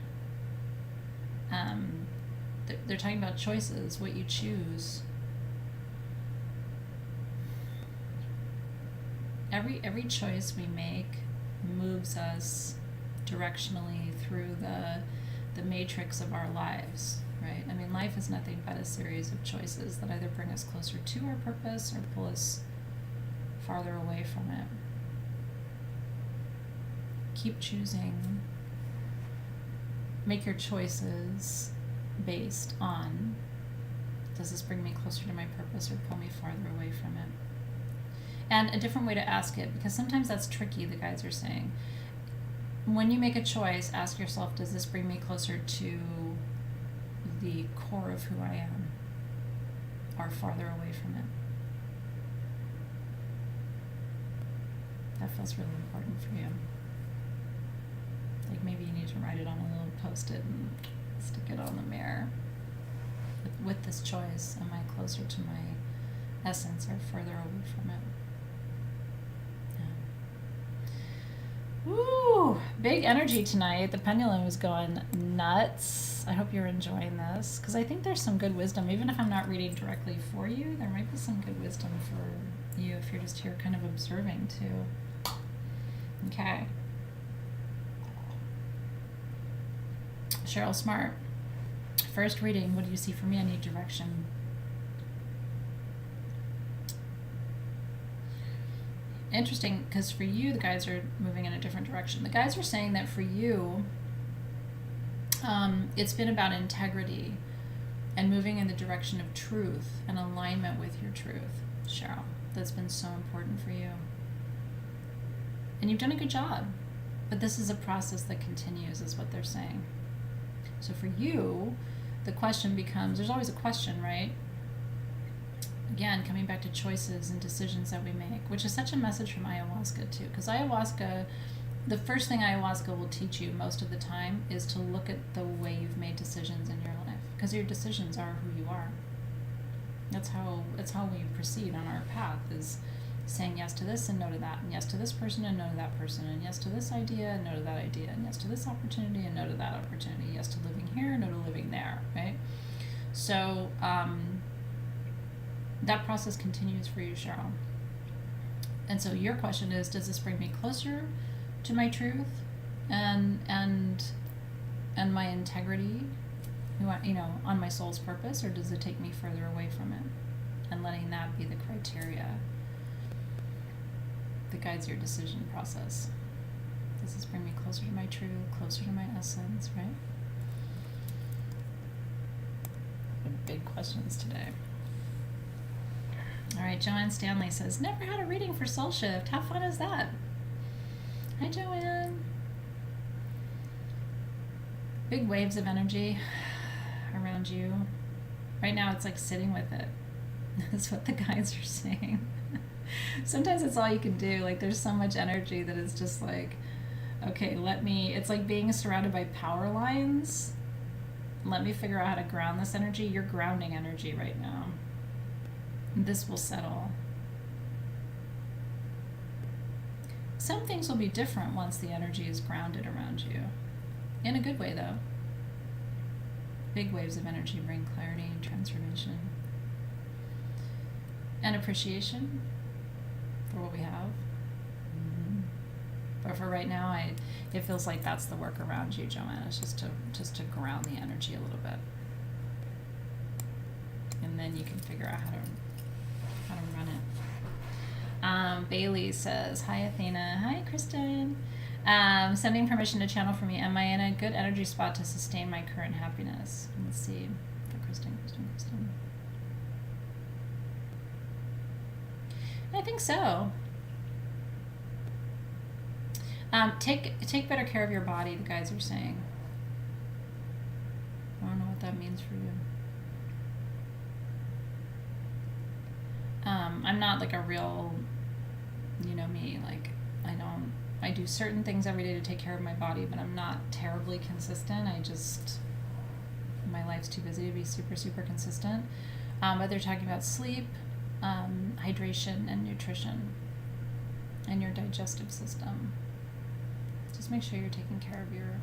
They're talking about choices, what you choose. Every choice we make moves us directionally through the matrix of our lives, right? I mean, life is nothing but a series of choices that either bring us closer to our purpose or pull us farther away from it. Keep choosing. Make your choices based on, does this bring me closer to my purpose or pull me farther away from it? And a different way to ask it, because sometimes that's tricky, the guides are saying. When you make a choice, ask yourself, does this bring me closer to the core of who I am or farther away from it? That feels really important for you. Like maybe you need to write it on a little post-it and stick it on the mirror. With this choice, am I closer to my essence or further away from it? Woo! Big energy tonight. The pendulum is going nuts. I hope you're enjoying this because I think there's some good wisdom. Even if I'm not reading directly for you, there might be some good wisdom for you if you're just here kind of observing too. Okay. Cheryl Smart. First reading. What do you see for me? I need direction. Interesting, because for you, the guides are moving in a different direction. The guides are saying that for you, it's been about integrity and moving in the direction of truth and alignment with your truth, Cheryl. That's been so important for you. And you've done a good job, but this is a process that continues, is what they're saying. So for you, the question becomes, there's always a question, right? Again, coming back to choices and decisions that we make, which is such a message from ayahuasca too. Because ayahuasca, the first thing ayahuasca will teach you most of the time is to look at the way you've made decisions in your life. Because your decisions are who you are. That's how we proceed on our path, is saying yes to this and no to that, and yes to this person and no to that person, and yes to this idea and no to that idea, and yes to this opportunity and no to that opportunity, yes to living here and no to living there, right? So, that process continues for you, Cheryl. And so your question is, does this bring me closer to my truth and my integrity, on my soul's purpose, or does it take me further away from it? And letting that be the criteria that guides your decision process. Does this bring me closer to my truth, closer to my essence, right? Big questions today. All right, Joanne Stanley says, never had a reading for Soul Shift. How fun is that? Hi, Joanne. Big waves of energy around you. Right now, it's like sitting with it. That's what the guides are saying. Sometimes it's all you can do. Like, there's so much energy that it's just like, okay, it's like being surrounded by power lines. Let me figure out how to ground this energy. You're grounding energy right now. This will settle. Some things will be different once the energy is grounded around you. In a good way, though. Big waves of energy bring clarity and transformation. And appreciation for what we have. Mm-hmm. But for right now, it feels like that's the work around you, Joanna. It's just to ground the energy a little bit. And then you can figure out how to run it. Bailey says, hi Athena. Hi Kristen. Sending permission to channel for me. Am I in a good energy spot to sustain my current happiness? Let's see. For Kristen. I think so. Take better care of your body, the guys are saying. I don't know what that means for you. I'm not like a real, me, like I do certain things every day to take care of my body, but I'm not terribly consistent. My life life's too busy to be super, super consistent. But they're talking about sleep, hydration, and nutrition, and your digestive system. Just make sure you're taking care of your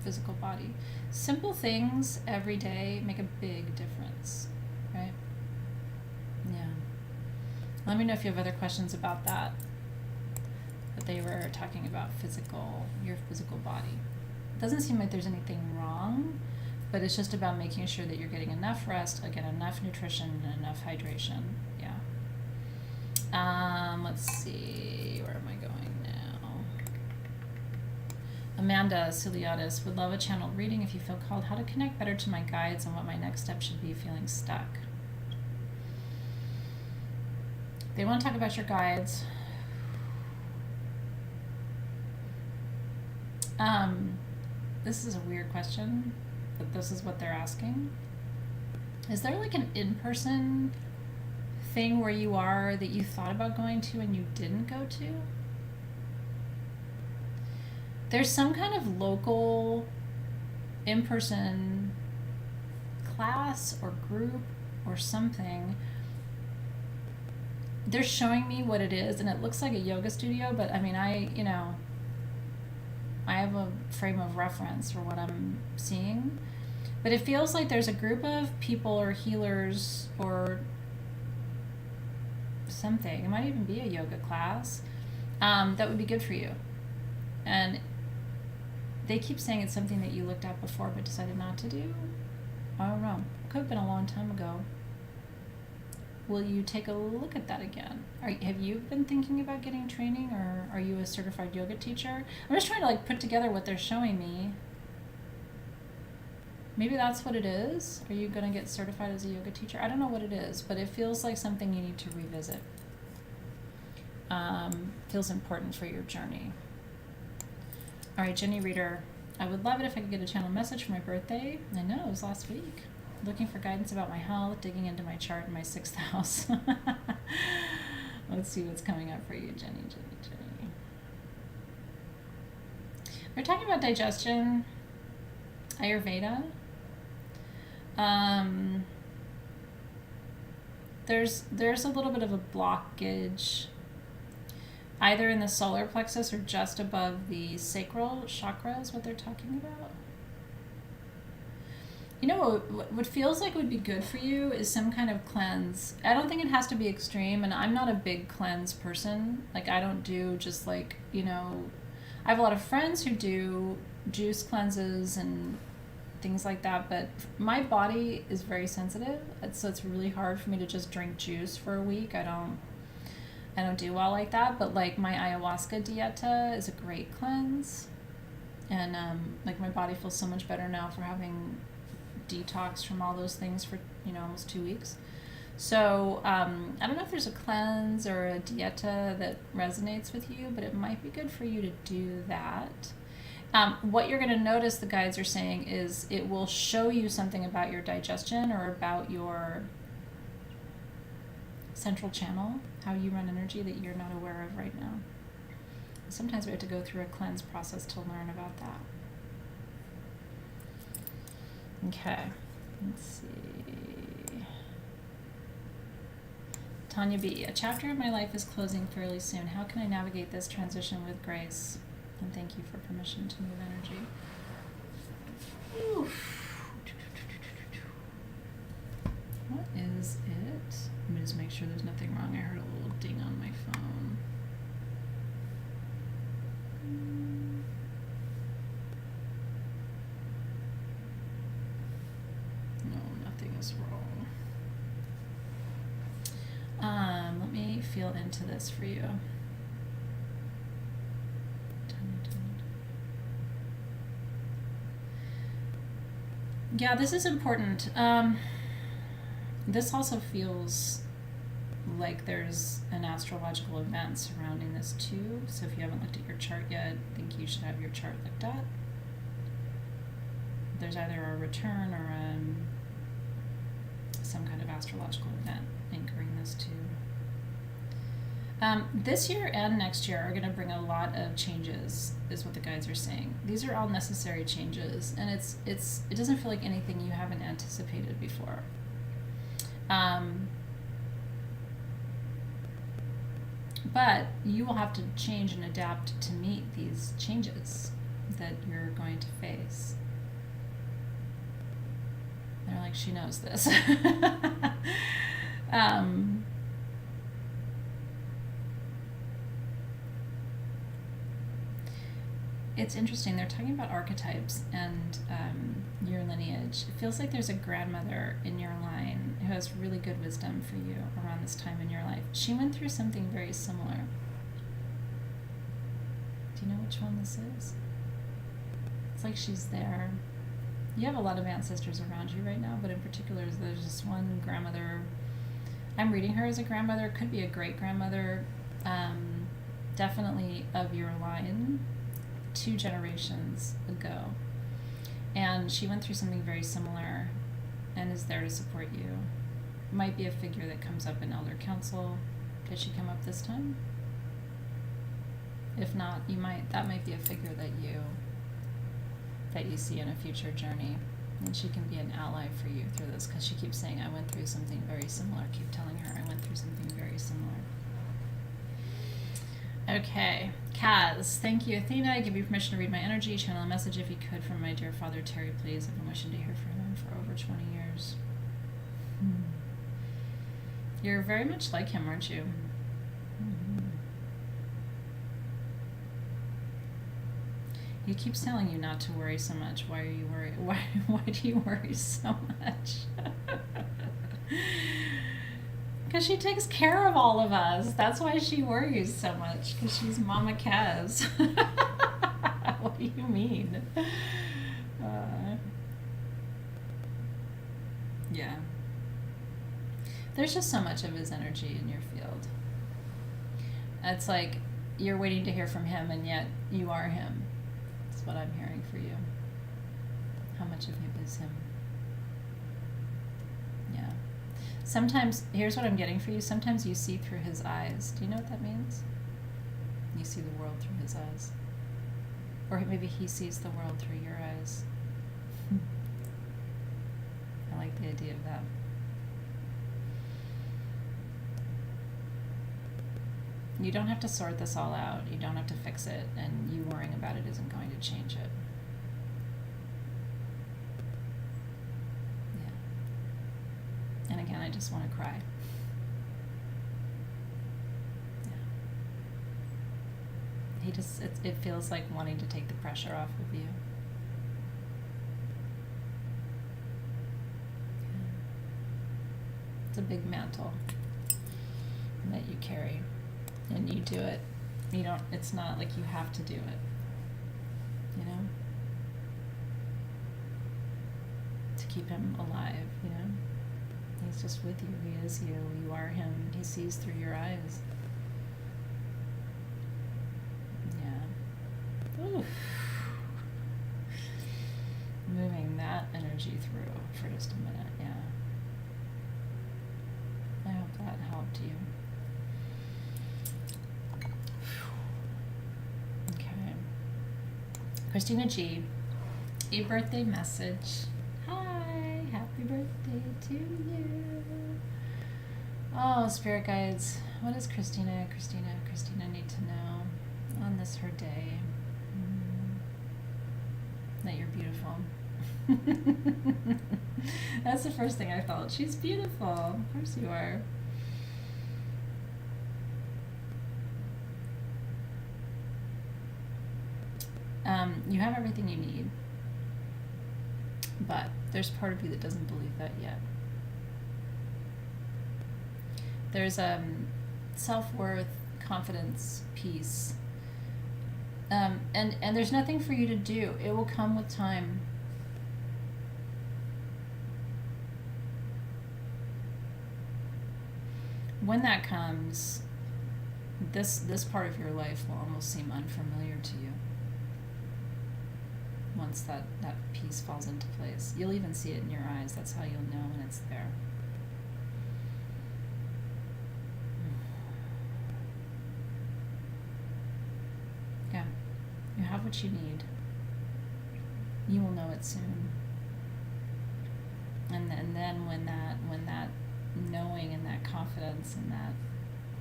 physical body. Simple things every day make a big difference, right? Yeah. Let me know if you have other questions about that. But they were talking about your physical body. It doesn't seem like there's anything wrong, but it's just about making sure that you're getting enough rest, again, enough nutrition, and enough hydration. Yeah. Let's see, where am I going now? Amanda Ciliadis would love a channeled reading if you feel called. How to connect better to my guides and what my next step should be feeling stuck. They want to talk about your guides. This is a weird question, but this is what they're asking. Is there like an in-person thing where you are that you thought about going to and you didn't go to? There's some kind of local in-person class or group or something. They're showing me what it is, and it looks like a yoga studio, but I mean, I have a frame of reference for what I'm seeing. But it feels like there's a group of people or healers or something. It might even be a yoga class that would be good for you. And they keep saying it's something that you looked at before but decided not to do. I don't know. It could have been a long time ago. Will you take a look at that again? Have you been thinking about getting training, or are you a certified yoga teacher? I'm just trying to like put together what they're showing me. Maybe that's what it is. Are you going to get certified as a yoga teacher? I don't know what it is, but it feels like something you need to revisit. Feels important for your journey. All right, Jenny Reader. I would love it if I could get a channel message for my birthday. I know, it was last week. Looking for guidance about my health, digging into my chart in my 6th house. Let's see what's coming up for you, Jenny. We're talking about digestion, Ayurveda. There's a little bit of a blockage either in the solar plexus or just above the sacral chakra is what they're talking about. You know, what feels like would be good for you is some kind of cleanse. I don't think it has to be extreme, and I'm not a big cleanse person. Like, I don't do just like, I have a lot of friends who do juice cleanses and things like that, but my body is very sensitive, so it's really hard for me to just drink juice for a week. I don't do well like that, but like my ayahuasca dieta is a great cleanse, and like my body feels so much better now for having detox from all those things for almost 2 weeks. So I don't know if there's a cleanse or a dieta that resonates with you, but it might be good for you to do that. What you're going to notice the guides are saying is it will show you something about your digestion or about your central channel, how you run energy that you're not aware of right now. Sometimes we have to go through a cleanse process to learn about that. Okay, let's see. Tanya B. A chapter of my life is closing fairly soon. How can I navigate this transition with grace? And thank you for permission to move energy. Oof. What is it? Let me just make sure there's nothing wrong. I heard a little ding on my phone. No, nothing is wrong. Let me feel into this for you. Yeah, this is important. This also feels like there's an astrological event surrounding this too. So if you haven't looked at your chart yet, I think you should have your chart looked at. There's either a return or some kind of astrological event anchoring this too. This year and next year are going to bring a lot of changes, is what the guides are saying. These are all necessary changes, and it doesn't feel like anything you haven't anticipated before. But you will have to change and adapt to meet these changes that you're going to face. They're like, she knows this. It's interesting. They're talking about archetypes and your lineage. It feels like there's a grandmother in your line who has really good wisdom for you around this time in your life. She went through something very similar. Do you know which one this is? It's like she's there. You have a lot of ancestors around you right now, but in particular, there's this one grandmother. I'm reading her as a grandmother. Could be a great-grandmother. Definitely of your line. 2 generations ago, and she went through something very similar and is there to support you. Might be a figure that comes up in elder council. Did she come up this time? If not, that might be a figure that you see in a future journey, and she can be an ally for you through this, because she keeps saying, I went through something very similar. Keep telling her, I went through something very similar. Okay, Kaz, thank you, Athena. I give you permission to read my energy. Channel a message if you could from my dear father, Terry, please. I've been wishing to hear from him for over 20 years. You're very much like him, aren't you? He keeps telling you not to worry so much. Why are you worried? Why do you worry so much? Because she takes care of all of us. That's why she worries so much. Because she's Mama Kaz. What do you mean? Yeah. There's just so much of his energy in your field. It's like you're waiting to hear from him, and yet you are him. That's what I'm hearing for you. How much of him is him? Yeah. Sometimes, here's what I'm getting for you. Sometimes you see through his eyes. Do you know what that means? You see the world through his eyes. Or maybe he sees the world through your eyes. I like the idea of that. You don't have to sort this all out. You don't have to fix it. And you worrying about it isn't going to change it. And again, I just want to cry. Yeah. It feels like wanting to take the pressure off of you. Yeah. It's a big mantle that you carry, and you do it. It's not like you have to do it, you know? To keep him alive, you know? He's just with you. He is you. You are him. He sees through your eyes. Yeah. Oof. Moving that energy through for just a minute. Yeah. I hope that helped you. Okay. Christina G. A birthday message. Happy birthday to you. Oh, spirit guides, what does Christina need to know on this her day? That you're beautiful. That's the first thing I felt. She's beautiful. Of course you are. You have everything you need. But there's part of you that doesn't believe that yet. There's self-worth, confidence, peace. And there's nothing for you to do. It will come with time. When that comes, this part of your life will almost seem unfamiliar to you. Once that piece falls into place. You'll even see it in your eyes. That's how you'll know when it's there. what you need. You will know it soon. And then when that knowing and that confidence and that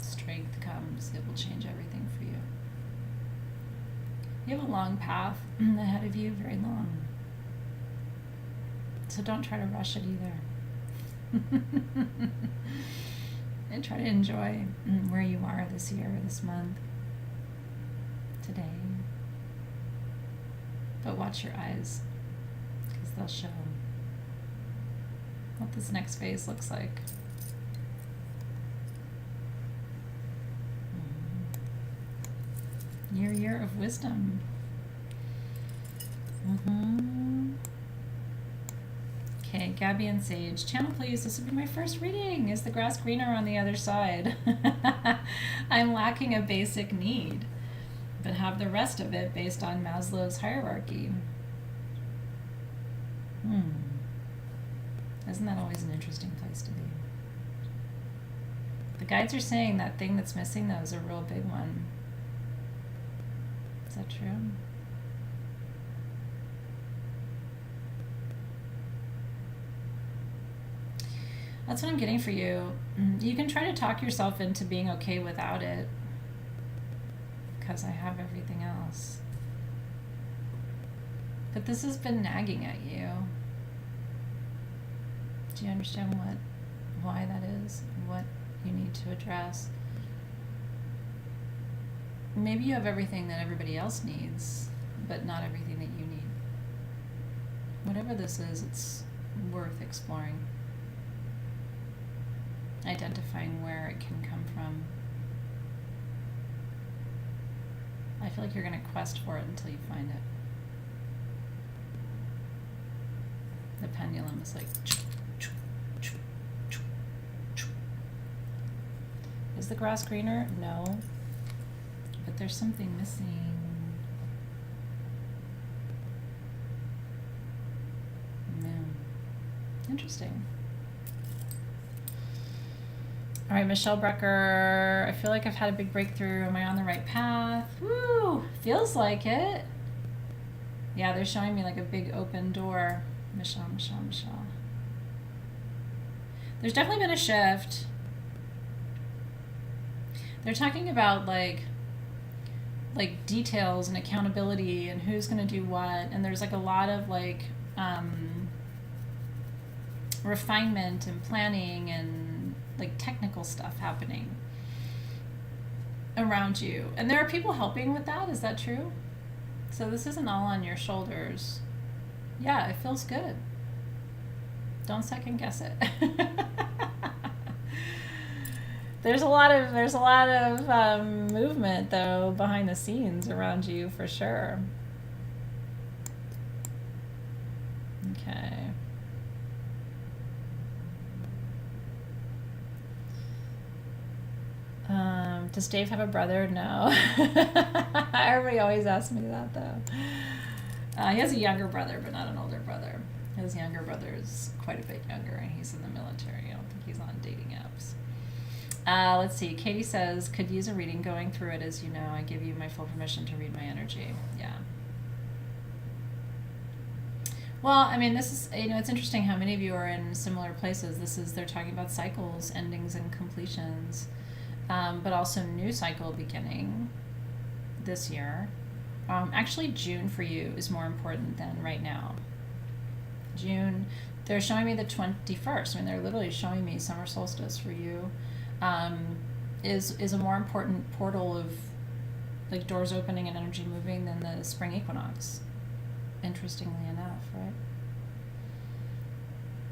strength comes, it will change everything for you. You have a long path ahead of you, very long. So don't try to rush it either. And try to enjoy where you are this year, this month, today. But watch your eyes, because they'll show what this next phase looks like. Your year of wisdom. Okay, Gabby and Sage. Channel, please. This would be my first reading. Is the grass greener on the other side? I'm lacking a basic need, but have the rest of it based on Maslow's hierarchy. Isn't that always an interesting place to be? The guides are saying that thing that's missing, though, is a real big one. Is that true? That's what I'm getting for you. You can try to talk yourself into being okay without it, because I have everything else. But this has been nagging at you. Do you understand why that is? What you need to address? Maybe you have everything that everybody else needs, but not everything that you need. Whatever this is, it's worth exploring. Identifying where it can come from. I feel like you're going to quest for it until you find it. The pendulum is like... Is the grass greener? No. But there's something missing. No. Interesting. All right, Michelle Brecker. I feel like I've had a big breakthrough. Am I on the right path? Woo! Feels like it. Yeah, they're showing me like a big open door. Michelle. There's definitely been a shift. They're talking about like details and accountability and who's going to do what, and there's like a lot of like refinement and planning and like technical stuff happening around you, and there are people helping with that. Is that true? So this isn't all on your shoulders. Yeah, it feels good. Don't second guess it. There's a lot of movement though behind the scenes around you for sure. Okay. Does Dave have a brother? No. Everybody always asks me that though. He has a younger brother, but not an older brother. His younger brother is quite a bit younger, and he's in the military. I don't think he's on dating apps. Let's see. Katie says, could use a reading. Going through it, as you know, I give you my full permission to read my energy. Yeah. Well, I mean, this is, it's interesting how many of you are in similar places. They're talking about cycles, endings, and completions, but also new cycle beginning this year. Actually, June for you is more important than right now. June, they're showing me the 21st. I mean, they're literally showing me summer solstice for you. Is a more important portal of like doors opening and energy moving than the spring equinox, interestingly enough, right?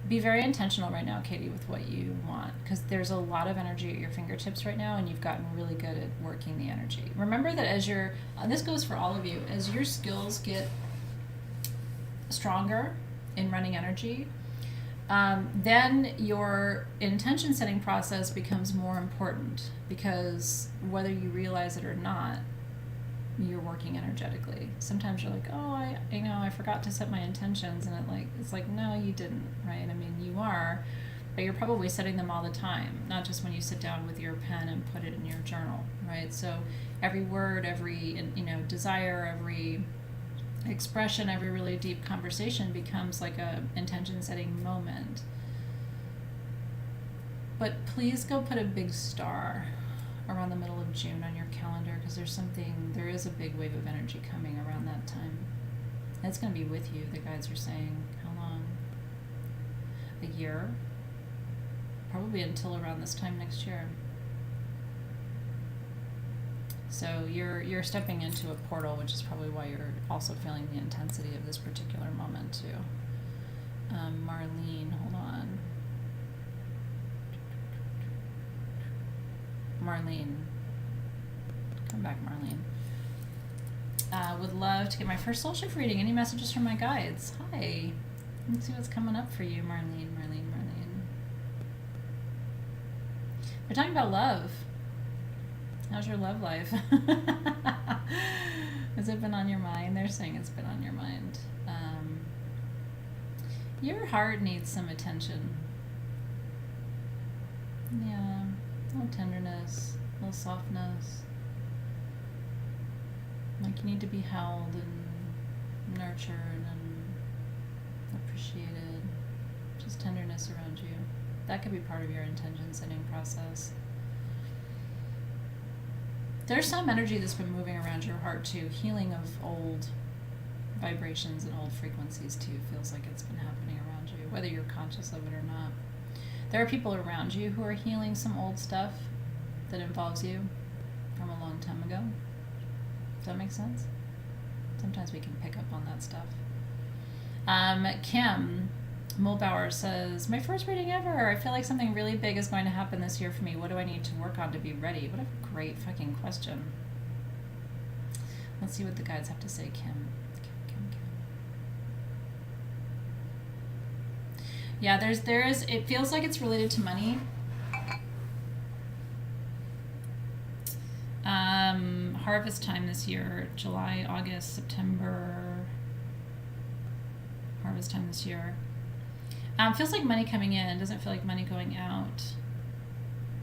Be very intentional right now, Katie, with what you want, because there's a lot of energy at your fingertips right now, and you've gotten really good at working the energy. Remember that as this goes for all of you, as your skills get stronger in running energy, then your intention setting process becomes more important, because whether you realize it or not, you're working energetically. Sometimes you're like, oh, I forgot to set my intentions, and it's like, no, you didn't, right? I mean, you are, but you're probably setting them all the time, not just when you sit down with your pen and put it in your journal, right? So every word, every desire, every expression, every really deep conversation becomes like a intention setting moment. But please go put a big star around the middle of June on your calendar, because there is a big wave of energy coming around that time. And it's going to be with you, the guides are saying. How long? A year? Probably until around this time next year. So you're stepping into a portal, which is probably why you're also feeling the intensity of this particular moment too. Marlene, hold on. Marlene. Come back, Marlene. Would love to get my first soul shift reading. Any messages from my guides? Hi. Let's see what's coming up for you, Marlene. We're talking about love. How's your love life? Has it been on your mind? They're saying it's been on your mind. Your heart needs some attention. Yeah, a little tenderness, a little softness. Like you need to be held and nurtured and appreciated. Just tenderness around you. That could be part of your intention setting process. There's some energy that's been moving around your heart too. Healing of old vibrations and old frequencies too. Feels like it's been happening around you, whether you're conscious of it or not. There are people around you who are healing some old stuff that involves you from a long time ago. Does that make sense? Sometimes we can pick up on that stuff. Kim Mulbauer says, my first reading ever. I feel like something really big is going to happen this year for me. What do I need to work on to be ready? What a great fucking question. Let's see what the guides have to say, Kim. Yeah, it feels like it's related to money. Harvest time this year, July, August, September. Harvest time this year. Feels like money coming in. Doesn't feel like money going out.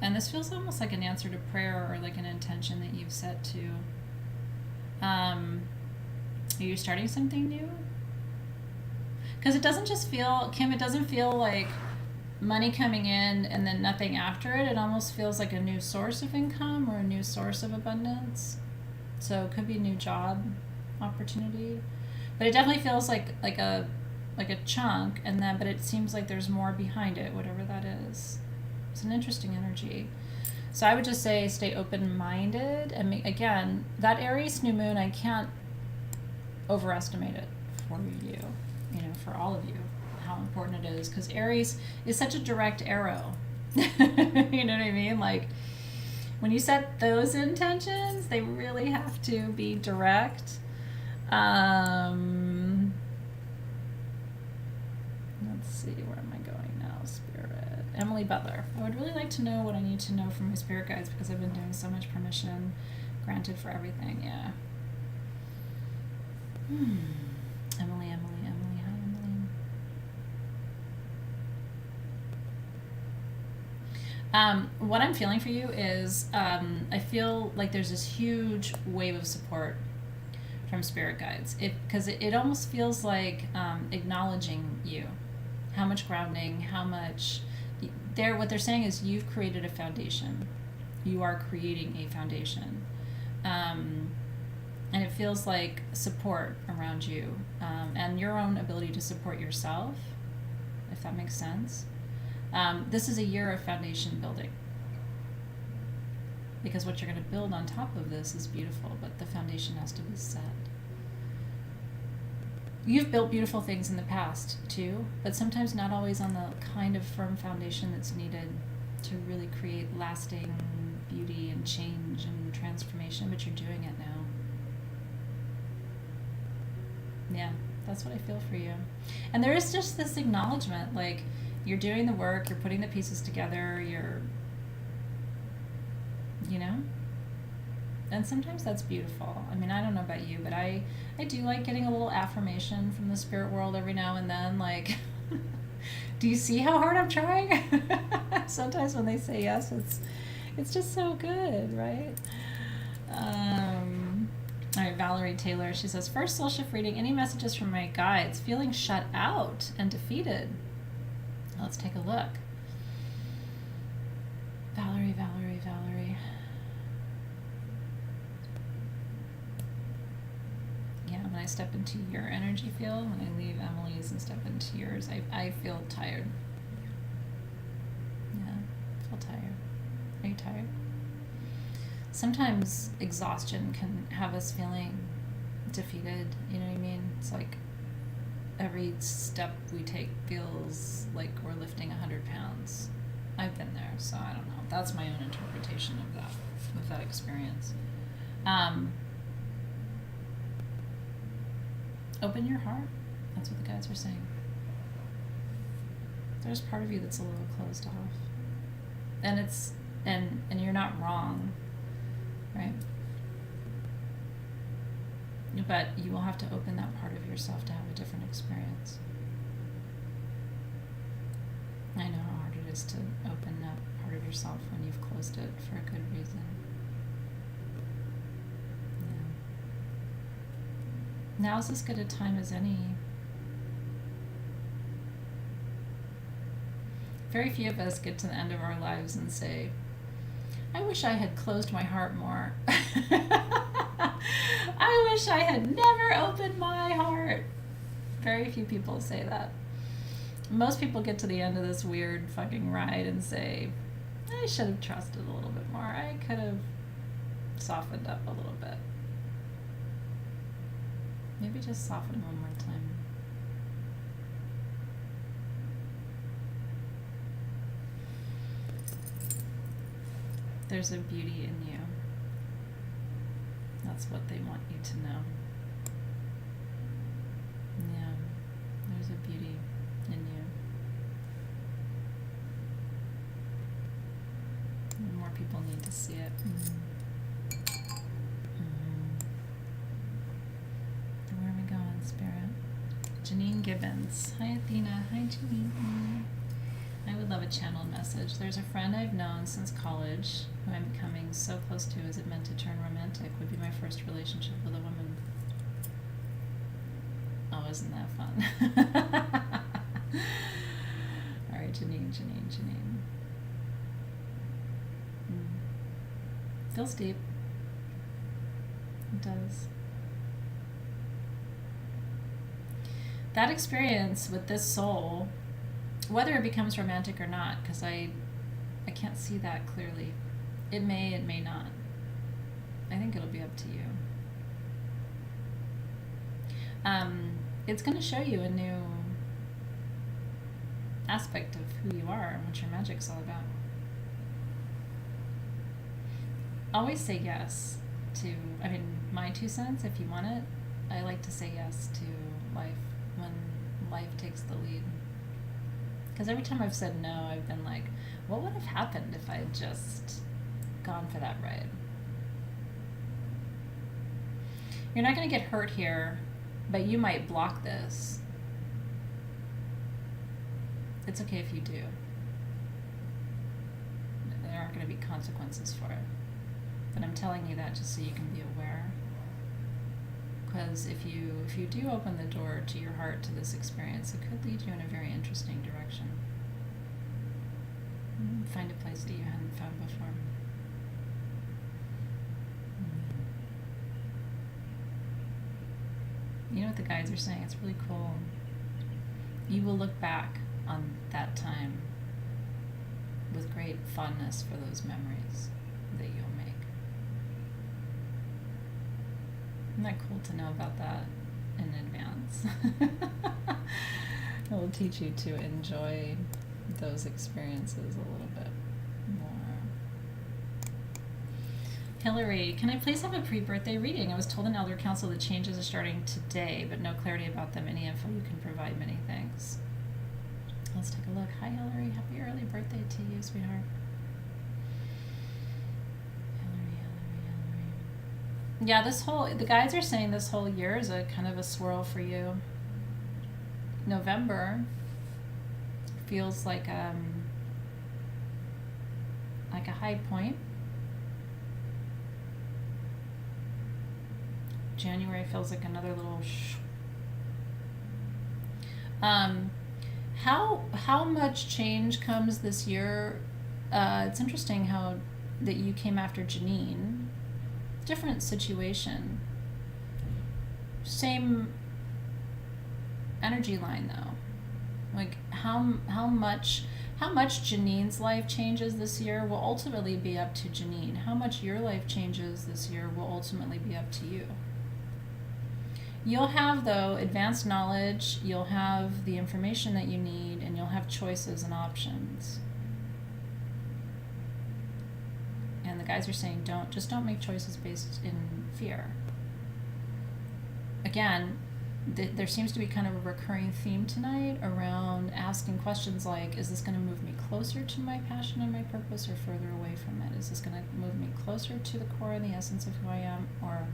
And this feels almost like an answer to prayer or like an intention that you've set to. Are you starting something new? Because it doesn't just feel, Kim, it doesn't feel like money coming in and then nothing after it. It almost feels like a new source of income or a new source of abundance. So it could be a new job opportunity. But it definitely feels like a chunk, and then but it seems like there's more behind it, whatever that is. It's an interesting energy. So I would just say stay open-minded, and again, that Aries new moon, I can't overestimate it for you, for all of you, how important it is, because Aries is such a direct arrow. You know what I mean? Like when you set those intentions, they really have to be direct. Let's see, where am I going now, Spirit? Emily Butler. I would really like to know what I need to know from my spirit guides, because I've been doing so much permission granted for everything. Yeah. Emily. Hi, Emily. What I'm feeling for you is I feel like there's this huge wave of support from spirit guides, because it almost feels like acknowledging you, how much grounding, how much what they're saying is you've created a foundation, you are creating a foundation, and it feels like support around you, and your own ability to support yourself, if that makes sense. This is a year of foundation building, because what you're going to build on top of this is beautiful, but the foundation has to be set. You've built beautiful things in the past too, but sometimes not always on the kind of firm foundation that's needed to really create lasting beauty and change and transformation, but you're doing it now. Yeah, that's what I feel for you. And there is just this acknowledgement, like you're doing the work, you're putting the pieces together, and sometimes that's beautiful. I mean, I don't know about you, but I do like getting a little affirmation from the spirit world every now and then, like, do you see how hard I'm trying? Sometimes when they say yes, it's just so good, right? All right, Valerie Taylor. She says, first soul shift reading. Any messages from my guides? Feeling shut out and defeated. Let's take a look. Valerie. Yeah, when I step into your energy field, when I leave Emily's and step into yours, I feel tired. Yeah, I feel tired. Are you tired? Sometimes exhaustion can have us feeling defeated, you know what I mean? It's like every step we take feels like we're lifting 100 pounds. I've been there, so I don't know. That's my own interpretation of that experience. Open your heart. That's what the guides are saying. There's part of you that's a little closed off. And it's and you're not wrong, right? But you will have to open that part of yourself to have a different experience. I know how hard it is to open up part of yourself when you've closed it for a good reason. Yeah. Now's as good a time as any. Very few of us get to the end of our lives and say, I wish I had closed my heart more. I wish I had never opened my heart. Very few people say that. Most people get to the end of this weird fucking ride and say, I should have trusted a little bit more. I could have softened up a little bit. Maybe just soften one more time. There's a beauty in you. That's what they want you to know. Yeah, there's a beauty in you. And more people need to see it. Where are we going, Spirit? Janine Gibbons. Hi, Athena. Hi, Janine. I would love a channeled message. There's a friend I've known since college who I'm becoming so close to. Is it meant to turn romantic? Would be my first relationship with a woman. Oh, isn't that fun? All right, Janine. Feels deep. It does. That experience with this soul, whether it becomes romantic or not, because I can't see that clearly. It may not. I think it'll be up to you. It's going to show you a new aspect of who you are and what your magic's all about. Always say yes to, my 2 cents, if you want it. I like to say yes to life when life takes the lead. Because every time I've said no, I've been like, what would have happened if I had just gone for that ride? You're not going to get hurt here, but you might block this. It's okay if you do. There aren't going to be consequences for it. But I'm telling you that just so you can be aware. Because if you do open the door to your heart to this experience, it could lead you in a very interesting direction. Find a place that you hadn't found before. You know what the guides are saying? It's really cool. You will look back on that time with great fondness for those memories that you'll make. Isn't that cool to know about that in advance? It will teach you to enjoy those experiences a little bit more. Hillary, can I please have a pre-birthday reading? I was told in Elder Council that changes are starting today, but no clarity about them. Any info you can provide? Many thanks. Let's take a look. Hi, Hillary. Happy early birthday to you, sweetheart. Yeah, the guides are saying this whole year is a kind of a swirl for you. November feels like a high point. January feels like another little how much change comes this year? It's interesting how that you came after Janine. Different situation. Same energy line though. Like how much Janine's life changes this year will ultimately be up to Janine. How much your life changes this year will ultimately be up to you. You'll have, though, advanced knowledge, you'll have the information that you need, and you'll have choices and options. And the guys are saying don't make choices based in fear. Again, there seems to be kind of a recurring theme tonight around asking questions like, is this going to move me closer to my passion and my purpose or further away from it? Is this going to move me closer to the core and the essence of who I am or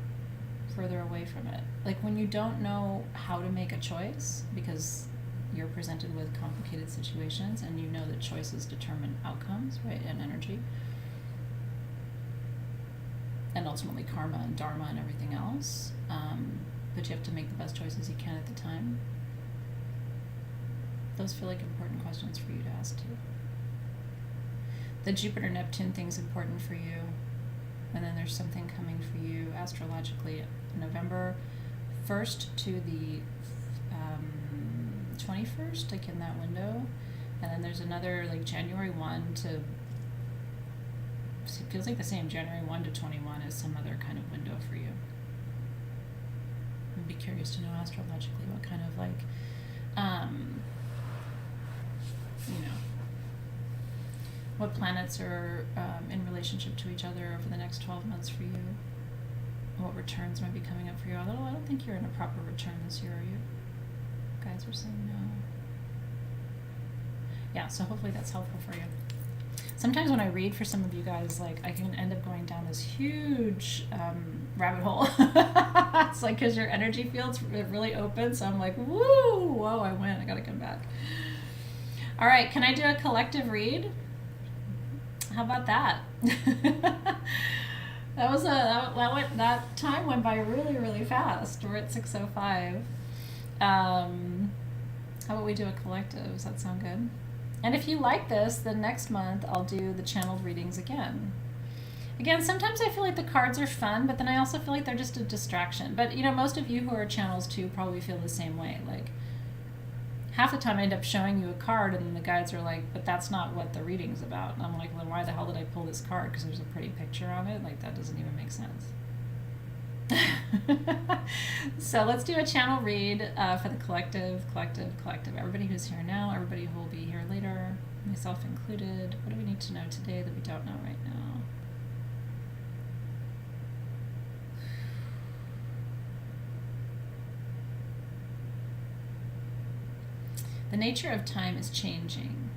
further away from it? Like when you don't know how to make a choice because you're presented with complicated situations and you know that choices determine outcomes, right, and energy, and ultimately karma and dharma and everything else, but you have to make the best choices you can at the time. Those feel like important questions for you to ask too. The Jupiter-Neptune thing's important for you, and then there's something coming for you astrologically November 1st to the 21st, like in that window, and then there's another like January 1 to, it feels like the same, January 1 to 21 is some other kind of window for you. I'd be curious to know astrologically what kind of like, what planets are in relationship to each other over the next 12 months for you. What returns might be coming up for you. Although I don't think you're in a proper return this year, are you? Guys are saying no. Yeah, so hopefully that's helpful for you. Sometimes when I read for some of you guys, like I can end up going down this huge rabbit hole. It's like because your energy field's really open, so I'm like, whoa, I went. I gotta come back. All right, can I do a collective read? How about that? That time went by really, really fast. We're at 6:05. How about we do a collective? Does that sound good? And if you like this, then next month I'll do the channeled readings again. Again, sometimes I feel like the cards are fun, but then I also feel like they're just a distraction. But most of you who are channels too probably feel the same way. Like half the time I end up showing you a card and the guides are like, but that's not what the reading's about. And I'm like, well, why the hell did I pull this card? Because there's a pretty picture on it. Like that doesn't even make sense. So let's do a channel read for the collective. Everybody who's here now, everybody who will be here later, myself included. What do we need to know today that we don't know right now? The nature of time is changing.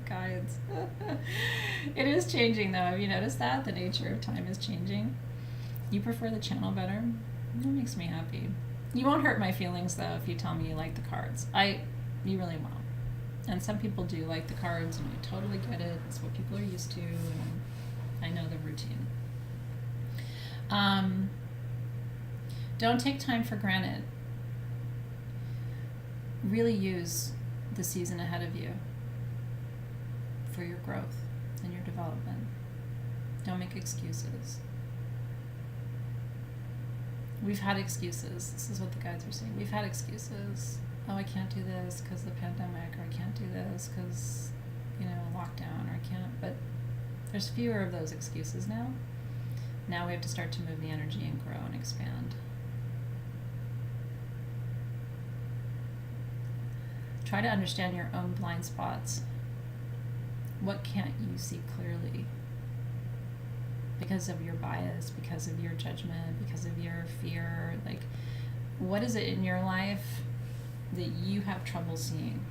Guides. It is changing though. Have you noticed that? The nature of time is changing. You prefer the channel better? That makes me happy. You won't hurt my feelings though if you tell me you like the cards. You really won't. And some people do like the cards and I totally get it. It's what people are used to and I know the routine. Don't take time for granted. Really use the season ahead of you for your growth and your development. Don't make excuses. We've had excuses. This is what the guides are saying. We've had excuses. Oh, I can't do this because of the pandemic, or I can't do this because, lockdown, or I can't. But there's fewer of those excuses now. Now we have to start to move the energy and grow and expand. Try to understand your own blind spots. What can't you see clearly? Because of your bias, because of your judgment, because of your fear. Like, what is it in your life that you have trouble seeing?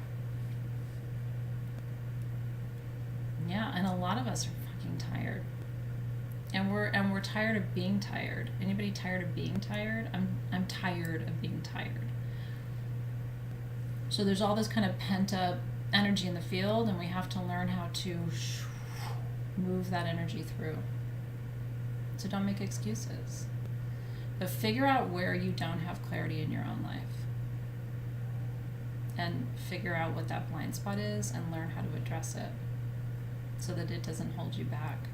Yeah, and a lot of us are fucking tired. And we're tired of being tired. Anybody tired of being tired? I'm tired of being tired. So there's all this kind of pent up energy in the field, and we have to learn how to move that energy through. So don't make excuses. But figure out where you don't have clarity in your own life. And figure out what that blind spot is and learn how to address it so that it doesn't hold you back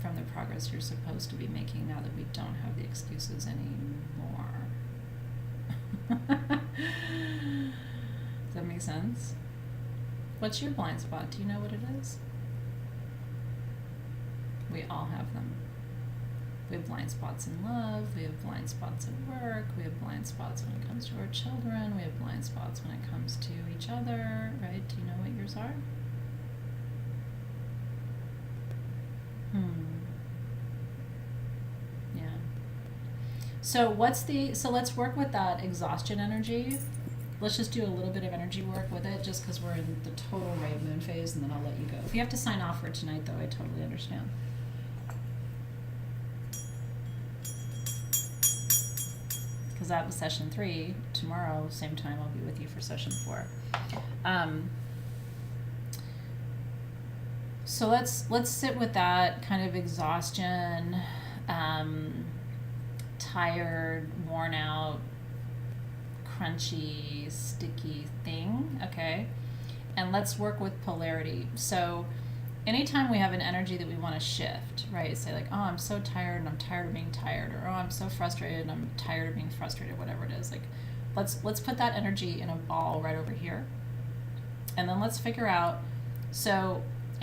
from the progress you're supposed to be making now that we don't have the excuses anymore. Does that make sense? What's your blind spot? Do you know what it is? We all have them. We have blind spots in love, we have blind spots at work, we have blind spots when it comes to our children, we have blind spots when it comes to each other, right? Do you know what yours are? Yeah. So let's work with that exhaustion energy. Let's just do a little bit of energy work with it just because we're in the total right moon phase, and then I'll let you go. If you have to sign off for tonight, though, I totally understand. Because that was session 3. Tomorrow, same time, I'll be with you for session 4. So let's sit with that kind of exhaustion, tired, worn out, crunchy, sticky thing, okay? And let's work with polarity. So anytime we have an energy that we want to shift, right? Say like, oh, I'm so tired and I'm tired of being tired, or oh, I'm so frustrated and I'm tired of being frustrated, whatever it is. Like, let's put that energy in a ball right over here. And then let's figure out,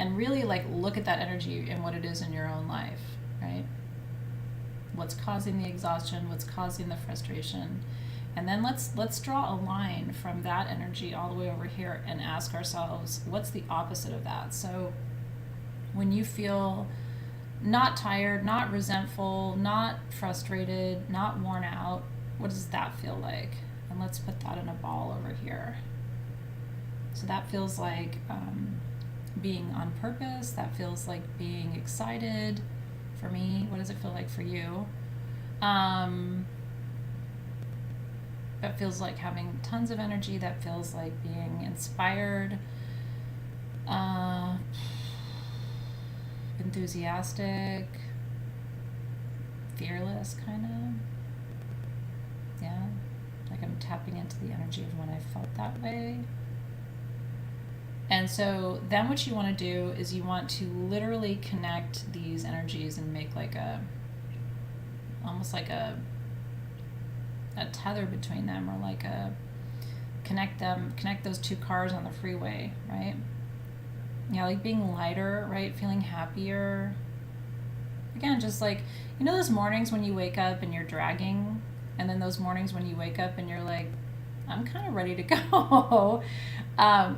and really like look at that energy and what it is in your own life, right? What's causing the exhaustion, what's causing the frustration. And then let's draw a line from that energy all the way over here and ask ourselves, what's the opposite of that? So when you feel not tired, not resentful, not frustrated, not worn out, what does that feel like? And let's put that in a ball over here. So that feels like being on purpose. That feels like being excited for me. What does it feel like for you? That feels like having tons of energy. That feels like being inspired, enthusiastic, fearless, kind of. Yeah, like I'm tapping into the energy of when I felt that way. And so then what you want to do is you want to literally connect these energies and make like almost like a tether between them, or like connect those two cars on the freeway, right? Yeah, like being lighter, right? Feeling happier. Again, just like, you know those mornings when you wake up and you're dragging, and then those mornings when you wake up and you're like, I'm kind of ready to go.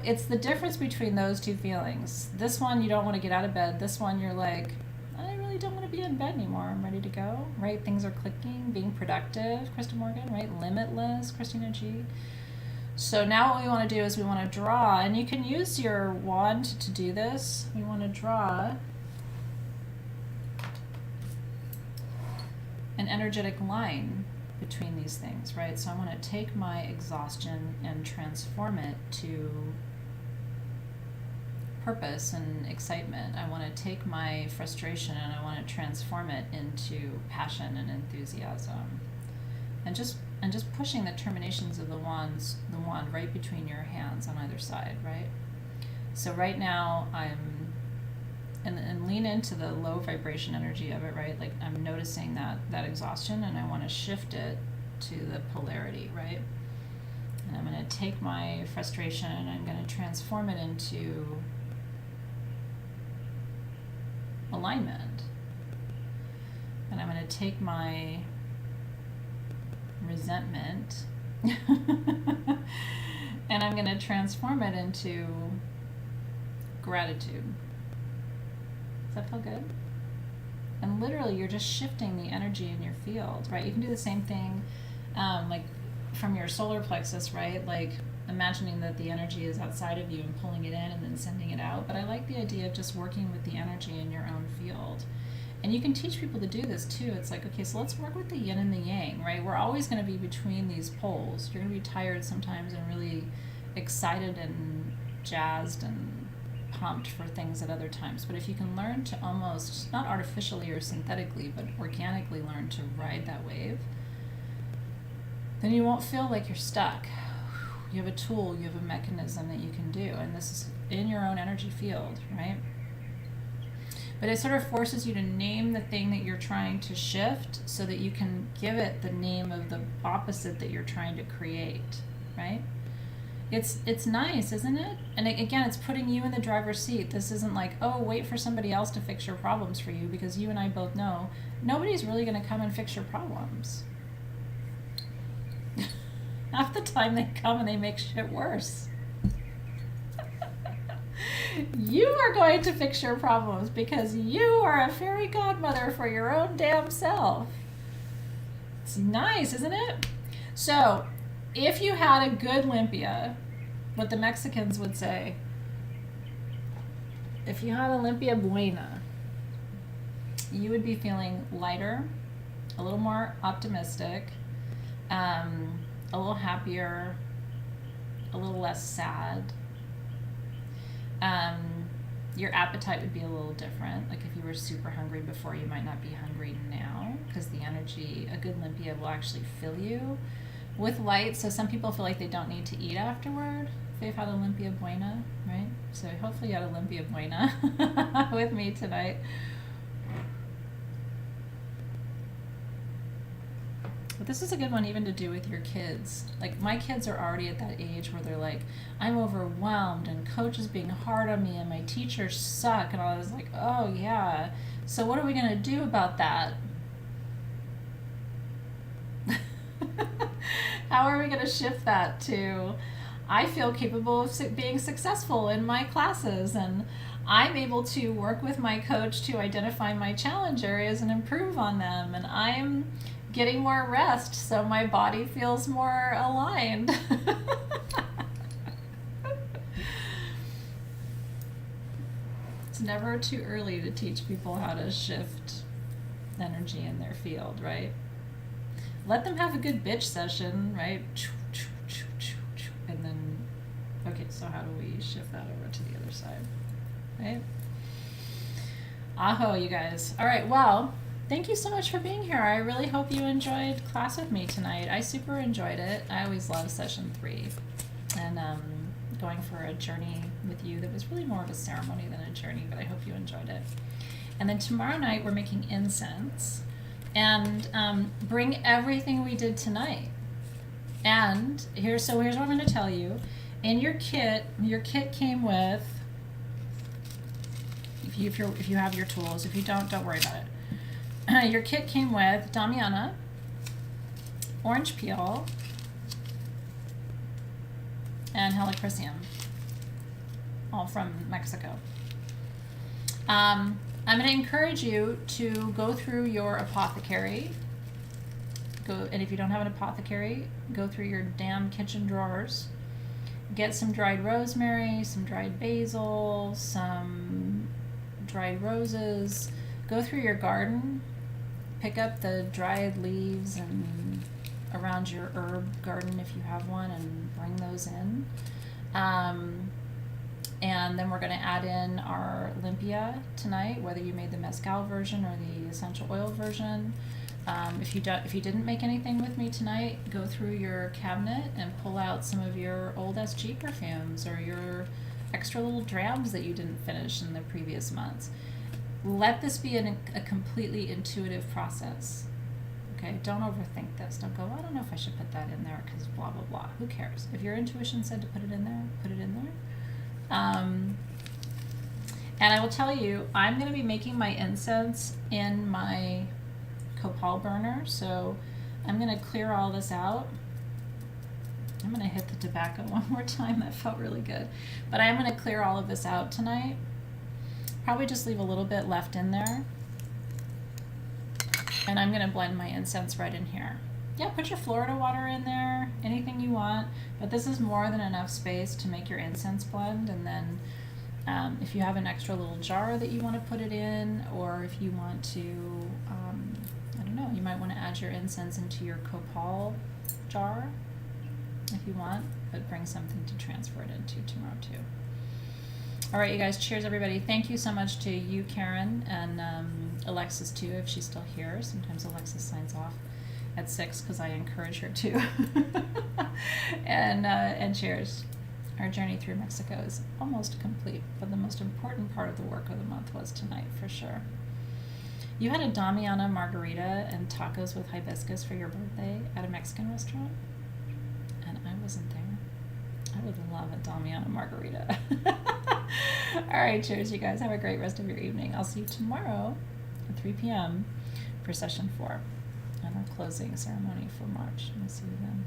It's the difference between those two feelings. This one, you don't want to get out of bed. This one, you're like, I really don't want to be in bed anymore. I'm ready to go, right? Things are clicking, being productive, Krista Morgan, right? Limitless, Christina G. So now what we want to do is we want to draw, and you can use your wand to do this. We want to draw an energetic line between these things, right? So I want to take my exhaustion and transform it to purpose and excitement. I want to take my frustration and I want to transform it into passion and enthusiasm. And just pushing the terminations of the wand right between your hands on either side, right? So right now and lean into the low vibration energy of it, right? Like I'm noticing that exhaustion, and I want to shift it to the polarity, right? And I'm going to take my frustration and I'm going to transform it into alignment. And I'm going to take my resentment and I'm going to transform it into gratitude. Does that feel good? And literally, you're just shifting the energy in your field, right? You can do the same thing, like from your solar plexus, right? Like imagining that the energy is outside of you and pulling it in and then sending it out. But I like the idea of just working with the energy in your own field. And you can teach people to do this too. It's like, okay, so let's work with the yin and the yang, right? We're always going to be between these poles. You're going to be tired sometimes and really excited and jazzed and pumped for things at other times. But if you can learn to almost, not artificially or synthetically, but organically learn to ride that wave, then you won't feel like you're stuck. You have a tool, you have a mechanism that you can do, and this is in your own energy field, right? But it sort of forces you to name the thing that you're trying to shift so that you can give it the name of the opposite that you're trying to create, right? It's nice, isn't it? And again, it's putting you in the driver's seat. This isn't like, oh, wait for somebody else to fix your problems for you, because you and I both know nobody's really going to come and fix your problems. Half the time they come and they make shit worse. You are going to fix your problems because you are a fairy godmother for your own damn self. It's nice, isn't it? So, if you had a good limpia, what the Mexicans would say, if you had a limpia buena, you would be feeling lighter, a little more optimistic, a little happier, a little less sad. Your appetite would be a little different. Like if you were super hungry before, you might not be hungry now, because the energy, a good limpia will actually fill you with light. So some people feel like they don't need to eat afterward if they've had a limpia buena, right? So hopefully you had a limpia buena with me tonight. But this is a good one even to do with your kids. Like my kids are already at that age where they're like, I'm overwhelmed and coach is being hard on me and my teachers suck. And I was like, oh yeah. So what are we gonna do about that? How are we gonna shift that to, I feel capable of being successful in my classes, and I'm able to work with my coach to identify my challenge areas and improve on them, and I'm getting more rest so my body feels more aligned. It's never too early to teach people how to shift energy in their field, right? Let them have a good bitch session, right? And then, okay, so how do we shift that over to the other side, right? Aho, you guys. All right, well, thank you so much for being here. I really hope you enjoyed class with me tonight. I super enjoyed it. I always love session 3. And going for a journey with you that was really more of a ceremony than a journey, but I hope you enjoyed it. And then tomorrow night we're making incense. And bring everything we did tonight. And here's what I'm going to tell you. In your kit came with, if you have your tools, if you don't worry about it. Your kit came with Damiana, orange peel, and Helichrysum, all from Mexico. I'm going to encourage you to go through your apothecary. And if you don't have an apothecary, go through your damn kitchen drawers. Get some dried rosemary, some dried basil, some dried roses. Go through your garden. Pick up the dried leaves and around your herb garden if you have one, and bring those in. And then we're going to add in our limpia tonight, whether you made the mezcal version or the essential oil version. If you didn't make anything with me tonight, go through your cabinet and pull out some of your old SG perfumes or your extra little drams that you didn't finish in the previous months. Let this be a completely intuitive process. Okay, don't overthink this. Don't go, I don't know if I should put that in there because blah, blah, blah. Who cares? If your intuition said to put it in there, put it in there. And I will tell you, I'm going to be making my incense in my copal burner, so I'm going to clear all this out. I'm going to hit the tobacco one more time. That felt really good. But I'm going to clear all of this out tonight. Probably just leave a little bit left in there. And I'm going to blend my incense right in here. Yeah, put your Florida water in there, anything you want, but this is more than enough space to make your incense blend. And then if you have an extra little jar that you want to put it in, or if you want to, I don't know, you might want to add your incense into your copal jar if you want, but bring something to transfer it into tomorrow too. All right, you guys, cheers, everybody. Thank you so much to you, Karen, and Alexis, too, if she's still here. Sometimes Alexis signs off at 6 because I encourage her to. And cheers. Our journey through Mexico is almost complete, but the most important part of the work of the month was tonight, for sure. You had a Damiana margarita and tacos with hibiscus for your birthday at a Mexican restaurant, and I wasn't there. I would love a Damiana margarita. All right, cheers, you guys. Have a great rest of your evening. I'll see you tomorrow at 3 p.m. for session 4 and our closing ceremony for March. I'll see you then.